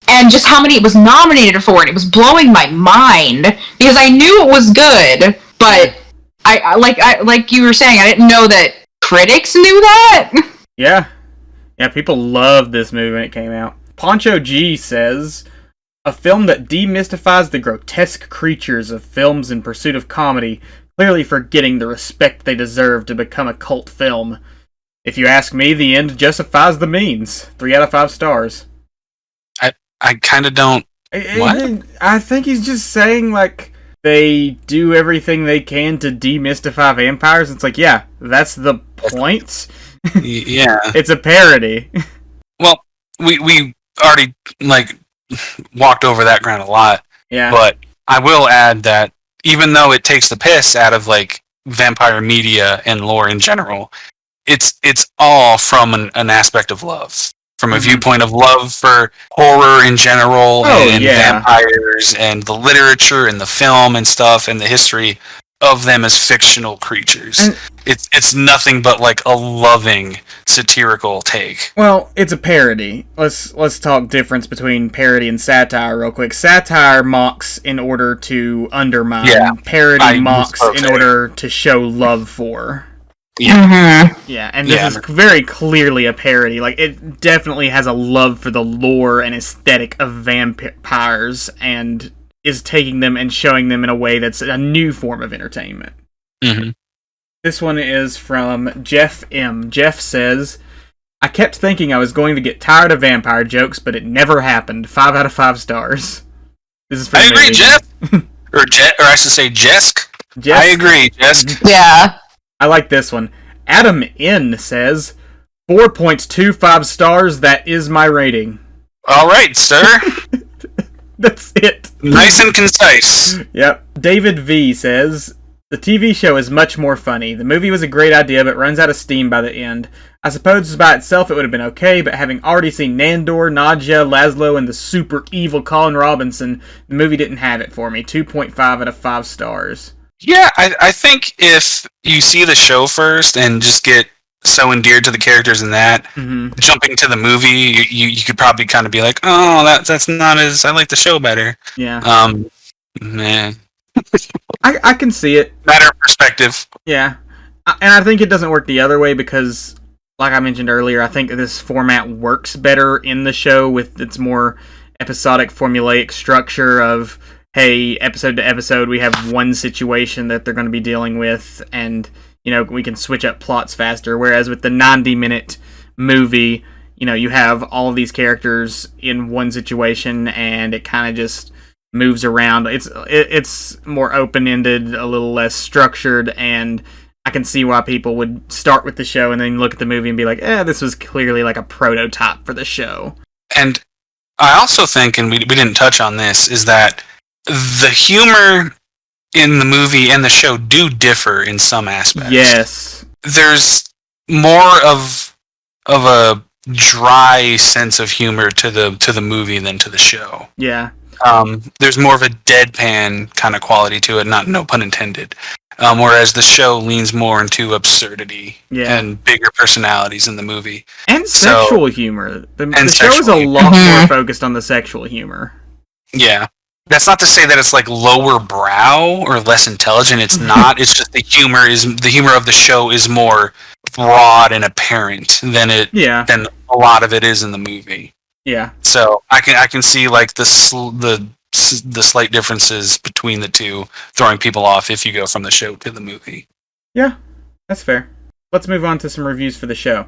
and just how many it was nominated for, and it was blowing my mind because I knew it was good, but I like you were saying, I didn't know that critics knew that. Yeah, people loved this movie when it came out. Poncho G says, a film that demystifies the grotesque creatures of films in pursuit of comedy, clearly forgetting the respect they deserve to become a cult film. If you ask me, the end justifies the means. 3 out of 5 stars. I kind of don't. What? I think he's just saying, like, they do everything they can to demystify vampires. It's like, yeah, that's the point. Yeah. It's a parody. Well, we already, like, walked over that ground a lot. Yeah. But I will add that even though it takes the piss out of, like, vampire media and lore in general, it's all from an aspect of love. From a viewpoint of love for horror in general and vampires and the literature and the film and stuff and the history of them as fictional creatures. And it's nothing but like a loving satirical take. Well, it's a parody. Let's talk difference between parody and satire real quick. Satire mocks in order to undermine. Yeah, parody mocks in order to show love for. Yeah. Mm-hmm. Yeah, and this is very clearly a parody. Like, it definitely has a love for the lore and aesthetic of vampires and is taking them and showing them in a way that's a new form of entertainment. Mm-hmm. This one is from Jeff M. Jeff says, I kept thinking I was going to get tired of vampire jokes, but it never happened. 5 out of 5 stars. This is from I agree, Jeff. or I should say Jesk. I agree, Jesk. Yeah. I like this one. Adam N says, 4.25 stars, that is my rating. All right, sir. That's it. Nice and concise. Yep. David V says, the TV show is much more funny. The movie was a great idea, but runs out of steam by the end. I suppose by itself it would have been okay, but having already seen Nandor, Nadja, Laszlo, and the super evil Colin Robinson, the movie didn't have it for me. 2.5 out of 5 stars. Yeah, I think if you see the show first and just get so endeared to the characters in that, jumping to the movie, you could probably kind of be like, oh, that's not as, I like the show better. Yeah. Man. I can see it. Matter of perspective. Yeah. And I think it doesn't work the other way because, like I mentioned earlier, I think this format works better in the show with its more episodic, formulaic structure of, hey, episode to episode, we have one situation that they're going to be dealing with, and, you know, we can switch up plots faster. Whereas with the 90-minute movie, you know, you have all of these characters in one situation, and it kind of just moves around. It's more open-ended, a little less structured, and I can see why people would start with the show and then look at the movie and be like, this was clearly like a prototype for the show. And I also think, and we didn't touch on this, is that the humor in the movie and the show do differ in some aspects. Yes. There's more of a dry sense of humor to the movie than to the show. Yeah. There's more of a deadpan kind of quality to it, no pun intended. Whereas the show leans more into absurdity and bigger personalities in the movie. And sexual humor. The show is a lot more focused on the sexual humor. Yeah. That's not to say that it's like lower brow or less intelligent. It's not. It's just the humor of the show is more broad and apparent than a lot of it is in the movie. Yeah. So I can see like the slight differences between the two throwing people off if you go from the show to the movie. Yeah, that's fair. Let's move on to some reviews for the show.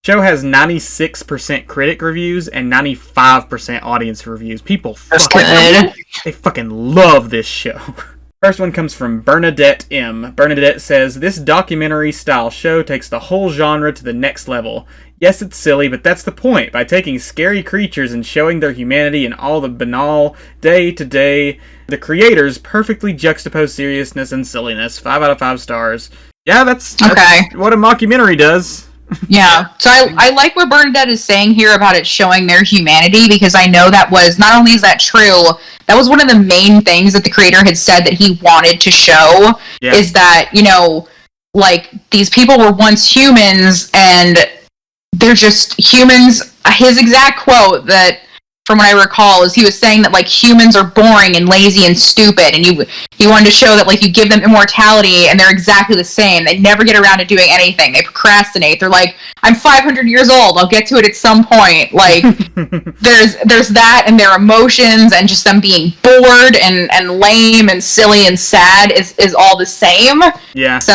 Show has 96% critic reviews and 95% audience reviews. People they fucking love this show. First one comes from Bernadette M. Bernadette says, this documentary-style show takes the whole genre to the next level. Yes, it's silly, but that's the point. By taking scary creatures and showing their humanity and all the banal, day-to-day, the creators perfectly juxtapose seriousness and silliness. 5 out of 5 stars. Yeah, that's what a mockumentary does. Yeah, so I like what Bernadette is saying here about it showing their humanity, because I know that was, not only is that true, that was one of the main things that the creator had said that he wanted to show, is that, you know, like, these people were once humans, and they're just humans. His exact quote, that, from what I recall, is he was saying that, like, humans are boring and lazy and stupid, and he wanted to show that, like, you give them immortality and they're exactly the same. They never get around to doing anything. They procrastinate. They're like, I'm 500 years old. I'll get to it at some point. Like, there's that, and their emotions and just them being bored and lame and silly and sad is all the same. Yeah. So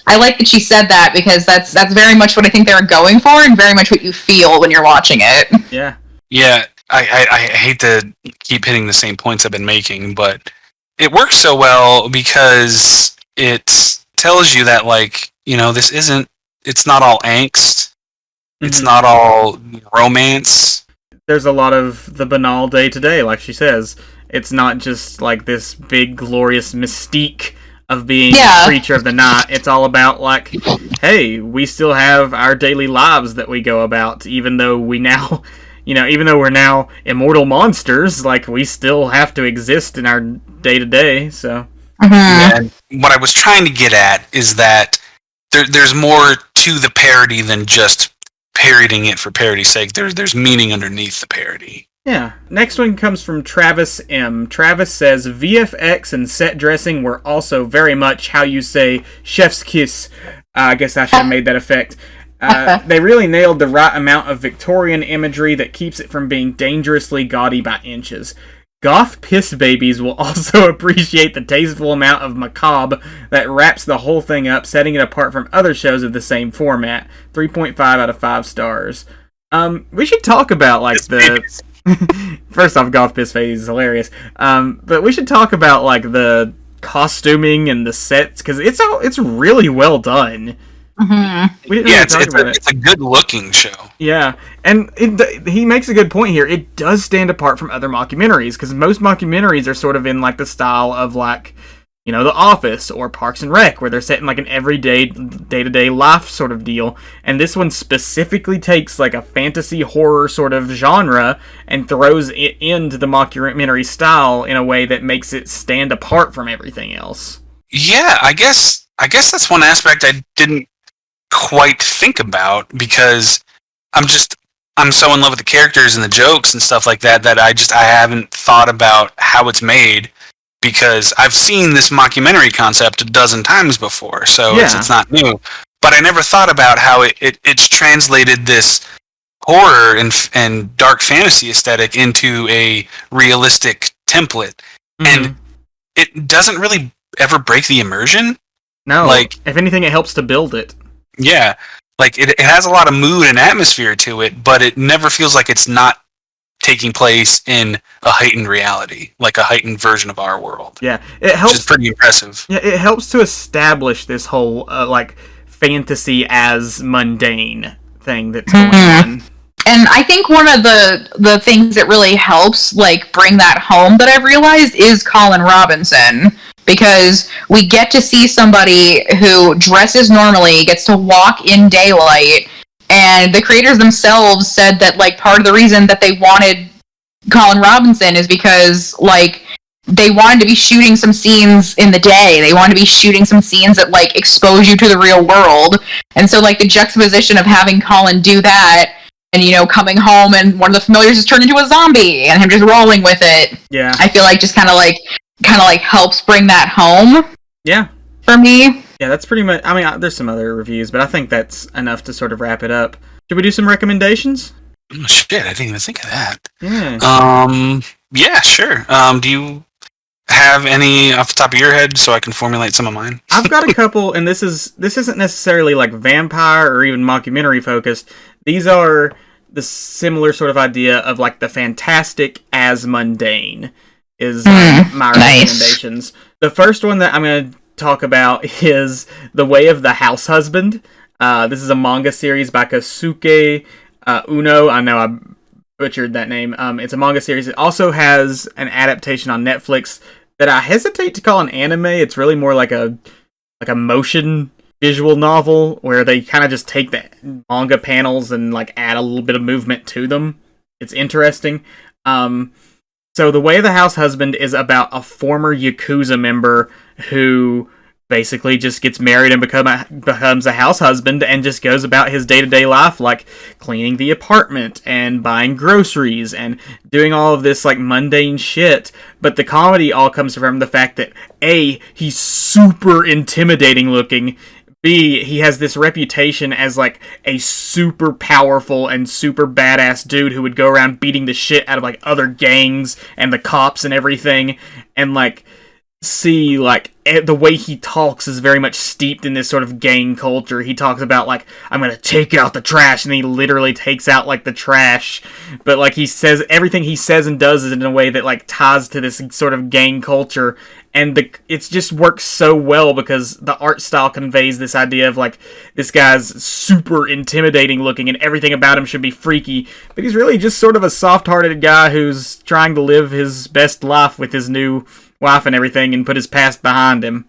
I like that she said that, because that's very much what I think they were going for, and very much what you feel when you're watching it. Yeah. Yeah. I hate to keep hitting the same points I've been making, but it works so well because it tells you that, like, you know, it's not all angst. It's not all romance. There's a lot of the banal day-to-day, like she says. It's not just, like, this big, glorious mystique of being a creature of the night. It's all about, like, hey, we still have our daily lives that we go about, even though we now... You know, even though we're now immortal monsters, like, we still have to exist in our day-to-day, so... And what I was trying to get at is that there's more to the parody than just parodying it for parody's sake. There's meaning underneath the parody. Yeah. Next one comes from Travis M. Travis says, VFX and set dressing were also very much how you say chef's kiss. I guess I should have made that effect. They really nailed the right amount of Victorian imagery that keeps it from being dangerously gaudy by inches. Goth piss babies will also appreciate the tasteful amount of macabre that wraps the whole thing up, setting it apart from other shows of the same format. 3.5 out of 5 stars. We should talk about, like, the... First off, Goth piss babies is hilarious. But we should talk about, like, the costuming and the sets, because it's really well done. It's a good-looking show. Yeah, and he makes a good point here. It does stand apart from other mockumentaries, because most mockumentaries are sort of in, like, the style of, like, you know, The Office or Parks and Rec, where they're set in, like, an everyday, day-to-day life sort of deal. And this one specifically takes, like, a fantasy horror sort of genre and throws it into the mockumentary style in a way that makes it stand apart from everything else. Yeah, I guess that's one aspect I didn't quite think about, because I'm so in love with the characters and the jokes and stuff like that I haven't thought about how it's made, because I've seen this mockumentary concept a dozen times before, so it's not new. But I never thought about how it's translated this horror and dark fantasy aesthetic into a realistic template, and it doesn't really ever break the immersion. No, like, if anything, it helps to build it. Yeah, like, it has a lot of mood and atmosphere to it, but it never feels like it's not taking place in a heightened reality, like a heightened version of our world. Yeah, it helps. Which is pretty impressive. Yeah, it helps to establish this whole, like, fantasy as mundane thing that's going on. And I think one of the things that really helps, like, bring that home that I've realized is Colin Robinson. Because we get to see somebody who dresses normally, gets to walk in daylight, and the creators themselves said that, like, part of the reason that they wanted Colin Robinson is because, like, they wanted to be shooting some scenes in the day. They wanted to be shooting some scenes that, like, expose you to the real world. And so, like, the juxtaposition of having Colin do that, and, you know, coming home and one of the familiars is turned into a zombie, and him just rolling with it. Yeah. I feel like just kind of like helps bring that home. Yeah. For me. Yeah, that's pretty much... I mean, there's some other reviews, but I think that's enough to sort of wrap it up. Should we do some recommendations? Oh, shit, I didn't even think of that. Yeah. Yeah, sure. Do you have any off the top of your head so I can formulate some of mine? I've got a couple, and this isn't necessarily like vampire or even mockumentary focused. These are the similar sort of idea of like the fantastic as mundane is my recommendations. The first one that I'm going to talk about is The Way of the House Husband. This is a manga series by Kosuke Uno. I know I butchered that name. It's a manga series. It also has an adaptation on Netflix that I hesitate to call an anime. It's really more like a motion visual novel where they kind of just take the manga panels and like add a little bit of movement to them. It's interesting. So The Way of the House Husband is about a former Yakuza member who basically just gets married and becomes a house husband and just goes about his day-to-day life, like cleaning the apartment and buying groceries and doing all of this like mundane shit. But the comedy all comes from the fact that A, he's super intimidating looking, B, he has this reputation as like a super powerful and super badass dude who would go around beating the shit out of like other gangs and the cops and everything, and like see, like, the way he talks is very much steeped in this sort of gang culture. He talks about, like, I'm gonna take out the trash, and he literally takes out, like, the trash. But, like, he says, everything he says and does is in a way that, like, ties to this sort of gang culture. And it just works so well because the art style conveys this idea of, like, this guy's super intimidating looking and everything about him should be freaky. But he's really just sort of a soft-hearted guy who's trying to live his best life with his new wife and everything and put his past behind him.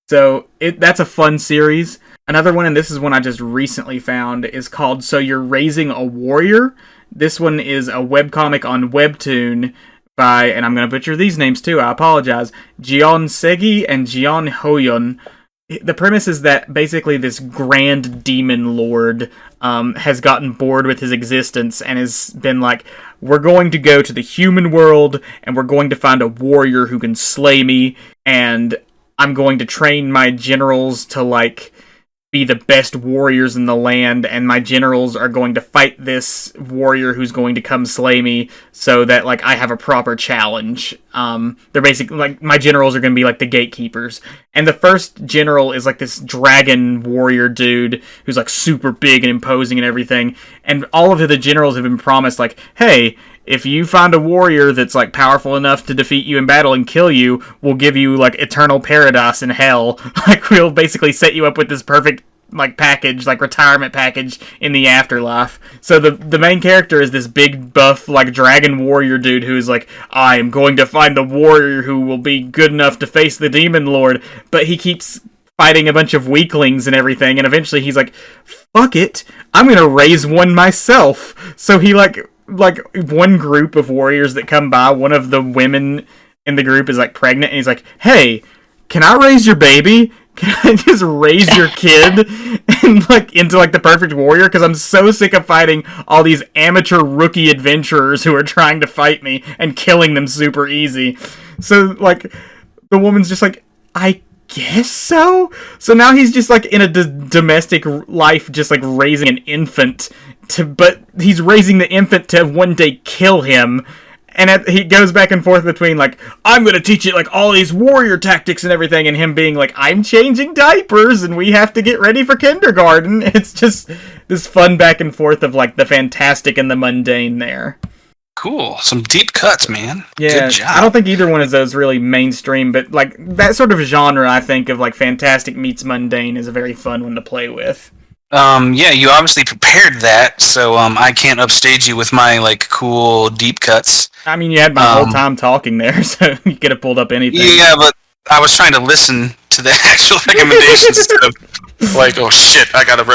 So that's a fun series. Another one, and this is one I just recently found, is called So You're Raising a Warrior. This one is a webcomic on Webtoon by, and I'm going to butcher these names too, I apologize, Jion Segi and Jion Hoyon. The premise is that basically this grand demon lord has gotten bored with his existence and has been like, we're going to go to the human world and we're going to find a warrior who can slay me, and I'm going to train my generals to like be the best warriors in the land, and my generals are going to fight this warrior who's going to come slay me so that like I have a proper challenge. They're basically like, my generals are going to be like the gatekeepers. And the first general is like this dragon warrior dude who's like super big and imposing and everything. And all of the generals have been promised like, hey, if you find a warrior that's like powerful enough to defeat you in battle and kill you, we'll give you like eternal paradise in hell. Like, we'll basically set you up with this perfect like package, like retirement package in the afterlife. So the main character is this big buff like dragon warrior dude who is like, I am going to find the warrior who will be good enough to face the demon lord, but he keeps fighting a bunch of weaklings and everything, and eventually he's like, fuck it, I'm gonna raise one myself. So he like one group of warriors that come by, one of the women in the group is like pregnant, and he's like, hey, can I raise your baby? Can I just raise your kid and like into like the perfect warrior? Because I'm so sick of fighting all these amateur rookie adventurers who are trying to fight me and killing them super easy. So like the woman's just like, I guess so. So now he's just like in a domestic life, just like raising an infant but he's raising the infant to one day kill him. And he goes back and forth between, like, I'm going to teach it, like, all these warrior tactics and everything, and him being like, I'm changing diapers, and we have to get ready for kindergarten. It's just this fun back and forth of, like, the fantastic and the mundane there. Cool. Some deep cuts, man. Yeah, good job. I don't think either one of those really mainstream, but, like, that sort of genre, I think, of, like, fantastic meets mundane is a very fun one to play with. Yeah, you obviously prepared that, so I can't upstage you with my like cool deep cuts. I mean, you had my whole time talking there, so you could have pulled up anything. Yeah, but I was trying to listen to the actual recommendations instead of like, oh shit, I gotta.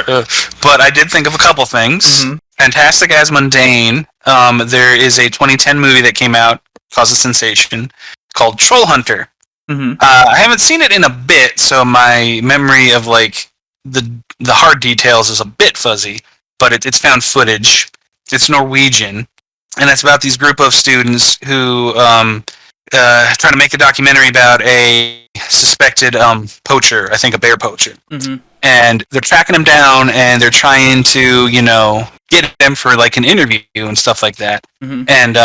But I did think of a couple things. Mm-hmm. Fantastic as mundane. There is a 2010 movie that came out, caused a sensation, called Troll Hunter. Mm-hmm. I haven't seen it in a bit, so my memory of like the hard details is a bit fuzzy, but it's found footage. It's Norwegian, and it's about these group of students who try to make a documentary about a suspected poacher, I think a bear poacher. Mm-hmm. And they're tracking him down, and they're trying to, get him for like an interview and stuff like that. Mm-hmm. And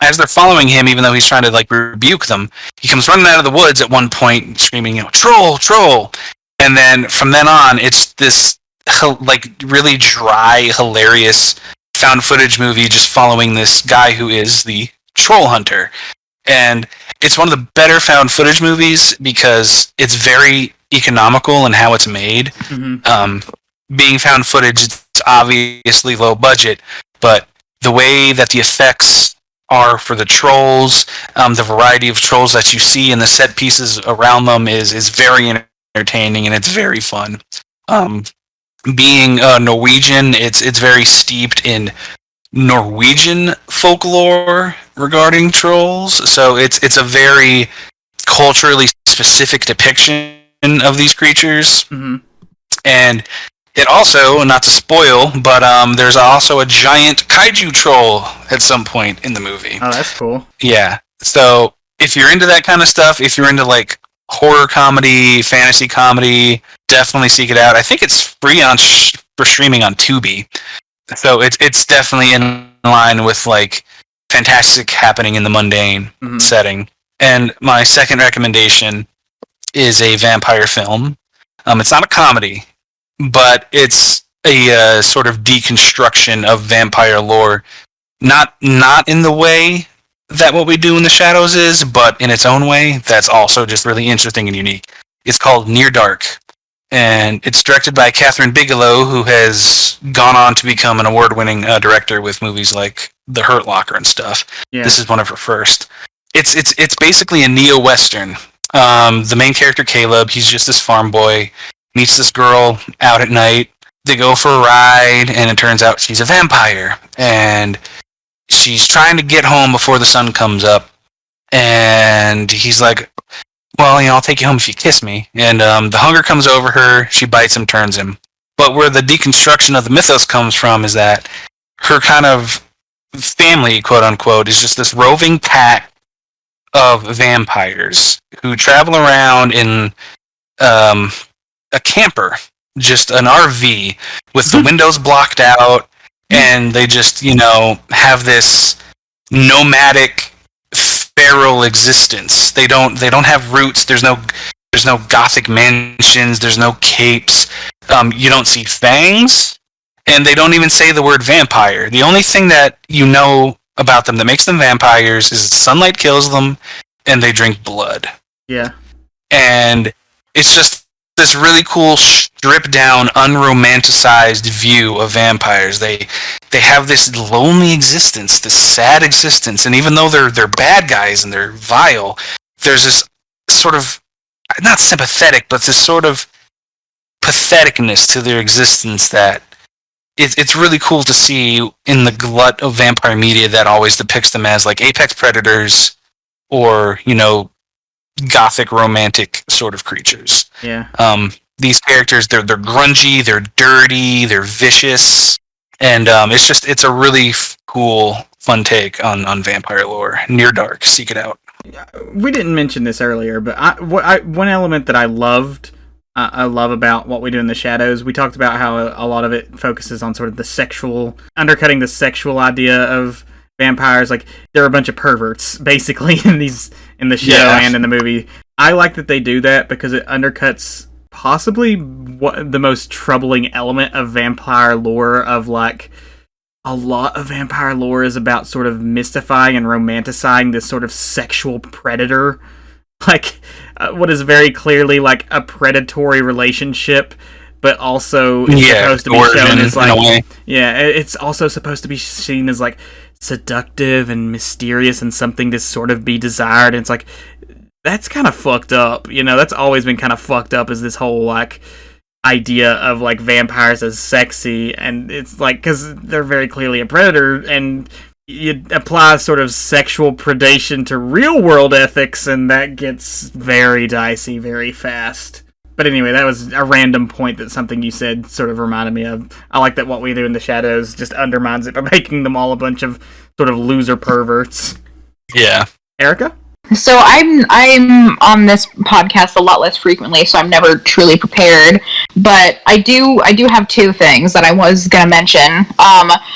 as they're following him, even though he's trying to like rebuke them, he comes running out of the woods at one point, screaming, "Troll, troll!" And then from then on, it's this like really dry, hilarious found footage movie just following this guy who is the troll hunter. And it's one of the better found footage movies because it's very economical in how it's made. Mm-hmm. Being found footage, it's obviously low budget, but the way that the effects are for the trolls, the variety of trolls that you see and the set pieces around them is very entertaining, and it's very fun. Being Norwegian, it's very steeped in Norwegian folklore regarding trolls, so it's a very culturally specific depiction of these creatures. Mm-hmm. And it also, not to spoil, but there's also a giant kaiju troll at some point in the movie. Oh, that's cool. Yeah. So if you're into that kind of stuff, if you're into like horror comedy, fantasy comedy, definitely seek it out. I think it's free for streaming on Tubi. So it's definitely in line with like fantastic happening in the mundane setting. And my second recommendation is a vampire film. It's not a comedy, but it's a sort of deconstruction of vampire lore. Not in the way that What We Do in the Shadows is, but in its own way that's also just really interesting and unique. It's called Near Dark, and it's directed by Catherine Bigelow, who has gone on to become an award-winning director with movies like The Hurt Locker and stuff. Yeah. This is one of her first. It's basically a neo-western. The main character, Caleb, he's just this farm boy, meets this girl out at night. They go for a ride, and it turns out she's a vampire. And she's trying to get home before the sun comes up. And he's like, well, I'll take you home if you kiss me. And the hunger comes over her. She bites him, turns him. But where the deconstruction of the mythos comes from is that her kind of family, quote unquote, is just this roving pack of vampires who travel around in a camper, just an RV with the windows blocked out, and they just, have this nomadic feral existence. They don't have roots. There's no gothic mansions. There's no capes. You don't see fangs, and they don't even say the word vampire. The only thing that you know about them that makes them vampires is sunlight kills them, and they drink blood. Yeah. And it's just this really cool, stripped down, unromanticized view of vampires. They have this lonely existence, this sad existence, and even though they're bad guys and they're vile, there's this sort of, not sympathetic, but this sort of patheticness to their existence that it's really cool to see in the glut of vampire media that always depicts them as like apex predators or, gothic romantic sort of creatures. Yeah. These characters, they're grungy, they're dirty, they're vicious, and it's a really cool, fun take on vampire lore. Near Dark, seek it out. We didn't mention this earlier, but one element that I love about What We Do in the Shadows, we talked about how a lot of it focuses on sort of undercutting the sexual idea of vampires. Like, they're a bunch of perverts, basically, in the show and in the movie. I like that they do that because it undercuts possibly the most troubling element of vampire lore, of like, a lot of vampire lore is about sort of mystifying and romanticizing this sort of sexual predator. Like, what is very clearly like a predatory relationship, but also it's supposed to be shown as like, it's also supposed to be seen as like seductive and mysterious and something to sort of be desired. And it's like, that's kind of fucked up. That's always been kind of fucked up, is this whole like idea of like vampires as sexy. And it's like, because they're very clearly a predator, and you apply sort of sexual predation to real world ethics, and that gets very dicey very fast. But anyway, that was a random point that something you said sort of reminded me of. I like that What We Do in the Shadows just undermines it by making them all a bunch of sort of loser perverts. Yeah. Erica? So I'm on this podcast a lot less frequently, so I'm never truly prepared. But I do have two things that I was gonna mention.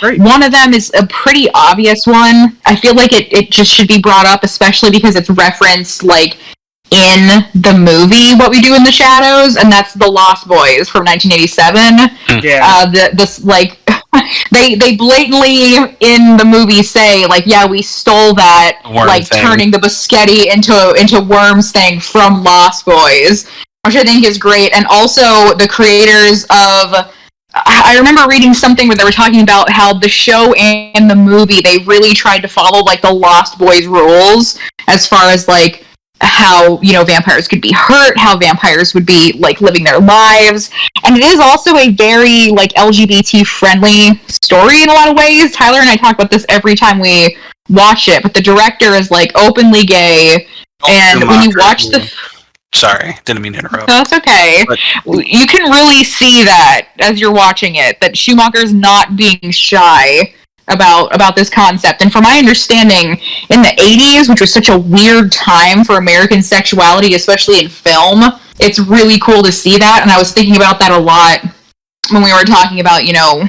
Great. One of them is a pretty obvious one. I feel like it just should be brought up, especially because it's referenced like in the movie What We Do in the Shadows, and that's The Lost Boys from 1987. Yeah. This like they blatantly in the movie say like, yeah, we stole that Worm like thing. turning the biscotti into worms thing from Lost Boys, which I think is great. And also the creators of, I remember reading something where they were talking about how the show and the movie, they really tried to follow like the Lost Boys rules as far as like how, you know, vampires could be hurt, how vampires would be like living their lives. And it is also a very like LGBT friendly story in a lot of ways. Tyler and I talk about this every time we watch it, but the director is like openly gay. And when you watch the... Sorry, didn't mean to interrupt. No, that's okay. But you can really see that as you're watching it, that Schumacher's not being shy about this concept. And from my understanding, in the 80s, which was such a weird time for American sexuality, especially in film, it's really cool to see that. And I was thinking about that a lot when we were talking about, you know,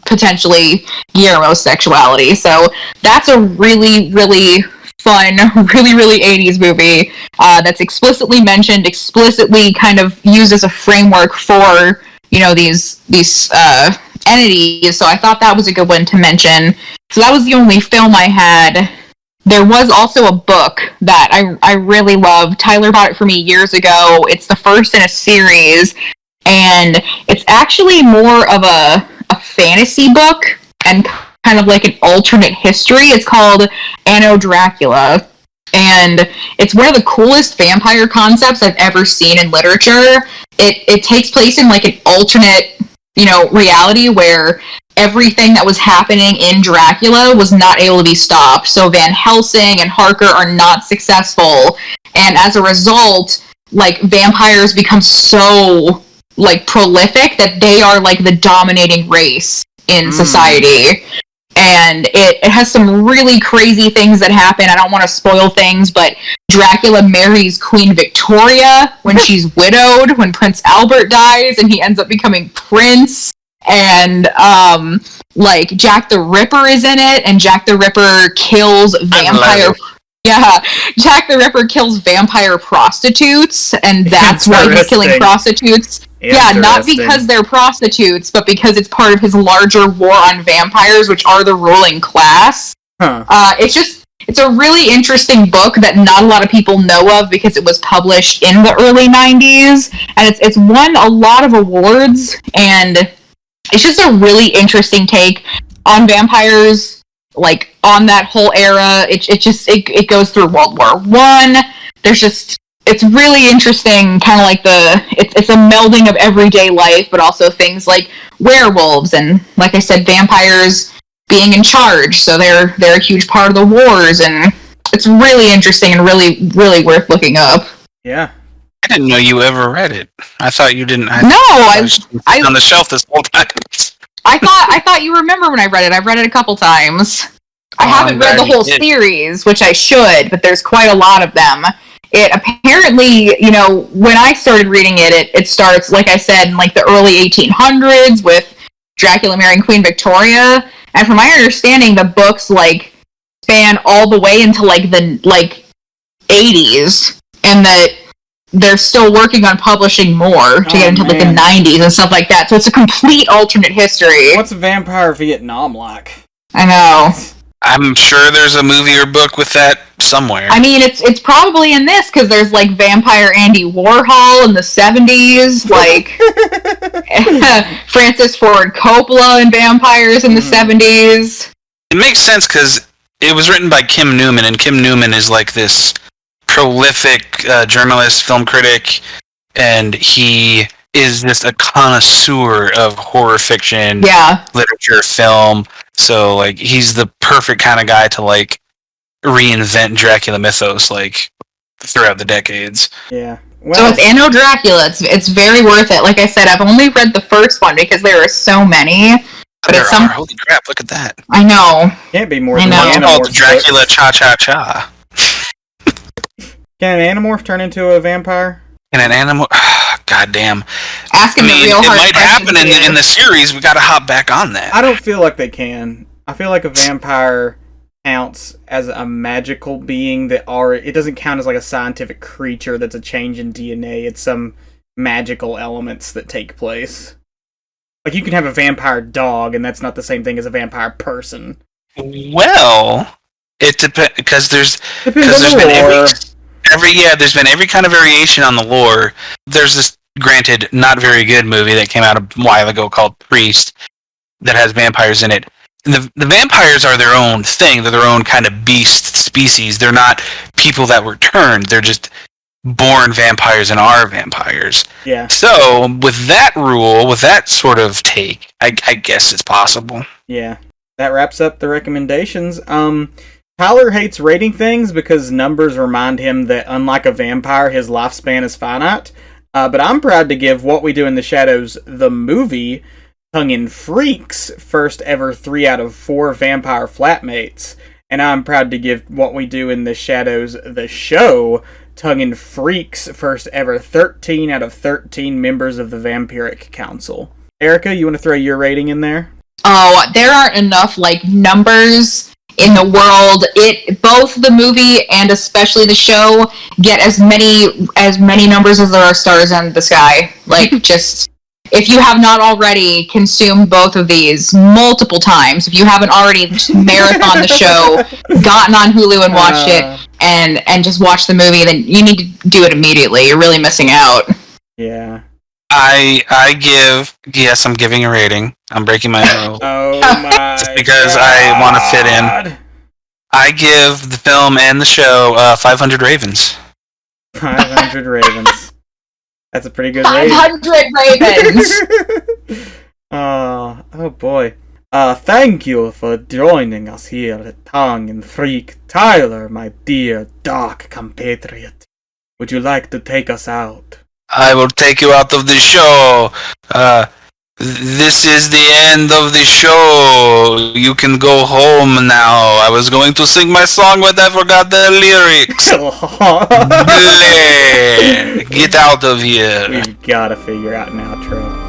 potentially Guillermo's sexuality. So that's a really, really fun, really 80s movie that's explicitly mentioned, explicitly kind of used as a framework for, you know, these entities. So I thought that was a good one to mention. So that was the only film I had. There was also a book that I really loved. Tyler bought it for me years ago. It's the first in a series, and it's actually more of a fantasy book and kind of like an alternate history. It's called Anno Dracula, and it's one of the coolest vampire concepts I've ever seen in literature. It takes place in like an alternate, you know, reality where everything that was happening in Dracula was not able to be stopped. So Van Helsing and Harker are not successful, and as a result, like vampires become so like prolific that they are like the dominating race in society. And it has some really crazy things that happen. I don't want to spoil things, but Dracula marries Queen Victoria when she's widowed, when Prince Albert dies, and he ends up becoming prince. And like Jack the Ripper is in it, and Jack the Ripper kills vampire. Yeah, Jack the Ripper kills vampire prostitutes, and that's why he's killing prostitutes. Yeah, not because they're prostitutes, but because it's part of his larger war on vampires, which are the ruling class. It's a really interesting book that not a lot of people know of because it was published in the early 90s, and it's won a lot of awards, and it's just a really interesting take on vampires, like on that whole era. It goes through World War I. It's really interesting, kind of like it's a melding of everyday life, but also things like werewolves and, like I said, vampires being in charge. So they're a huge part of the wars, and it's really interesting and really worth looking up. Yeah. I didn't know you ever read it. I thought you didn't. I on the shelf this whole time. I thought you remember when I read it. I've read it a couple times. I haven't read the whole series, which I should, but there's quite a lot of them. It apparently, you know, when I started reading it starts, like I said, in like the early 1800s with Dracula marrying Queen Victoria. And from my understanding, the books like span all the way into like the 80s, and that they're still working on publishing more to get into like the 90s and stuff like that. So it's a complete alternate history. What's Vampire Vietnam like? I know. I'm sure there's a movie or book with that somewhere. I mean, it's probably in this, because there's like Vampire Andy Warhol in the 70s, like Francis Ford Coppola in Vampires in the 70s. It makes sense because it was written by Kim Newman, and Kim Newman is like this prolific journalist, film critic, and he is just a connoisseur of horror fiction, literature, film. So like he's the perfect kind of guy to like reinvent Dracula mythos like throughout the decades. Yeah. Well, so it's Anno Dracula. It's very worth it. Like I said, I've only read the first one because there are so many. But it's holy crap! Look at that. I know. Can't be more than one Animorph. Called Dracula Cha Cha Cha. Can an Animorph turn into a vampire? Can an Animorph? goddamn. Asking the real it hard might happen questions here. in the series. We got to hop back on that. I don't feel like they can. I feel like a vampire counts as a magical being that it doesn't count as like a scientific creature that's a change in DNA. It's some magical elements that take place. Like, you can have a vampire dog, and that's not the same thing as a vampire person. Well, it depends, because there's Depends on been the lore. there's been every kind of variation on the lore. There's this, granted, not very good movie that came out a while ago called Priest that has vampires in it. The vampires are their own thing. They're their own kind of beast species. They're not people that were turned. They're just born vampires and are vampires. Yeah. So, with that rule, with that sort of take, I guess it's possible. Yeah. That wraps up the recommendations. Tyler hates rating things because numbers remind him that, unlike a vampire, his lifespan is finite. But I'm proud to give What We Do in the Shadows, the movie, Tongue in Freak's first ever 3 out of 4 vampire flatmates. And I'm proud to give What We Do in the Shadows, the show, Tongue in Freak's first ever 13 out of 13 members of the Vampiric Council. Erica, you want to throw your rating in there? Oh, there aren't enough numbers in the world. Both the movie and especially the show get as many numbers as there are stars in the sky. Just, if you have not already consumed both of these multiple times, if you haven't already just marathon the show, gotten on Hulu and watched it, and just watched the movie, then you need to do it immediately. You're really missing out. Yeah. I'm giving a rating. I'm breaking my rule. Oh my Just because God. I want to fit in. I give the film and the show 500 Ravens. 500 Ravens. That's a pretty good rating. 500 Ravens! Oh boy. Thank you for joining us here at Tongue and Freak. Tyler, my dear dark compatriot, would you like to take us out? I will take you out of the show. This is the end of the show. You can go home now. I was going to sing my song, but I forgot the lyrics. Bleh. Get out of here. We've got to figure out an outro.